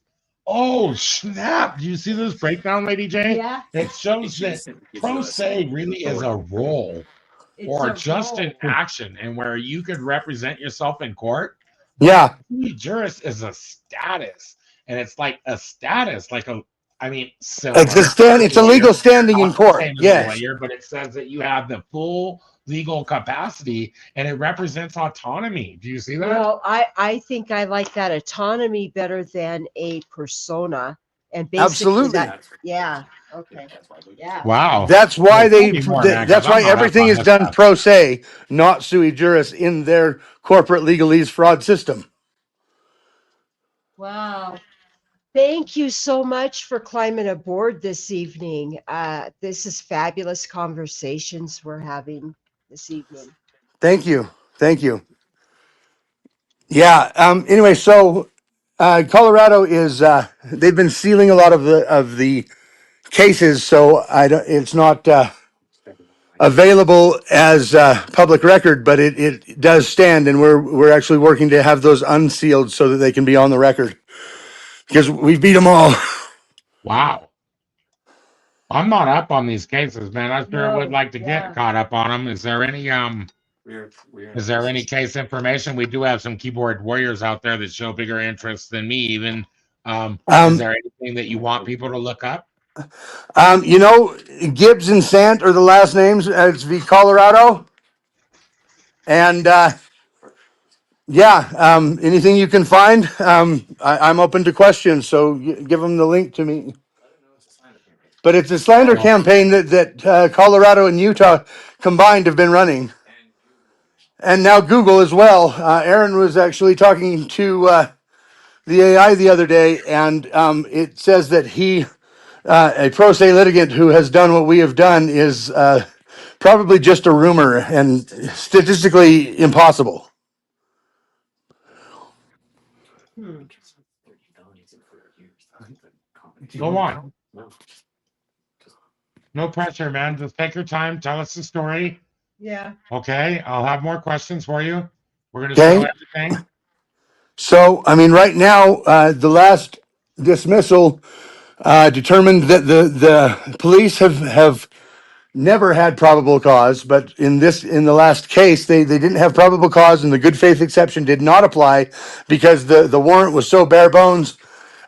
Oh, snap. Do you see this breakdown, Lady J? Yeah. It shows that pro se really is a role or just an action, and where you could represent yourself in court. Yeah. Sui juris is a status, and it's like a status, like a. I mean, It's a legal standing in court. Yes. Lawyer, but it says that you have the full legal capacity, and it represents autonomy. Do you see that? Well, I think I like that autonomy better than a persona. And basically Absolutely. Yeah. Okay. Yeah. Wow. That's why that's why everything is done pro se, not sui juris in their corporate legalese fraud system. Wow. Thank you so much for climbing aboard this evening. This is fabulous conversations we're having this evening. Thank you. Thank you. Yeah. Anyway, so Colorado is they've been sealing a lot of the cases, so it's not available as public record, but it does stand, and we're actually working to have those unsealed so that they can be on the record because we beat them all. Wow. I'm not up on these cases, man. I sure would like to get caught up on them. Is there any case information? We do have some keyboard warriors out there that show bigger interest than me even. Is there anything that you want people to look up? Gibbs and Sant are the last names. It's v. Colorado. And anything you can find, I'm open to questions. So give them the link to me. But it's a slander campaign that Colorado and Utah combined have been running. And now Google as well. Aaron was actually talking to the AI the other day, and it says that a pro se litigant who has done what we have done is probably just a rumor and statistically impossible. Go on. No pressure, man. Just take your time. Tell us the story. Yeah. Okay. I'll have more questions for you. We're going to show everything. So, I mean, right now, the last dismissal determined that the police have never had probable cause, but in the last case, they didn't have probable cause, and the good faith exception did not apply because the warrant was so bare bones.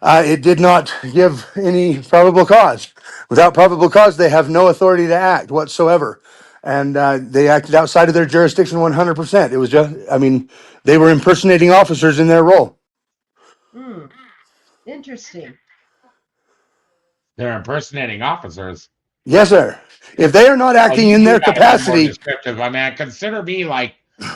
It did not give any probable cause. Without probable cause, they have no authority to act whatsoever. and they acted outside of their jurisdiction 100%. It was just, I mean, they were impersonating officers in their role. Hmm. Interesting. They're impersonating officers. Yes, sir. If they are not acting you in do their gotta be more capacity, descriptive. I mean, consider me like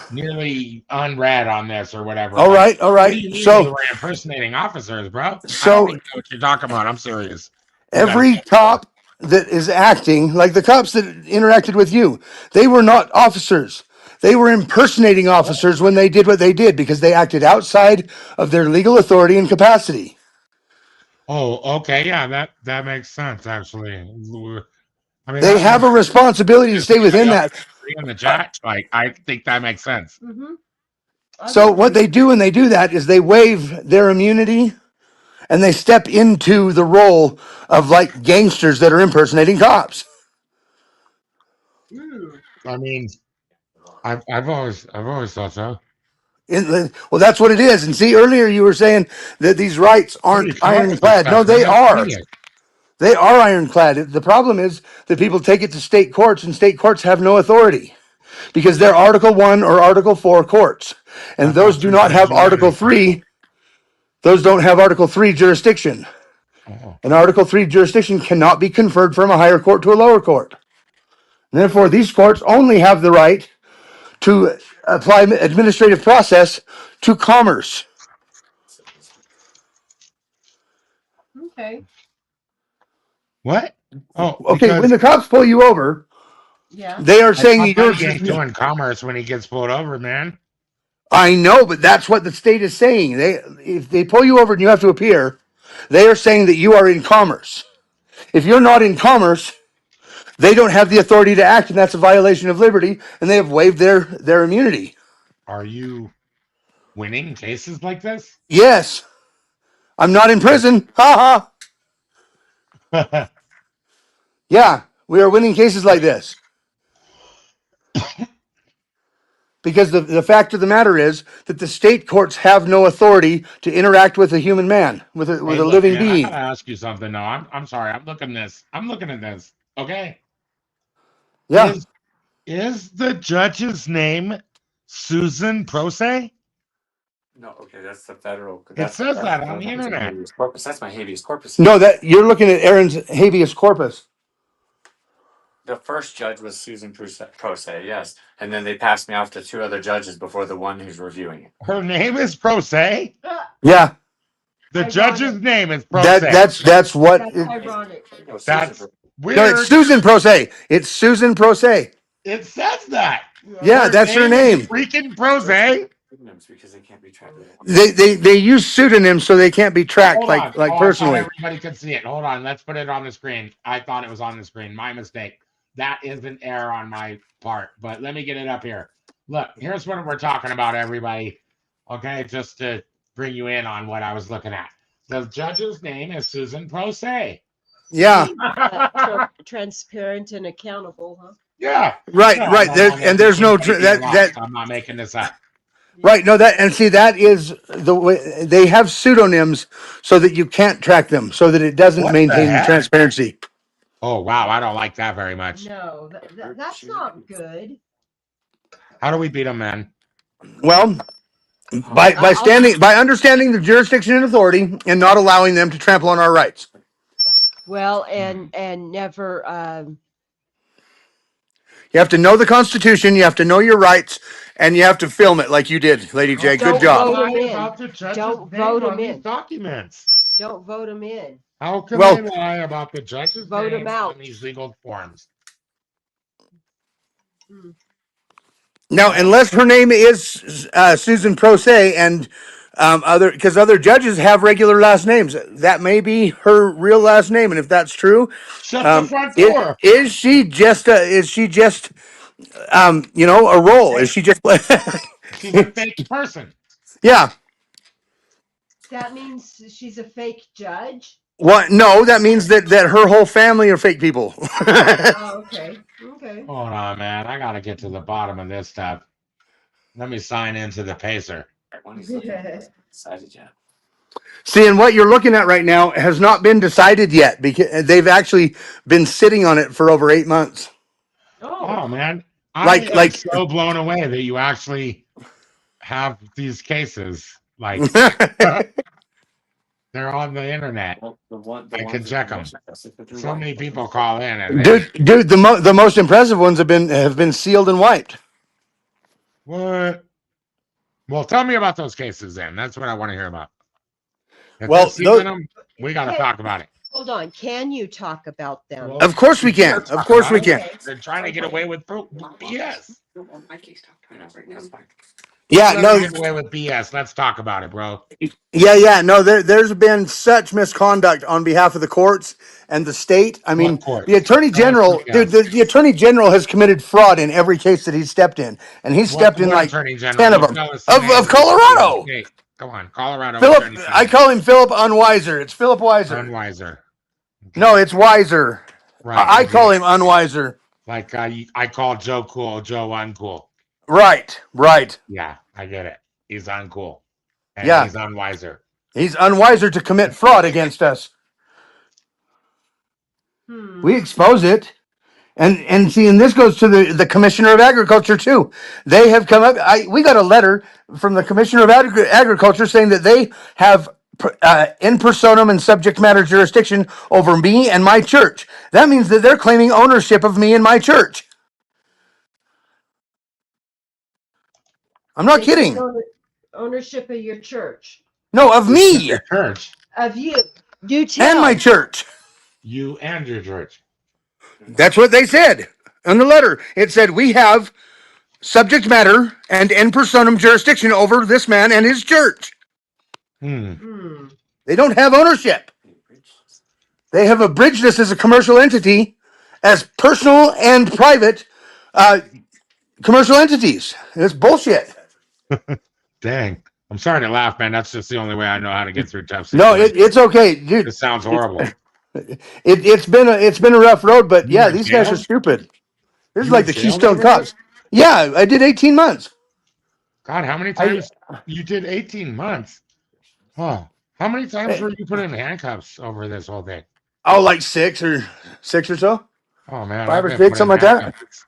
nearly unread on this or whatever. all but right, all What right. do you mean they So, were impersonating officers, bro? I don't so even know what you're talking about. I'm serious. You gotta every say cop that is acting like the cops that interacted with you, they were not officers. They were impersonating officers when they did what they did because they acted outside of their legal authority and capacity. Oh, okay, yeah, that makes sense actually. I mean, They that have makes a responsibility to Does stay anybody within else that. agree in the chat? Like, I think that makes sense. Mm-hmm. So what they do when they do that is they waive their immunity and they step into the role of like gangsters that are impersonating cops. I mean, I've always thought so. Well, that's what it is. And see, earlier you were saying that these rights What are you aren't talking about, ironclad. No, Spencer? they That's are. genius. They are ironclad. The problem is that people take it to state courts, and state courts have no authority because they're Article 1 or Article 4 courts. And I those thought do you not said have you weren't Article in trouble. 3. Those don't have Article 3 jurisdiction. Oh. An Article 3 jurisdiction cannot be conferred from a higher court to a lower court. And therefore, these courts only have the right to apply administrative process to commerce. Okay. What? Oh, Okay, when because the cops pull you over, Yeah. they are I saying thought you're. Buddy ain't doing commerce when he gets pulled over, man. I know, but that's what the state is saying. If they pull you over and you have to appear, they are saying that you are in commerce. If you're not in commerce, they don't have the authority to act, and that's a violation of liberty, and they have waived their immunity. Are you winning cases like this? Yes, I'm not in prison. Ha ha. Yeah, we are winning cases like this. Because the fact of the matter is that the state courts have no authority to interact with a human man, with a Hey, look, living man, I gotta being. ask you something. No, I'm sorry. I'm looking at this. Okay. Yeah, Is the judge's name Susan Prose? No, okay, that's the federal. It says that on the internet. Habeas corpus. That's my habeas corpus. no, that you're looking at Aaron's habeas corpus. The first judge was Susan Prose, yes, and then they passed me off to two other judges before the one who's reviewing it. Her name is Prose. Yeah, The Ironic. judge's name is Prose. that's what. That's ironic. No, Susan That's Prose. weird. No, it's Susan Prose. It's Susan Prose. It says that. Yeah, that's her is name. Freaking Prose. Pseudonyms because they can't be tracked. They use pseudonyms so they can't be tracked Hold on. like I personally. thought everybody could see it. Hold on. Let's put it on the screen. I thought it was on the screen. My mistake. That is an error on my part. But let me get it up here. Look, here's what we're talking about, everybody. Okay, just to bring you in on what I was looking at. The judge's name is Susan Prose. Yeah, Transparent and accountable, huh? Yeah. right, No, right. no, There no, and there's no that that I'm not making this up. right. No, that and see that is the way they have pseudonyms so that you can't track them, so that it doesn't What the maintain heck? transparency. Oh wow, I don't like that very much. No, that's not good. How do we beat them, man? Well, by understanding the jurisdiction and authority and not allowing them to trample on our rights. Well, and never. You have to know the Constitution, you have to know your rights, and you have to film it like you did, Lady J. Good Don't job. vote 'em in. About the judge's Don't name vote 'em on these in. documents. Don't vote them in. How can Well- they lie about the judge's Vote 'em name out. on these legal forms? Now, unless her name is Susan Prose and other judges have regular last names, that may be her real last name, and if that's true, Shut the front door. is she just a role? Is she just She's a fake person. yeah? That means she's a fake judge. What? No, that means that her whole family are fake people. Oh, okay. Okay. Hold on, man. I gotta get to the bottom of this stuff. Let me sign into the Pacer. One is looking decided yet. See, and what you're looking at right now has not been decided yet because they've actually been sitting on it for over 8 months. Oh man, Like- I'm so blown away that you actually have these cases. Like they're on the internet. I can check them. So many people call in, and they dude, the most impressive ones have been sealed and wiped. what? Well, tell me about those cases then. That's what I want to hear about. If Well, they're sealing them, we got to talk about it. Hold on. Can you talk about them? Well, Of course we can. Let's Of talk course about we it. can. They're trying to get away with BS. Yeah, Let no, them get away with BS. Let's talk about it, bro. yeah. No, there's been such misconduct on behalf of the courts and the state. I mean, What courts? the attorney Tell us general, what- dude, the attorney general has committed fraud in every case that he's stepped in, and he's stepped in what like attorney general? 10 of You them tell us the name of the Colorado. state. Come on, Colorado. Philip, attorney I general. call him Philip Unwiser. It's Philip Weiser. Unwiser. No, it's Wiser. Right. I call him Unwiser. Like I call Joe cool, Joe uncool. Right. Yeah, I get it. He's uncool. And Yeah. he's unwiser. He's unwiser to commit fraud against us. We expose it. And see, and this goes to the Commissioner of Agriculture too. They have come up. We got a letter from the Commissioner of Agriculture saying that they have in personam and subject matter jurisdiction over me and my church. That means that they're claiming ownership of me and my church. I'm not kidding. Ownership of your church. No, of me. Your church. Of you. You tell. And my church. You and your church. That's what they said in the letter. It said we have subject matter and in personam jurisdiction over this man and his church. They don't have ownership. They have abridged us as a commercial entity, as personal and private commercial entities. And it's bullshit. Dang. I'm sorry to laugh, man. That's just the only way I know how to get through tough No, situations. it's okay, dude. It sounds horrible. It's been a rough road, but You yeah, were these guys are jailed? stupid. This is You like were the jailed Keystone over Cops. Yeah, I did 18 months. God, how many times you did 18 months? Huh. How many times were you put in handcuffs over this whole thing? Oh, like six or so. Oh man, 5 or I've been 6, put in something like that. handcuffs.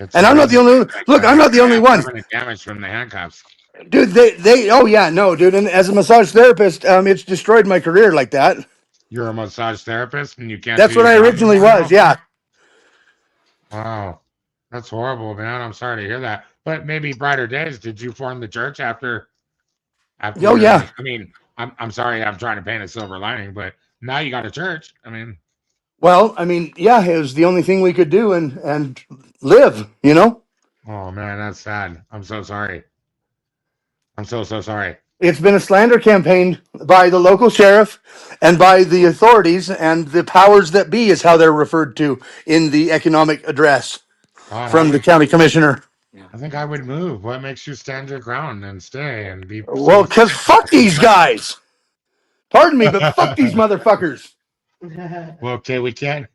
It's And I'm not the only one. Look, I'm not the only one. permanent damage from the handcuffs. Dude, they oh yeah, no, dude. And as a massage therapist, it's destroyed my career like that. You're a massage therapist and you can't. That's do what I your job originally anymore? was, yeah. Wow. That's horrible, man. I'm sorry to hear that. But maybe brighter days. Did you form the church after Oh, yeah. I mean, I'm sorry, I'm trying to paint a silver lining, but now you got a church. I mean, Well, I mean, yeah, it was the only thing we could do and live, you know? oh man, that's sad. I'm so sorry. I'm so sorry. It's been a slander campaign by the local sheriff and by the authorities, and the powers that be is how they're referred to in the economic address God, from the county commissioner. I think I would move. What makes you stand your ground and stay and be Well, because fuck these guys. Pardon me, but fuck these motherfuckers. Well, okay, we can't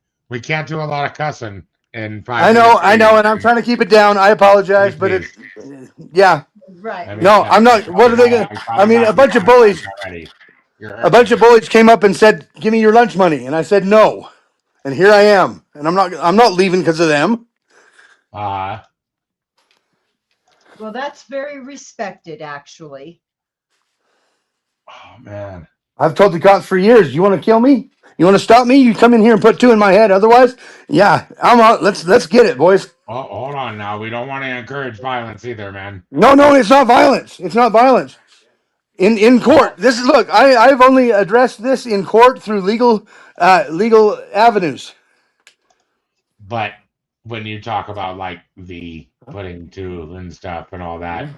do a lot of cussing in 5 I know, minutes. and I'm trying to keep it down. I apologize, but it, yeah. Right. I mean, No, I'm not. What are they going to? I mean, a bunch of bullies. A bunch of bullies came up and said, "Give me your lunch money," and I said no. And here I am, and I'm not leaving because of them. Well, that's very respected, actually. Oh man. I've told the cops for years. You want to kill me? You want to stop me? You come in here and put 2 in my head. Otherwise, yeah, I'm out. Let's get it, boys. Oh, hold on now. We don't want to encourage violence either, man. No, it's not violence. It's not violence. In court. This is look. I've only addressed this in court through legal avenues. But when you talk about like the putting to and stuff and all that,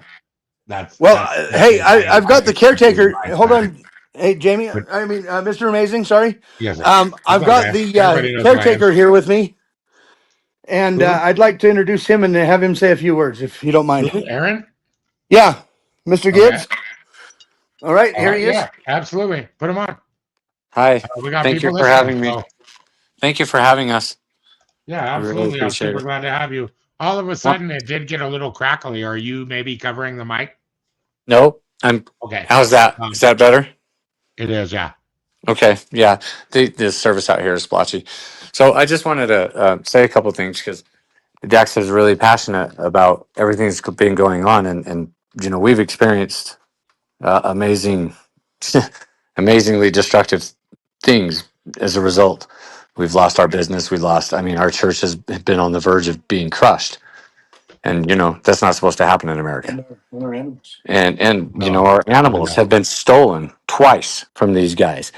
that's hey, I've got the caretaker. Hold on. Hey, Jamie. I mean, Mr. Amazing. Sorry. Yes. I've got the caretaker here with me, and I'd like to introduce him and have him say a few words, if you don't mind. Aaron? Yeah, Mr. Gibbs. Okay. All right, here he is. Yeah, absolutely. Put him on. Hi. We got Thank you people for having listening, me. so- Thank you for having us. Yeah, I really absolutely. I'm appreciate super it. glad to have you. All of a sudden, it did get a little crackly. Are you maybe covering the mic? No, I'm Okay. how's that? Is that better? It is, yeah. Okay, yeah. The service out here is splotchy. So I just wanted to say a couple things because Dax is really passionate about everything that's been going on, and you know, we've experienced amazing, amazingly destructive things as a result. We've lost our business. We lost. I mean, our church has been on the verge of being crushed, and you know that's not supposed to happen in America. And you know, our animals have been stolen twice from these guys.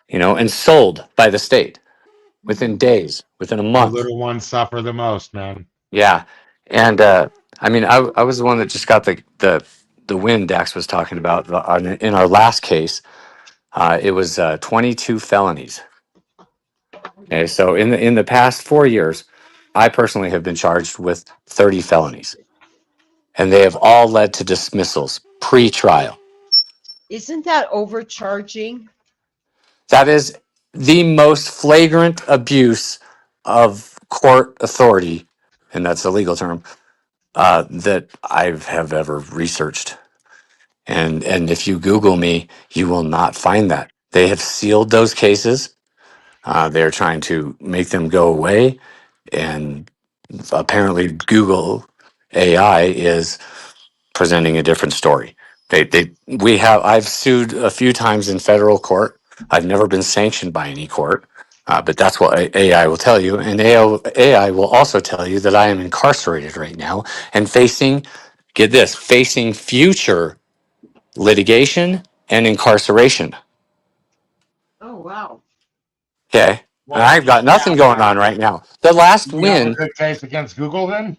You know, and sold by the state within days, within a The month. little ones suffer the most, man. Yeah, and I mean, I was the one that just got the win Dax was talking about in our last case. It was 22 felonies. Okay, so in the past 4 years, I personally have been charged with 30 felonies, and they have all led to dismissals pre-trial. Isn't that overcharging? That is the most flagrant abuse of court authority, and that's a legal term, that I have ever researched. And if you Google me, you will not find that. They have sealed those cases. They're trying to make them go away, and apparently Google AI is presenting a different story. I've sued a few times in federal court. I've never been sanctioned by any court, but that's what AI will tell you. And AI will also tell you that I am incarcerated right now and facing, get this, facing future litigation and incarceration. Oh, wow. Okay. Well, And I've got nothing going on right now. The last You have a win, good case against Google, then?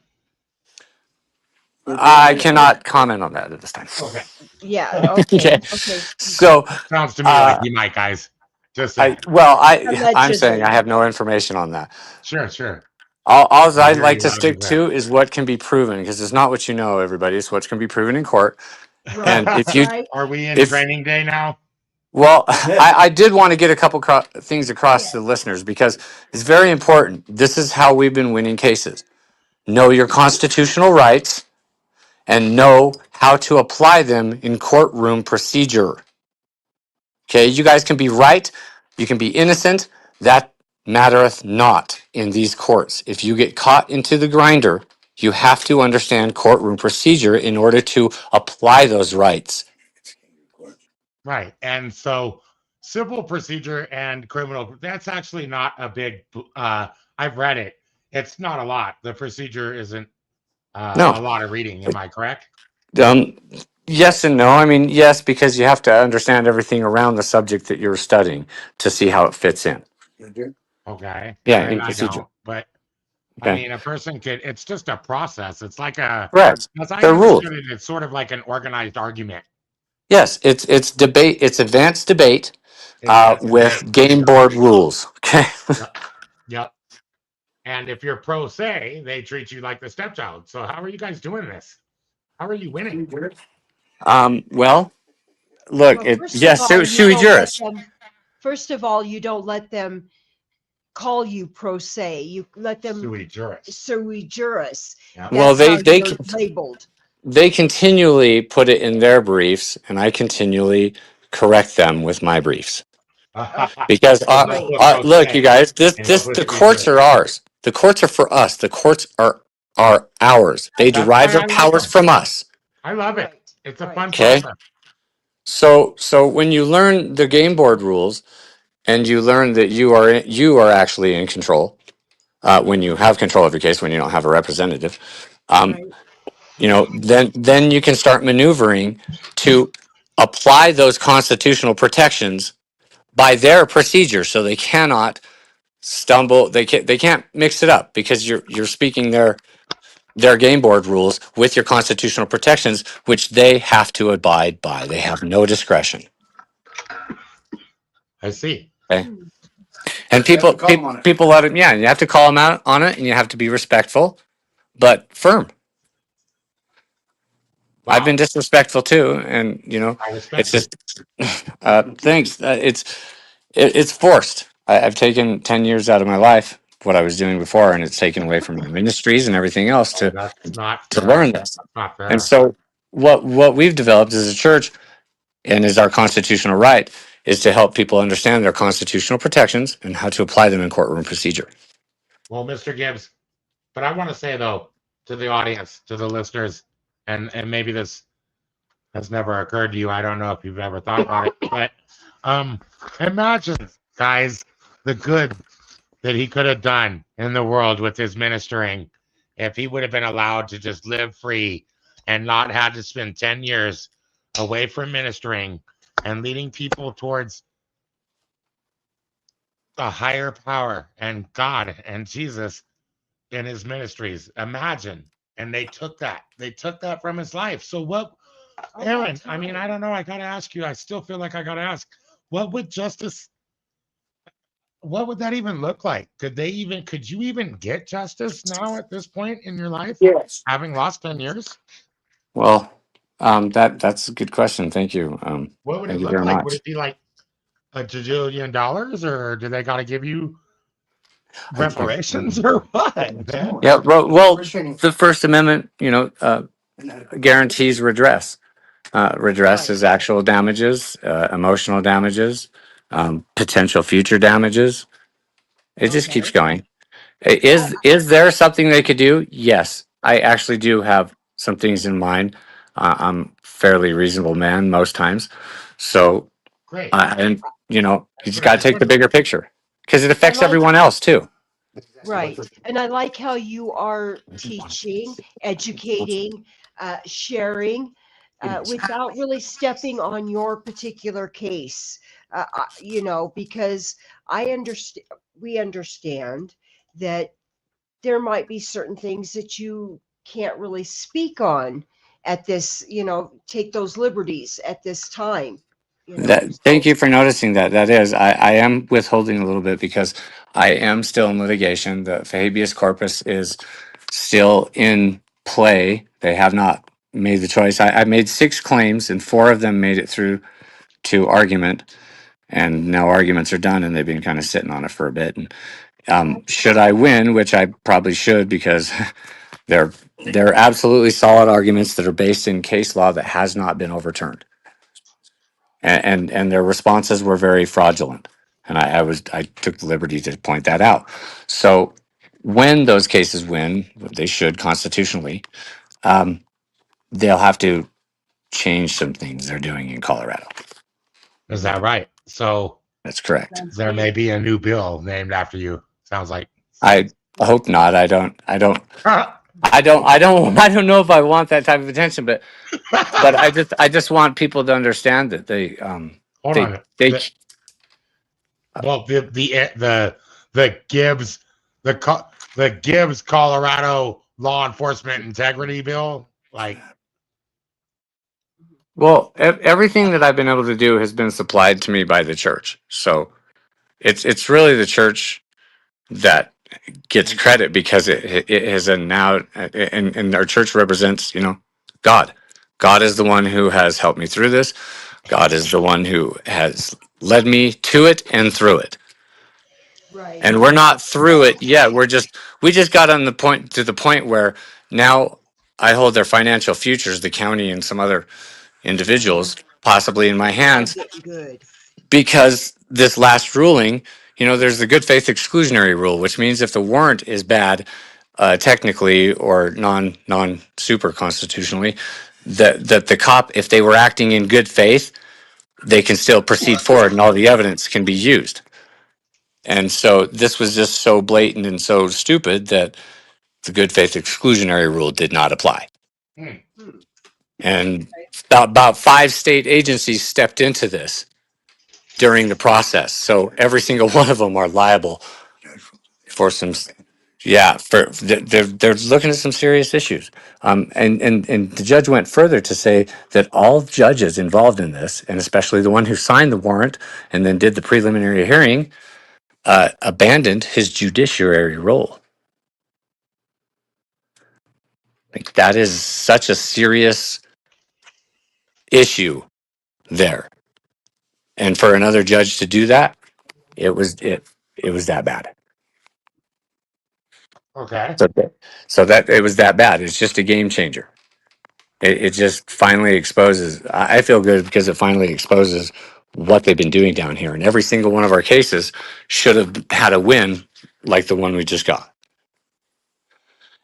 I cannot comment on that at this time. Okay. Yeah. Okay. Okay. Okay. So, Sounds to me like you might, guys. Just saying. I'm saying I have no information on that. Sure. All I I'd hear like you to loud stick and clear. to is what can be proven, because it's not what you know, everybody. It's what can be proven in court. And if you, Right. Are we in if training day now? well, I did want to get a couple things across to the listeners, because it's very important. This is how we've been winning cases. Know your constitutional rights and know how to apply them in courtroom procedure. Okay, you guys can be right, you can be innocent. That mattereth not in these courts. If you get caught into the grinder, you have to understand courtroom procedure in order to apply those rights. Right. And so civil procedure and criminal, that's actually not a big, I've read it. It's not a lot. The procedure isn't No. a lot of reading. Am I correct? Yes and no. I mean, yes, because you have to understand everything around the subject that you're studying to see how it fits in. Okay. Yeah, And in I procedure. don't, but I Okay. mean, a person could, it's just a process. It's like a, Correct. as I They're rules. understood it, it's sort of like an organized argument. Yes, it's debate. It's advanced debate with game board rules. Okay. Yep. And if you're pro se, they treat you like the stepchild. So how are you guys doing this? How are you winning? Well, look, Well, sui juris. First of all, you don't let them call you pro se. You let them Sui juris. sui juris. Yeah. Well, That's how you're labeled. they continually put it in their briefs, and I continually correct them with my briefs. Because look, you guys, the courts are ours. The courts are for us. The courts are ours. They derive their powers from us. I love it. It's a fun Okay. process. So when you learn the game board rules, and you learn that you are actually in control, when you have control of your case, when you don't have a representative, you know, then you can start maneuvering to apply those constitutional protections by their procedure, so they cannot stumble. They can't mix it up, because you're speaking their game board rules with your constitutional protections, which they have to abide by. They have no discretion. I see. Okay. And people let it. Yeah, you have to call them out on it, and you have to be respectful, but firm. Wow. I've been disrespectful too, and you know, it's just thanks. It's forced. I've taken 10 years out of my life, what I was doing before, and it's taken away from my ministries and everything else to learn this. And so what we've developed as a church, and is our constitutional right, is to help people understand their constitutional protections and how to apply them in courtroom procedure. Well, Mr. Gibbs, But I want to say though, to the audience, to the listeners, and maybe this has never occurred to you. I don't know if you've ever thought about it, but imagine, guys, the good that he could have done in the world with his ministering if he would have been allowed to just live free and not had to spend 10 years away from ministering and leading people towards a higher power and God and Jesus in his ministries. Imagine. And they took that from his life. So what, Aaron, I mean, I don't know. I got to ask you. I still feel like I got to ask, what would justice, what would that even look like? Could you even get justice now at this point in your life? Yes. Having lost 10 years? Well, that's a good question. Thank you. What would it Thank you look very like? Would much. it be like $1 gajillion, or do they got to give you reparations or what, man? Yeah. Well, the First Amendment, guarantees redress. Redress is actual damages, emotional damages, potential future damages. It just keeps going. Is there something they could do? Yes, I actually do have some things in mind. I'm a fairly reasonable man most times, so Great. and you That's just what I got to just take the wanted to bigger picture because it I affects like, everyone else too. right. And I like how you are teaching, educating, sharing, without really stepping on your particular case. Because we understand that there might be certain things that you can't really speak on at this, take those liberties at this time, Thank So, you for noticing that. That is, I am withholding a little bit because I am still in litigation. The habeas corpus is still in play. They have not made the choice. I made 6 claims, and 4 of them made it through to argument, and now arguments are done, and they've been kind of sitting on it for a bit. And should I win, which I probably should, because they're absolutely solid arguments that are based in case law that has not been overturned, and their responses were very fraudulent, and I took the liberty to point that out. So when those cases win, they should constitutionally, they'll have to change some things they're doing in Colorado. Is that right? So That's correct. there may be a new bill named after you. Sounds like. I hope not. I don't know if I want that type of attention, but I just want people to understand that they Hold on. they Well, the Gibbs the Gibbs Colorado law enforcement integrity bill, like. well, everything that I've been able to do has been supplied to me by the church. So it's really the church that gets credit because it has a now, and our church represents, God. God is the one who has helped me through this. God is the one who has led me to it and through it. right. And we're not through it yet. We just got on the point where now I hold their financial futures, the county and some other individuals, possibly in my hands, Getting good. because this last ruling, there's the good faith exclusionary rule, which means if the warrant is bad, technically or non super constitutionally, that the cop, if they were acting in good faith, they can still proceed forward and all the evidence can be used. And so this was just so blatant and so stupid that the good faith exclusionary rule did not apply. Hmm. And about 5 state agencies stepped into this during the process. So every single one of them are liable for some, they're looking at some serious issues. And the judge went further to say that all judges involved in this, and especially the one who signed the warrant and then did the preliminary hearing, abandoned his judiciary role. Like, that is such a serious issue there. And for another judge to do that, it was that bad. Okay. So that it was that bad. It's just a game changer. It just finally exposes. I feel good because it finally exposes what they've been doing down here. And every single one of our cases should have had a win like the one we just got.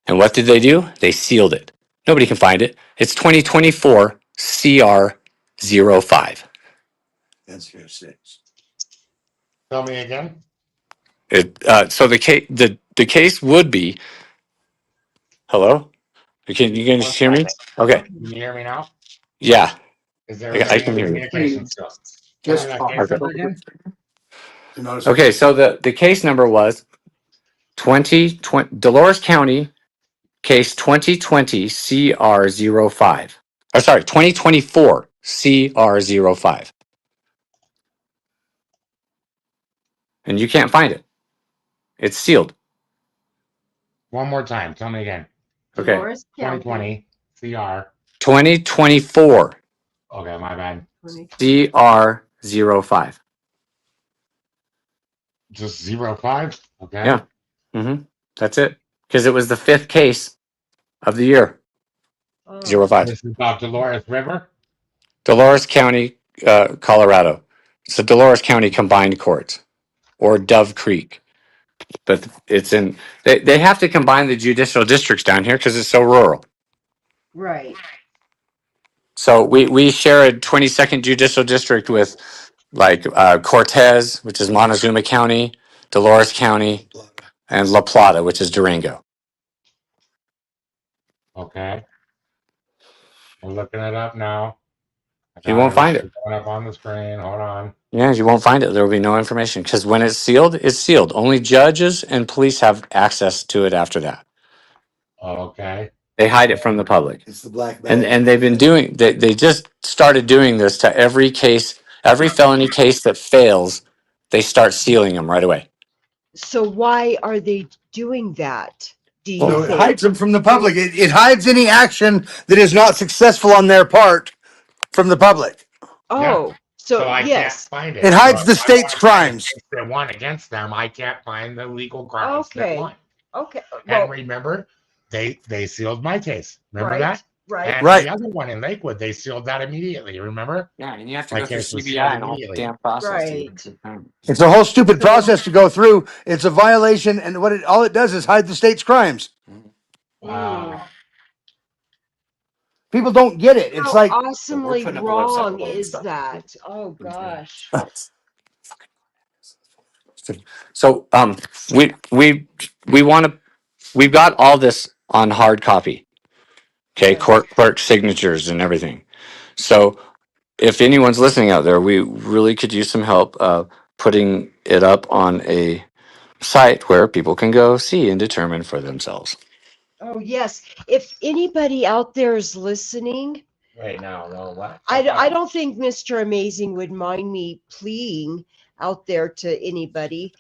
And what did they do? They sealed it. Nobody can find it. It's 2024 CR05. That's your 6. Tell me again. So the case would be. Hello. Can you guys hear me? Okay. Can you hear me now? Yeah, Is I everybody can in hear you. communication still? Tell me that case number again. Okay. So the case number was 2020 Dolores County case 2020 CR05. Oh, sorry, 2024 CR05. And you can't find it. It's sealed. One more time. Tell me again. Okay. Dolores County. 2020 CR. 2024 Okay, my bad. CR05. Just 05. Okay. Yeah. That's it. Because it was the 5th case of the year. Oh. 05. This is about Dolores River. Dolores County, Colorado. It's the Dolores County Combined Courts or Dove Creek. But it's in, they have to combine the judicial districts down here because it's so rural. Right. So we share a 22nd judicial district with like Cortez, which is Montezuma County, Dolores County, and La Plata, which is Durango. Okay. We're looking it up now. You won't find it. Going up on the screen. Hold on. Yeah, you won't find it. There will be no information because when it's sealed, it's sealed. Only judges and police have access to it after that. Okay. They hide it from the public. It's the black And they've been doing, they just started doing this to every case, every felony case that fails, they start sealing them right away. So why are they doing that? Do you So it think? hides them from the public. It hides any action that is not successful on their part from the public. Oh, so I yes. can't find it. It hides So the if I state's wanna find a crimes. case that won against them. I can't find the legal crimes that Okay. won. Okay. And Well, remember, they sealed my case. Remember right. that? Right. And Right. the other one in Lakewood, they sealed that immediately. Remember? Yeah, and you have to go through CBI and all the damn process. Right. It's a whole stupid process to go through. It's a violation, and all it does is hide the state's crimes. Wow. People don't get it. It's How like awesomely putting up a website wrong with all this is stuff. that? Oh gosh. So we want to, we've got all this on hard copy. Okay, court clerk signatures and everything. So if anyone's listening out there, we really could use some help putting it up on a site where people can go see and determine for themselves. Oh yes. If anybody out there is listening, Wait, no, what? I don't think Mr. Amazing would mind me pleading out there to anybody.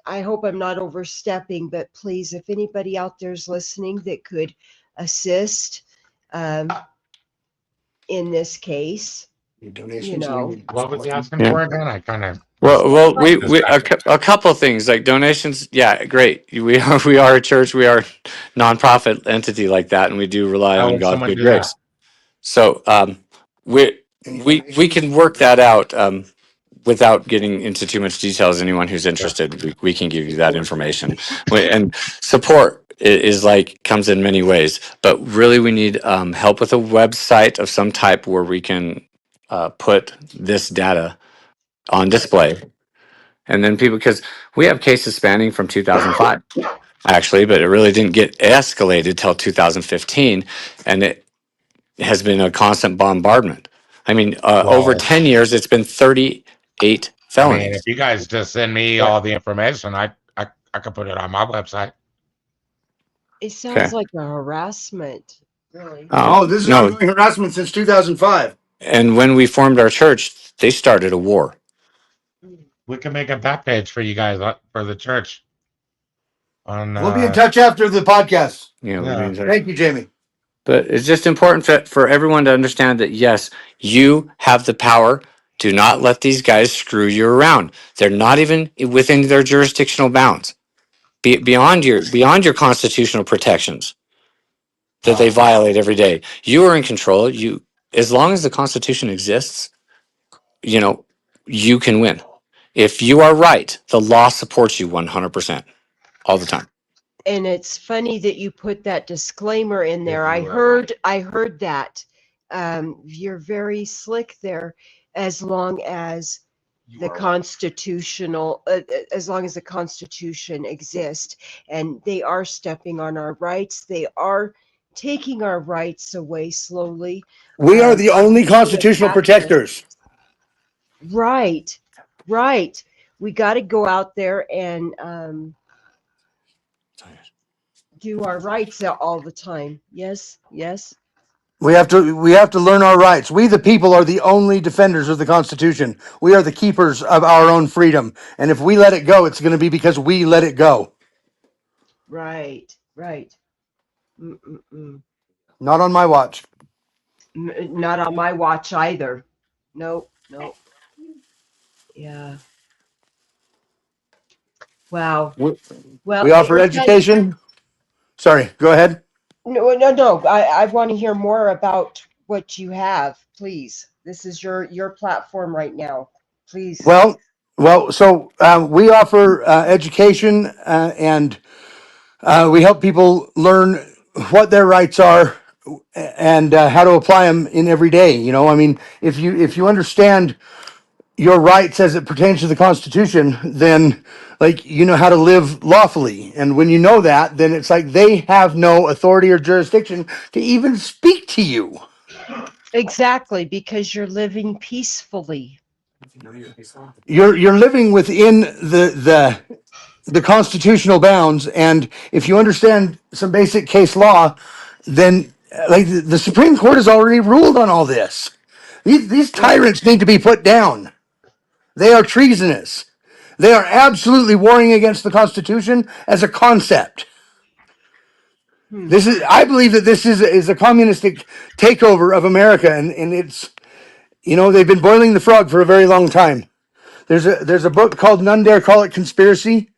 I hope I'm not overstepping, but please, if anybody out there is listening that could assist in this case, you know. What was he asking Yeah. for again? I kind of. Well, we a couple of things like donations. Yeah, great. We are a church. We are a nonprofit entity like that, and we do rely How on would God's someone good do grace. So we can work that out without getting into too much details. Anyone who's interested, we can give you that information. And support is like comes in many ways, but really we need help with a website of some type where we can put this data on display. And then people, because we have cases spanning from 2005 actually, but it really didn't get escalated till 2015, and it has been a constant bombardment. I mean, over Well, 10 years, it's been 38 I felonies. mean, if you guys just send me all the information, I could put it on my website. It sounds Okay. like a harassment, really. oh, this is no. ongoing harassment since 2005. And when we formed our church, they started a war. We can make a back page for you guys for the church. On We'll be in touch after the podcast. You know, Yeah. Thank you, Jamie. but it's just important for everyone to understand that yes, you have the power. Do not let these guys screw you around. They're not even within their jurisdictional bounds. Beyond your constitutional protections that they violate every day. You are in control. As long as the Constitution exists, you know, you can win. If you are right, the law supports you 100% all the time. And it's funny that you put that disclaimer in there. If you were I heard that. You're very slick there, as long as the constitutional, as long as the Constitution exists, and they are stepping on our rights. They are taking our rights away slowly. We are the Our only freedom of constitutional access. protectors. Right, right. We got to go out there and do our rights all the time. Yes, yes. We have to learn our rights. We the people are the only defenders of the Constitution. We are the keepers of our own freedom. And if we let it go, it's going to be because we let it go. Right, right. Mm-mm-mm. Not on my watch. Not on my watch either. Nope, nope. Yeah. Wow. We, Well, we offer it's kind of, education. Sorry, go ahead. no. I want to hear more about what you have, please. This is your platform right now. Please. So we offer education and we help people learn what their rights are and how to apply them in every day. You know, I mean, if you understand your rights as it pertains to the Constitution, then like you know how to live lawfully. And when you know that, then it's like they have no authority or jurisdiction to even speak to you. Exactly, because you're living peacefully. You're living within the constitutional bounds, and if you understand some basic case law, then like the Supreme Court has already ruled on all this. These tyrants need to be put down. They are treasonous. They are absolutely warring against the Constitution as a concept. This is, I believe that this is a communistic takeover of America, and it's, you know, they've been boiling the frog for a very long time. There's a book called None Dare Call It Conspiracy,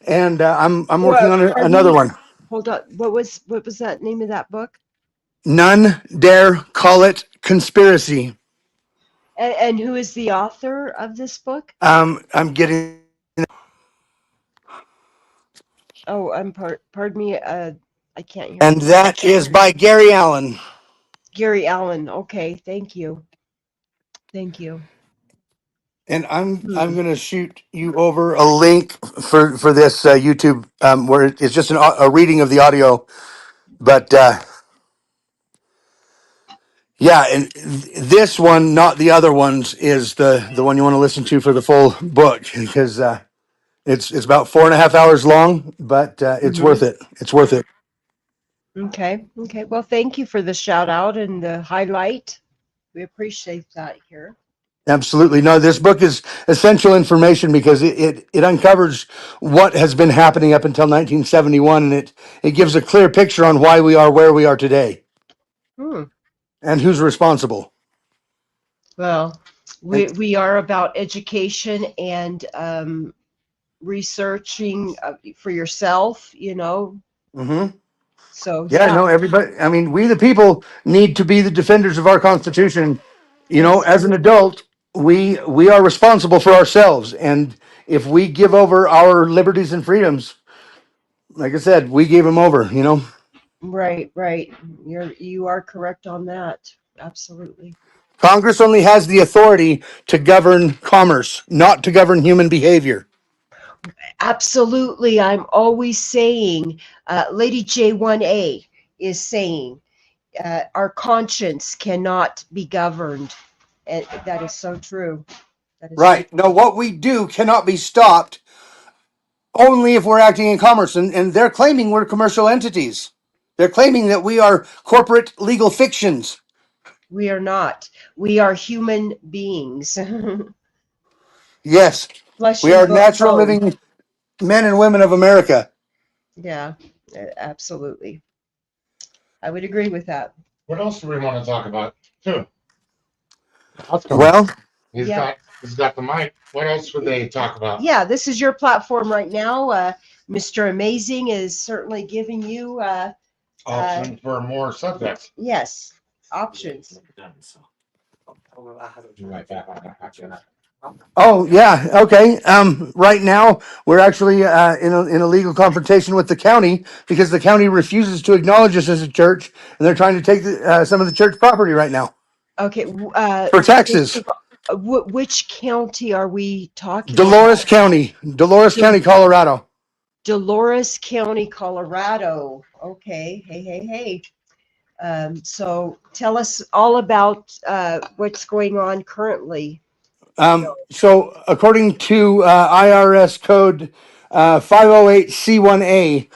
and I'm working on Pardon another me? one. Hold on. What was that name of that book? None Dare Call It Conspiracy. And who is the author of this book? I'm getting. Oh, pardon me. I can't hear And you. that is by Gary Allen. Gary Allen. Okay, thank you. Thank you. And I'm going to shoot you over a link for this YouTube where it's just a reading of the audio. But yeah, and this one, not the other ones, is the one you want to listen to for the full book because it's about 4.5 hours long, but it's Mhm. worth it. It's worth it. Okay. Okay. Well, thank you for the shout out and the highlight. We appreciate that here. Absolutely. No, this book is essential information because it uncovers what has been happening up until 1971, and it gives a clear picture on why we are where we are today Hmm. and who's responsible. Well, we are about education and researching for yourself, you know. Mm-hmm. So Yeah, yeah. no, everybody. I mean, we the people need to be the defenders of our Constitution. You know, Yes. as an adult, we are responsible for ourselves, and if we give over our liberties and freedoms, like I said, we gave them over. You know. Right, right. You are correct on that. Absolutely. Congress only has the authority to govern commerce, not to govern human behavior. Absolutely. I'm always saying, Lady J1A is saying, our conscience cannot be governed. And that is so true. That is so Right. No, what we do cannot be stopped only if we're acting in commerce. And they're claiming we're commercial entities. They're claiming that we are corporate legal fictions. We are not. We are human beings. Yes, Flesh we and are natural bone. living men and women of America. Yeah, absolutely. I would agree with that. What else do we want to talk about? Too. Awesome. Well, He's Yeah. got the mic. What else would they talk about? Yeah, this is your platform right now. Mr. Amazing is certainly giving you, Options for more subjects. yes, options. Right back on that. Oh, yeah. Okay. Right now we're actually in a legal confrontation with the county because the county refuses to acknowledge us as a church, and they're trying to take some of the church property right now Okay. for taxes. Which county are we talking Dolores about? County, Colorado. Dolores County, Colorado. Okay. Hey. So tell us all about what's going on currently. So according to IRS code 508C1A,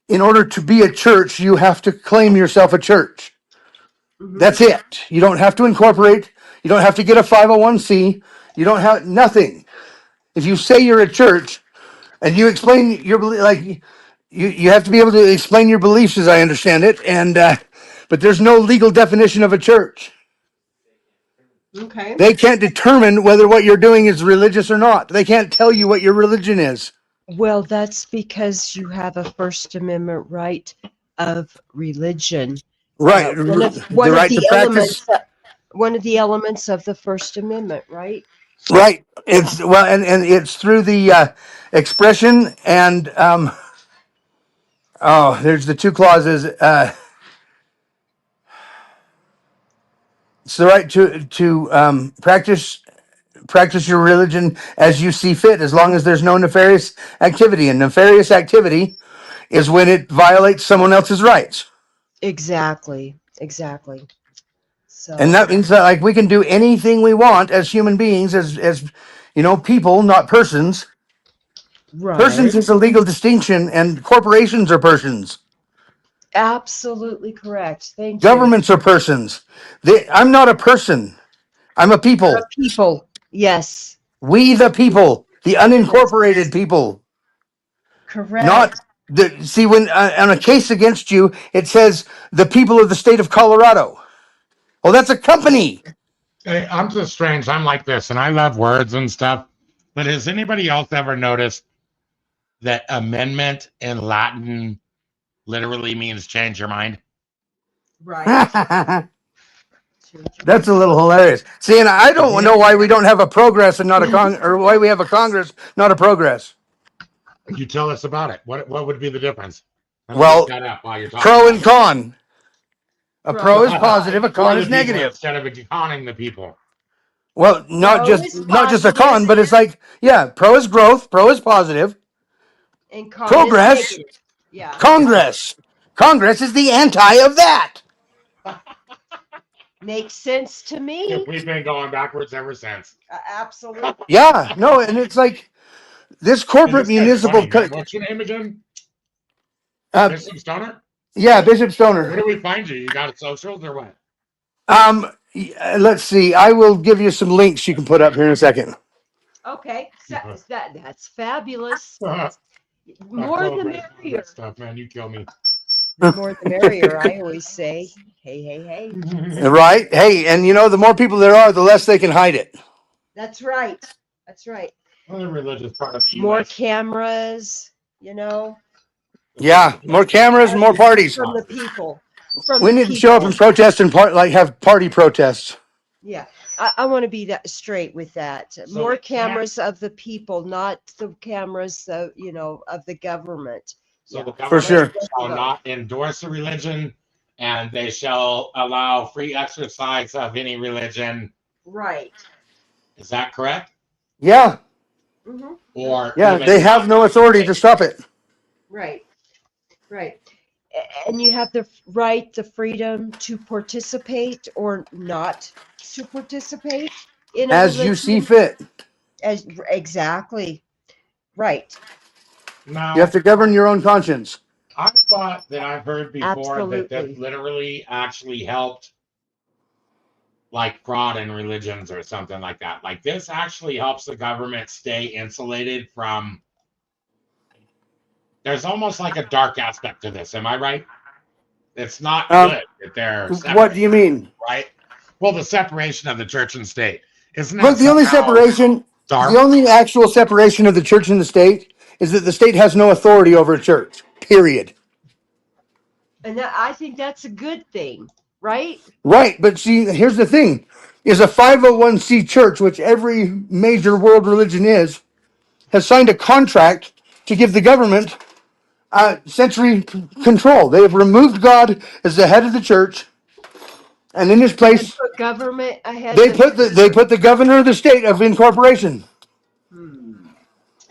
in order to be a church, you have to claim yourself a church. That's it. You don't have to incorporate. You don't have to get a 501c. You don't have nothing. If you say you're a church and you explain your you have to be able to explain your beliefs, as I understand it. And but there's no legal definition of a church. Okay. They can't determine whether what you're doing is religious or not. They can't tell you what your religion is. Well, that's because you have a First Amendment right of religion. Right. One of The right to practice. One of the elements of the First Amendment, right? Right. It's well, and it's through the expression and there's the two clauses. It's the right to practice your religion as you see fit, as long as there's no nefarious activity. And nefarious activity is when it violates someone else's rights. Exactly. So, And that means that like we can do anything we want as human beings, as people, not persons. right. Persons is a legal distinction, and corporations are persons. Absolutely correct. Thank you. Governments are persons. I'm not a person. I'm a people. People. Yes. We the people, the unincorporated people. Correct. Not see when on a case against you, it says the people of the state of Colorado. Well, that's a company. Hey, I'm just strange. I'm like this, and I love words and stuff. But has anybody else ever noticed that amendment in Latin literally means change your mind? Right. That's a little hilarious. See, and I don't know why we don't have a progress and not a or why we have a Congress, not a progress. You tell us about it. What would be the difference? Well, shut up while you're talking. Pro and con. A pro is positive, a con is negative. Instead of conning the people. Well, not just a con, but it's like, yeah, pro is growth, pro is positive. And con Progress. is negative. Yeah. Congress is the anti of that. Makes sense to me. We've been going backwards ever since. Absolutely. Yeah, no, and it's like this corporate municipal. What's your name again? Bishop Stoner? Yeah, Bishop Stoner. Where do we find you? You got socials or what? Let's see. I will give you some links you can put up here in a second. Okay, that's fabulous. More the merrier. Stuff, man, you kill me. The more the merrier, I always say. Hey. Right? Hey, and the more people there are, the less they can hide it. That's right. Well, the religious part of the More US. cameras, Yeah, more cameras, more parties. From the people. We need to show up and protest and have party protests. Yeah, I want to be that straight with that. More cameras of the people, not the cameras of the government. So the government For sure shall not endorse a religion, and they shall allow free exercise of any religion. Right. Is that correct? Yeah. Mm-hmm. Or they have no authority to stop it. Right. And you have the right, the freedom to participate or not to participate in as you see fit. Exactly. Right. Now, you have to govern your own conscience. I thought that I've heard before that literally actually helped like fraud in religions or something like that. Like this actually helps the government stay insulated from. There's almost like a dark aspect to this. Am I right? It's not good that they're separate. What do you mean? Right? Well, the separation of the church and state. Isn't that Look, the only separation, dark? the only actual separation of the church and the state is that the state has no authority over a church, period. And I think that's a good thing, right? Right, but see, here's the thing. is a 501c church, which every major world religion is, has signed a contract to give the government sensory control. They have removed God as the head of the church, and in his And place, put government ahead they of put the governor of the state of incorporation.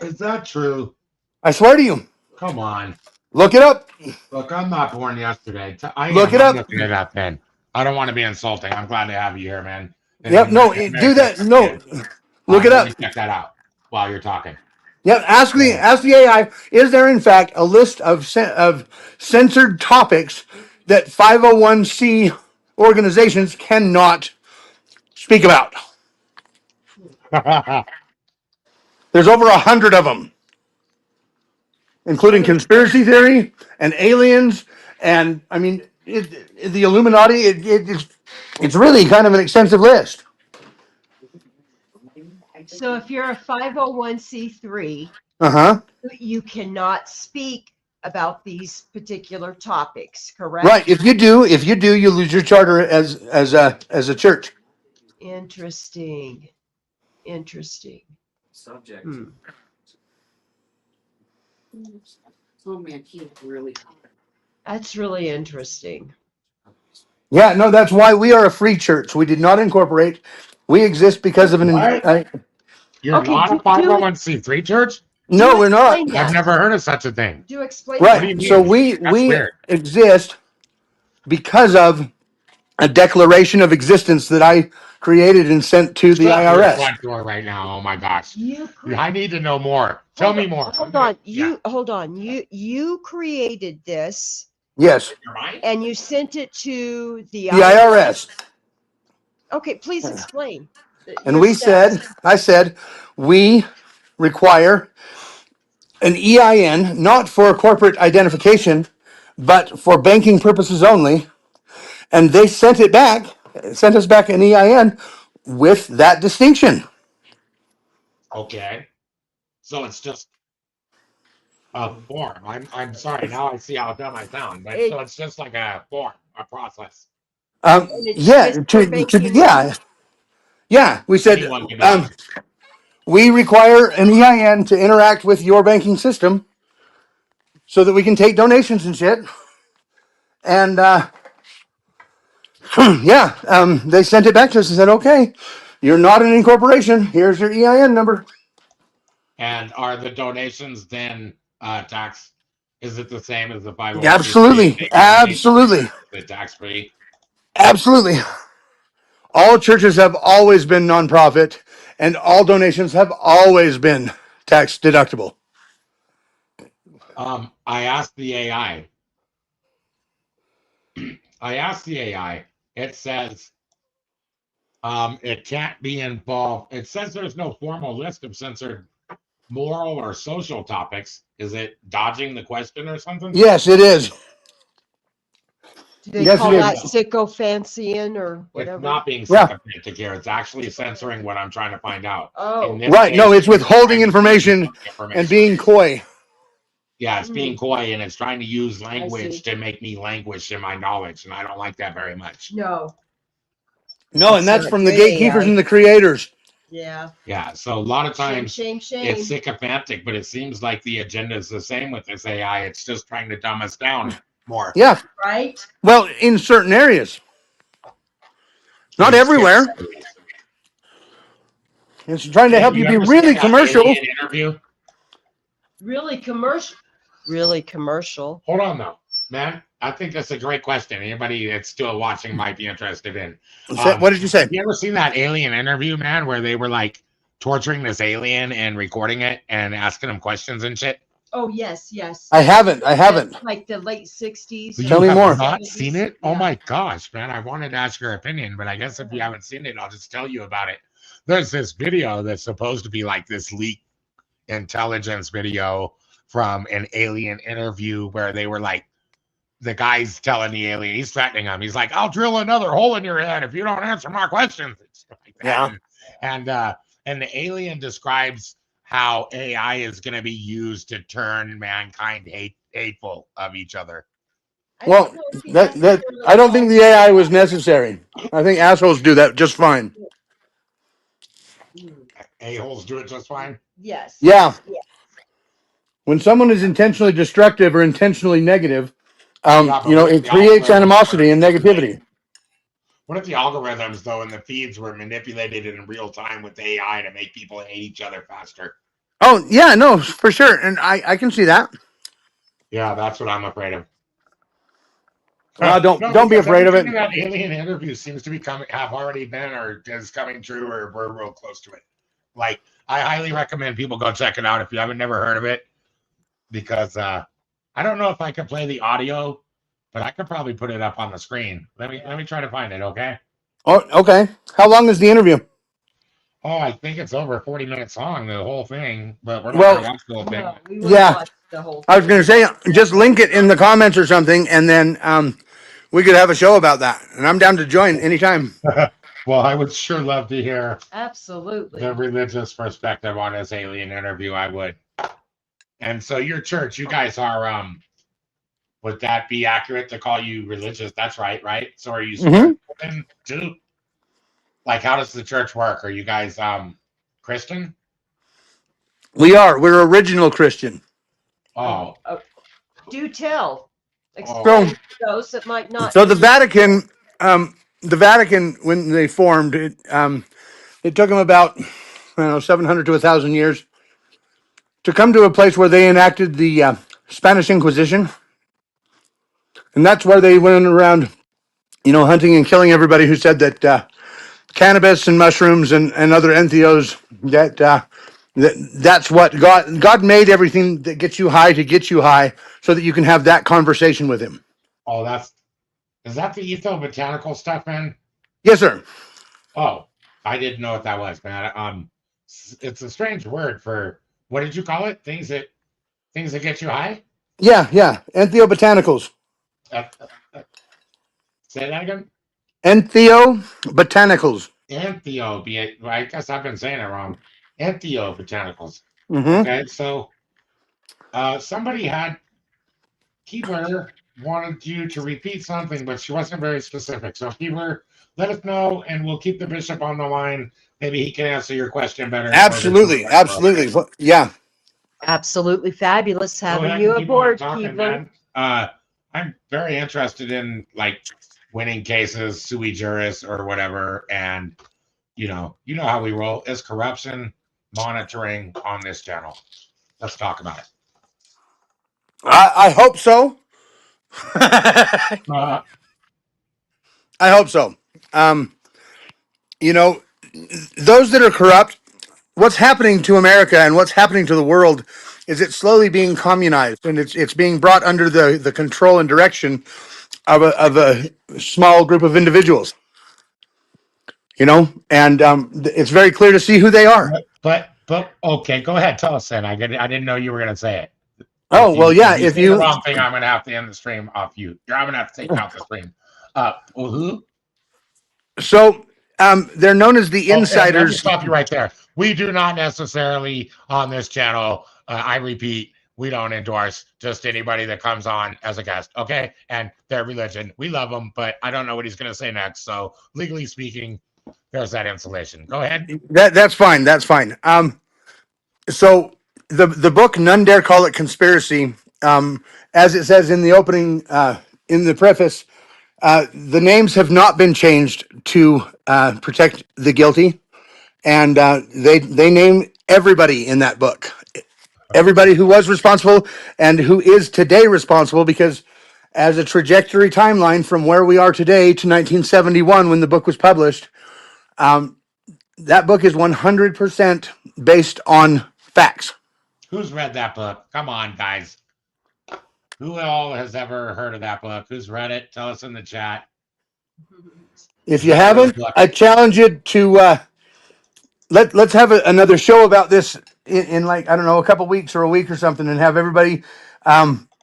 Is that true? I swear to you. Come on. Look it up. Look, I'm not born yesterday. I Look am. it I'm up. looking it up, man. I don't want to be insulting. I'm glad to have you here, man. And Yep. No, Merry do that. Christmas, No, man. look it Let up. me check that out while you're talking. Yep. Ask the AI. Is there in fact a list of censored topics that 501c organizations cannot speak about? There's over 100 of them, including conspiracy theory and aliens, and I mean the Illuminati. It's really kind of an extensive list. So if you're a 501c3, Uh-huh. you cannot speak about these particular topics, correct? Right. If you do, you lose your charter as a church. Interesting. Interesting. Hmm. That's really interesting. Yeah, no, that's why we are a free church. We did not incorporate. We exist because of an. What? You're Okay, not a do 501c3 church? No, we're not. explain I've that. never heard of such a thing. Do explain What do you Right. mean? So we That's weird. exist because of a declaration of existence that I created and sent to the Shut your IRS. front door right now. Oh my gosh. You I need to know more. Tell me more. Hold on. Hold on. You created this Yes. and you sent it to the The IRS. Okay, please explain. And your we steps. I said, we require an EIN, not for corporate identification, but for banking purposes only. And they sent us back an EIN with that distinction. Okay. So it's just a form. I'm sorry. Now I see how dumb I sound. But so it's just like a form, a process. Yeah, yeah. We said Anyone can do it. we require an EIN to interact with your banking system so that we can take donations and shit. And they sent it back to us and said, okay, you're not an incorporation. Here's your EIN number. And are the donations then tax? Is it the same as the 501c3? Absolutely. Absolutely. The tax free. Absolutely. All churches have always been nonprofit, and all donations have always been tax deductible. I asked the AI. It says it can't be involved. It says there's no formal list of censored moral or social topics. Is it dodging the question or something? Yes, it is. Do they call that sycophancying or whatever? It's not being sycophantic here. It's actually censoring what I'm trying to find out. Oh, right. No, it's withholding information and being coy. Yeah, it's being coy and it's trying to use language to make me languish in my knowledge, and I don't like that very much. No. No, and that's from the gatekeepers and the creators. Yeah. Yeah, so a lot of times Shame. it's sycophantic, but it seems like the agenda is the same with this AI. It's just trying to dumb us down more. Yeah. Right? Well, in certain areas. Not everywhere. It's trying to help you be really commercial. Interview? Really commercial. Really commercial. Hold on, though, man. I think that's a great question. Anybody that's still watching might be interested in. What did you say? Have you ever seen that alien interview, man, where they were like torturing this alien and recording it and asking him questions and shit? Oh, yes. I haven't. Like the late 60s. Tell me more. Not seen it? Oh my gosh, man. I wanted to ask your opinion, but I guess if you haven't seen it, I'll just tell you about it. There's this video that's supposed to be like this leaked intelligence video from an alien interview where they were like, the guy's telling the alien, he's threatening him. He's like, I'll drill another hole in your head if you don't answer my questions. Like that. Yeah. And the alien describes how AI is going to be used to turn mankind hateful of each other. Well, don't know if he that necessarily I don't think the AI was calls- necessary. I think assholes do that just fine. A-holes do it just fine. Yes. Yeah. When someone is intentionally destructive or intentionally negative, Yeah, but what if it the creates algorithms animosity were and manipulated? negativity. What if the algorithms, though, and the feeds were manipulated in real time with AI to make people hate each other faster? Oh yeah, no, for sure, and I can see that. Yeah, that's what I'm afraid of. Don't No, be because afraid of it. everything in that alien interview seems to be have already been or is coming true, or we're real close to it. Like, I highly recommend people go check it out if you haven't never heard of it, because I don't know if I can play the audio, but I could probably put it up on the screen. Let me try to find it. Okay. Oh, okay. How long is the interview? Oh, I think it's over 40 minutes long, the whole thing, but we're not Well, gonna watch the whole thing. No, we wouldn't Yeah. watch the whole I was thing. going to say, just link it in the comments or something, and then we could have a show about that. And I'm down to join anytime. Well, I would sure love to hear Absolutely. the religious perspective on this alien interview. I would. And so your church, you guys are would that be accurate to call you religious? That's right, right? So are you Mhm. Spirit too? Like, how does the church work? Are you guys Christian? We're original Christian. Oh, Do tell. So, Explain to those that might not. so the Vatican, when they formed, it took them about 700 to 1,000 years to come to a place where they enacted the Spanish Inquisition, and that's where they went around, hunting and killing everybody who said that cannabis and mushrooms and other entheos that's what God made everything that gets you high to get you high, so that you can have that conversation with Him. oh, is that the ethobotanical stuff, man? Yes, sir. Oh, I didn't know what that was, man. It's a strange word for, what did you call it? Things that get you high. Yeah, entheobotanicals. Uh, uh, Say that again. Entheobotanicals. I guess I've been saying it wrong. Entheobotanicals. Mm-hmm. Okay, so somebody Keebler wanted you to repeat something, but she wasn't very specific. So Keebler, let us know, and we'll keep the bishop on the line. Maybe he can answer your question better. Absolutely. Yeah. Absolutely fabulous Go ahead having and you keep on aboard, talking, Keebler. man. I'm very interested in, like, winning cases, sui juris or whatever, and you know how we roll. Is corruption monitoring on this channel? Let's talk about it. I hope so. Uh, I hope so. Those that are corrupt, what's happening to America and what's happening to the world is it's slowly being communized, and it's being brought under the control and direction of a small group of individuals. And it's very clear to see who they are. but okay, go ahead. Tell us then. I didn't know you were going to say it. Oh, well, yeah. If you say the wrong thing, I'm going to have to end the stream off you. I'm going to have to take out the stream. Well, who? So they're known as the insiders. Let me stop you right there. We do not necessarily on this channel, I repeat, we don't endorse just anybody that comes on as a guest, okay? And their religion. We love them, but I don't know what he's going to say next. So legally speaking, there's that insulation. Go ahead. That's fine. That's fine. So the book, None Dare Call It Conspiracy, as it says in the opening, in the preface, the names have not been changed to protect the guilty, and they name everybody in that book, everybody who was responsible and who is today responsible, because as a trajectory timeline from where we are today to 1971 when the book was published, that book is 100% based on facts. Who's read that book? Come on, guys. Who all has ever heard of that book? Who's read it? Tell us in the chat. If you haven't, I challenge you to let's have another show about this in like, I don't know, a couple weeks or a week or something, and have everybody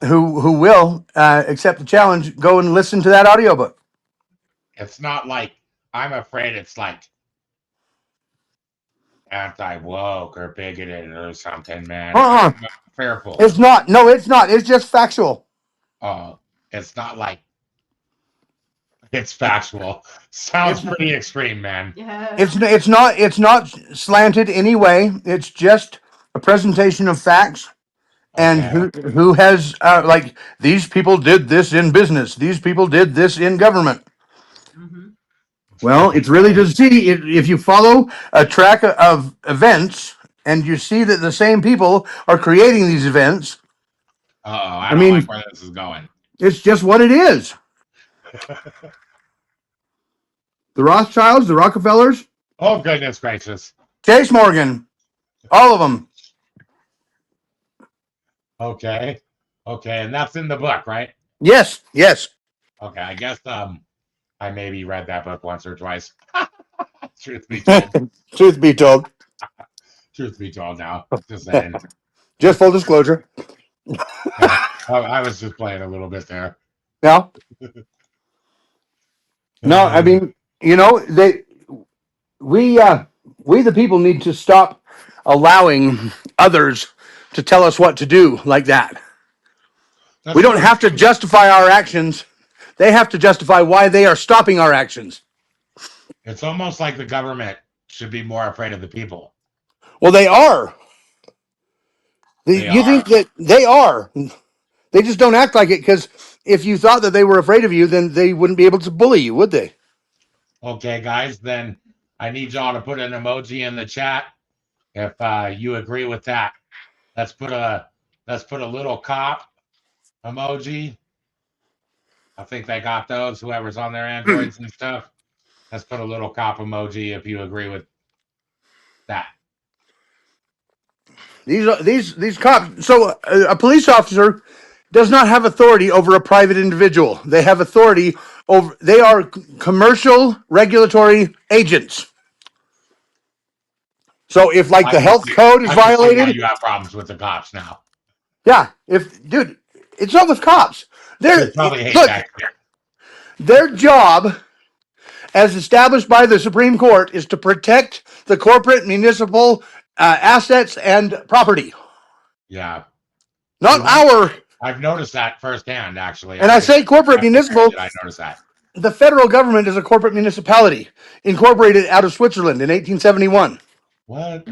who will accept the challenge go and listen to that audiobook. It's not like, I'm afraid it's like anti-woke or bigoted or something, man. I'm fearful. It's not. No, it's not. It's just factual. Oh, it's not like it's factual. Sounds pretty extreme, man. Yeah. It's not slanted anyway. It's just a presentation of facts and Okay. who has like these people did this in business. These people did this in government. Mhm. Well, it's really to see if you follow a track of events and you see that the same people are creating these events. I I don't mean, like where this is going. it's just what it is. The Rothschilds, the Rockefellers, Oh, goodness gracious. Chase Morgan, all of them. Okay. Okay, and that's in the book, right? Yes, yes. Okay, I guess I maybe read that book once or twice. Truth be told. Truth be told, Truth be told now. Just saying. just full disclosure. Yeah, I was just playing a little bit there. Yeah. No, I mean, you know, we the people need to stop allowing others to tell us what to do like that. That's We don't true. have to justify our actions. They have to justify why they are stopping our actions. It's almost like the government should be more afraid of the people. Well, they are. They You are. think that they are. They just don't act like it because if you thought that they were afraid of you, then they wouldn't be able to bully you, would they? Okay, guys, then I need y'all to put an emoji in the chat if you agree with that. Let's put a little cop emoji. I think they got those, whoever's on their Androids and stuff. Let's put a little cop emoji if you agree with that. These cops. So a police officer does not have authority over a private individual. They have authority over. They are commercial regulatory agents. So if like the health code is I can see why violated, you have problems with the cops now. yeah. If dude, it's not with cops. They probably hate Look, that shit. their job, as established by the Supreme Court, is to protect the corporate municipal assets and property. Yeah. Not our. I've noticed that firsthand, actually. And I say corporate municipal. I noticed that. The federal government is a corporate municipality incorporated out of Switzerland in 1871. What?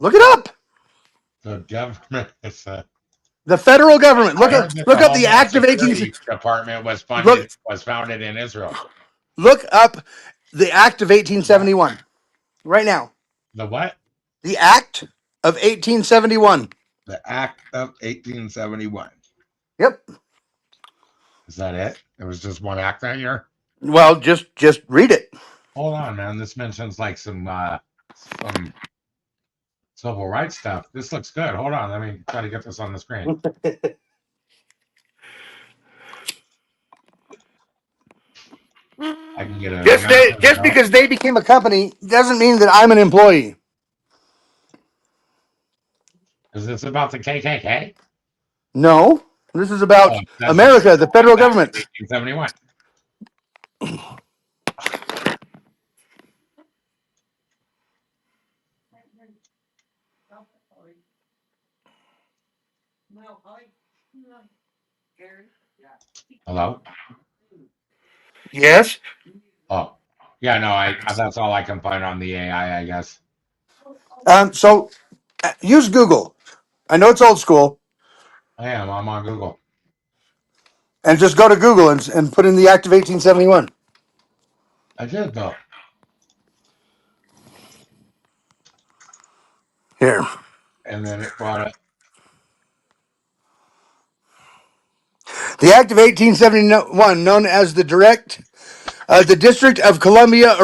Look it up. The government is The federal government. Look I up. heard that Look the up the Homeland Act of 18. Security Department was founded in Israel. Look up the Act of 1871 right now. The what? The Act of 1871. The Act of 1871. Yep. Is that it? It was just one act that year? Well, just read it. Hold on, man. This mentions like some civil rights stuff. This looks good. Hold on. Let me try to get this on the screen. I can get a Just because they became a company doesn't mean that I'm an employee. Is this about the KKK? No, this is about That's America, the federal government. 1871. Hello? Yes. Oh, yeah, no, that's all I can find on the AI, I guess. So use Google. I know it's old school. I'm on Google. And just go to Google and put in the Act of 1871. I did, though. Here. And then it brought it. The Act of 1871, known as the District of Columbia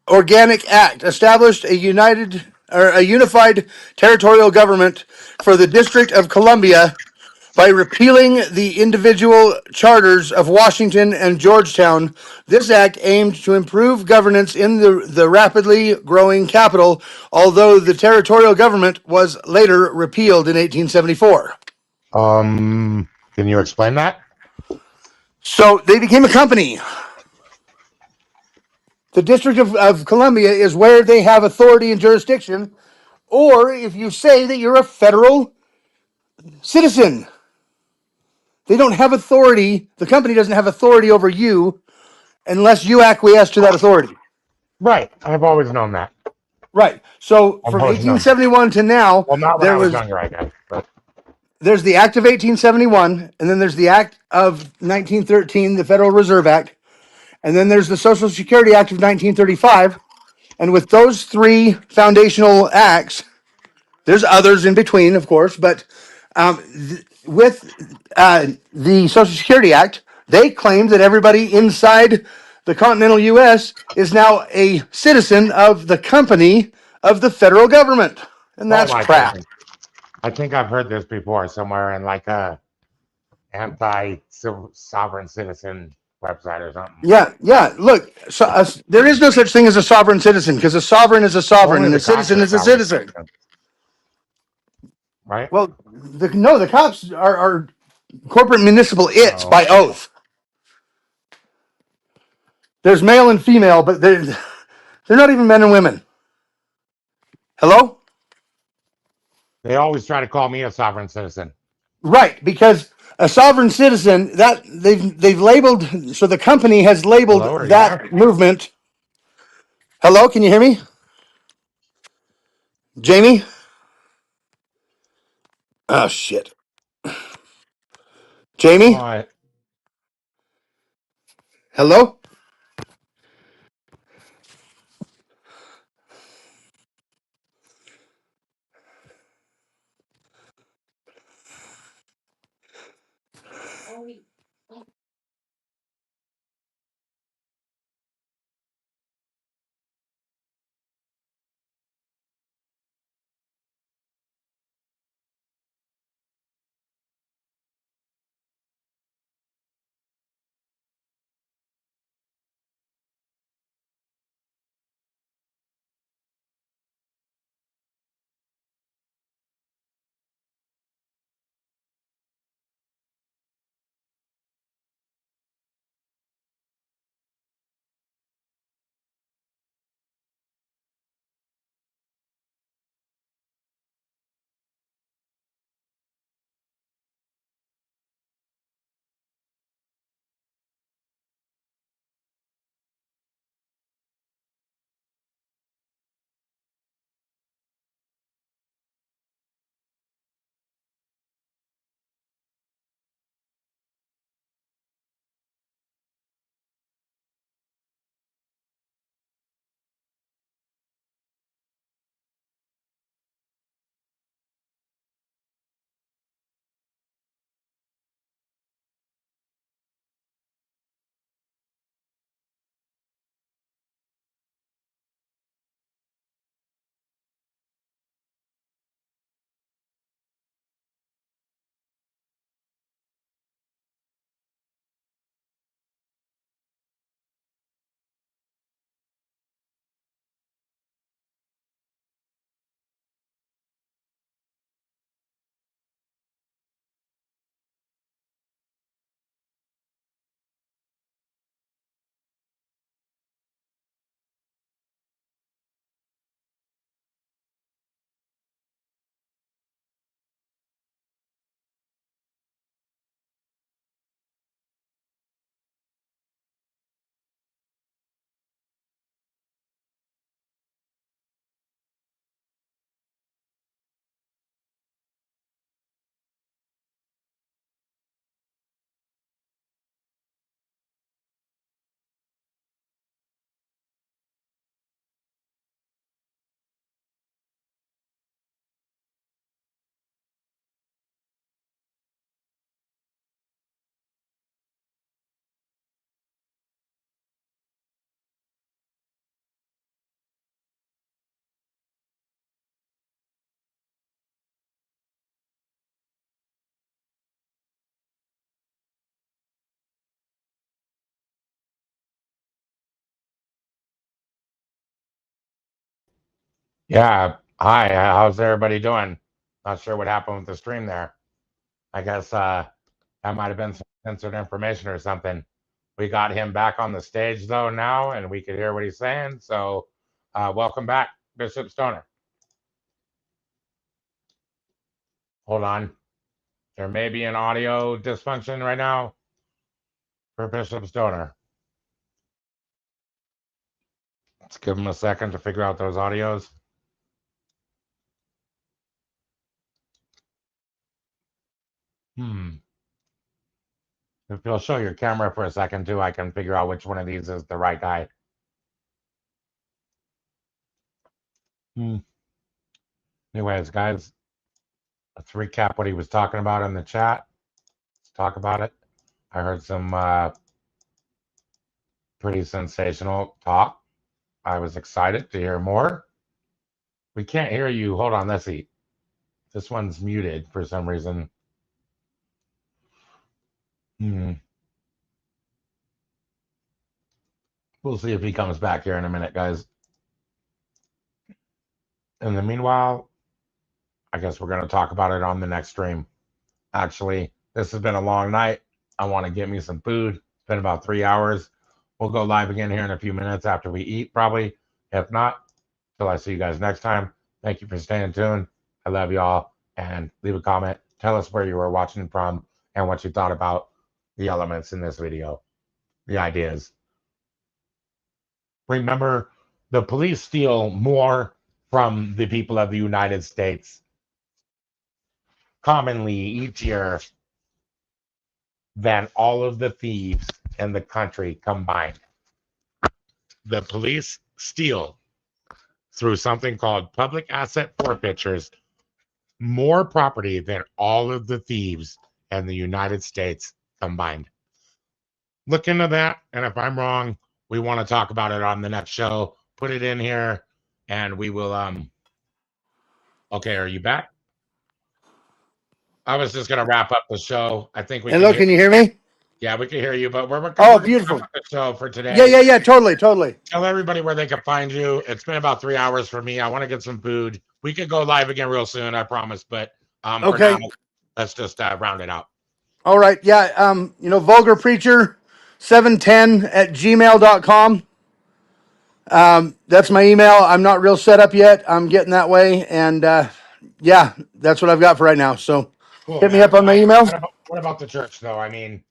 Organic Act, established a unified territorial government for the District of Columbia by repealing the individual charters of Washington and Georgetown. This act aimed to improve governance in the rapidly growing capital, although the territorial government was later repealed in 1874. Can you explain that? So they became a company. The District of Columbia is where they have authority and jurisdiction, or if you say that you're a federal citizen. They don't have authority. The company doesn't have authority over you unless you acquiesce to that authority. Right. I've always known that. Right. So I've from always known. 1871 to now, Well, not when I was younger, I guess. But there's the Act of 1871, and then there's the Act of 1913, the Federal Reserve Act, and then there's the Social Security Act of 1935. And with those three foundational acts, there's others in between, of course, but with the Social Security Act, they claimed that everybody inside the continental U.S. is now a citizen of the company of the federal government. And that's my crap. goodness. I think I've heard this before somewhere in like a anti-sovereign citizen website or something. Yeah. Look, so, there is no such thing as a sovereign citizen because a sovereign is a sovereign and a citizen is a citizen. Right? Well, the cops are corporate municipal its by oath. There's male and female, but they're not even men and women. Hello? They always try to call me a sovereign citizen. Right, because a sovereign citizen that they've labeled, so the company has labeled that movement. Hello, can you hear me? Jamie? Oh shit. Jamie? What? Hello? Yeah. Hi. How's everybody doing? Not sure what happened with the stream there. I guess that might have been some censored information or something. We got him back on the stage though now, and we could hear what he's saying. So, welcome back, Bishop Stoner. Hold on. There may be an audio dysfunction right now for Bishop Stoner. Let's give him a second to figure out those audios. If you'll show your camera for a second too, I can figure out which one of these is the right guy. Anyways, guys, let's recap what he was talking about in the chat. Let's talk about it. I heard some pretty sensational talk. I was excited to hear more. We can't hear you. Hold on, let's see. This one's muted for some reason. We'll see if he comes back here in a minute, guys. In the meanwhile, I guess we're going to talk about it on the next stream. Actually, this has been a long night. I want to get me some food. It's been about 3 hours. We'll go live again here in a few minutes after we eat, probably. If not, till I see you guys next time. Thank you for staying tuned. I love y'all. And leave a comment. Tell us where you were watching from and what you thought about the elements in this video, the ideas. Remember, the police steal more from the people of the United States commonly each year than all of the thieves in the country combined. The police steal through something called public asset forfeitures more property than all of the thieves in the United States combined. Look into that, and if I'm wrong, we want to talk about it on the next show. Put it in here, and we will. Okay, are you back? I was just gonna wrap up the show. I think we. Hello, can you hear me? Yeah, we can hear you, but we're beautiful. the show for today. Yeah, totally. Tell everybody where they can find you. It's been about 3 hours for me. I want to get some food. We could go live again real soon, I promise. But for now, let's just round it out. All right. Yeah. Vulgar Preacher 710@gmail.com. That's my email. I'm not real set up yet. I'm getting that way. And yeah, that's what I've got for right now. So hit me up on my email. What about the church, though? I mean,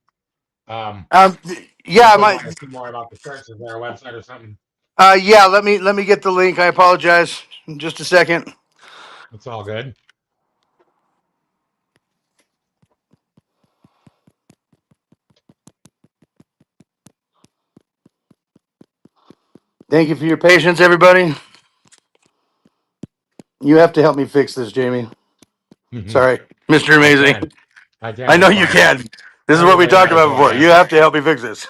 yeah, want to see more about the church. Is there a website or something? Yeah, let me get the link. I apologize. Just a second. It's all good. Thank you for your patience, everybody. You have to help me fix this, Jamie. Sorry, Mr. Amazing. I know you can. This is what we talked about before. You have to help me fix this.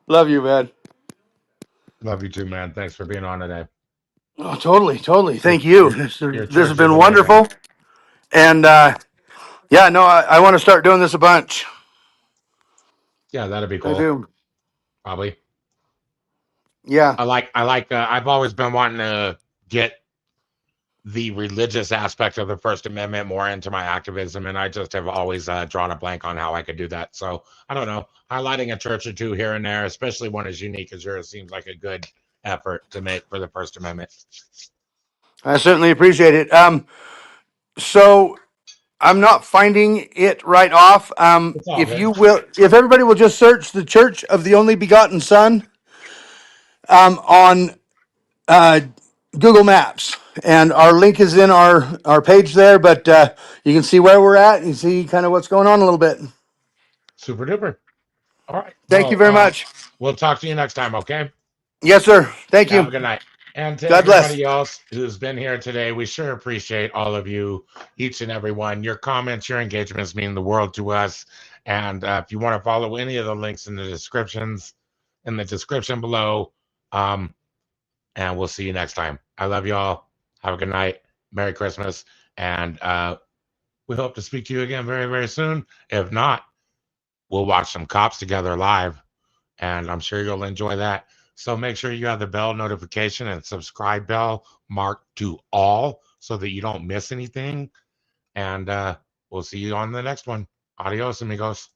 Love you, man. Love you too, man. Thanks for being on today. Oh, totally. Thank you. This has been wonderful. And yeah, no, I want to start doing this a bunch. Yeah, that'd be cool. I do. Probably. Yeah. I've always been wanting to get the religious aspect of the First Amendment more into my activism, and I just have always drawn a blank on how I could do that. So I don't know, highlighting a church or two here and there, especially one as unique as yours, seems like a good effort to make for the First Amendment. I certainly appreciate it. So I'm not finding it right off. If everybody will just search the Church of the Only Begotten Son on Google Maps, and our link is in our page there, but you can see where we're at and see kind of what's going on a little bit. Super duper. All right. Thank you very much. We'll talk to you next time, okay? Yes, sir. Thank you. Have a good night. And to God everybody bless. else who's been here today, we sure appreciate all of you, each and every one. Your comments, your engagements mean the world to us. And if you want to follow any of the links in the description below, and we'll see you next time. I love you all. Have a good night. Merry Christmas. And we hope to speak to you again very, very soon. If not, we'll watch some cops together live, and I'm sure you'll enjoy that. So make sure you have the bell notification and subscribe bell marked to all so that you don't miss anything. And we'll see you on the next one. Adios, amigos.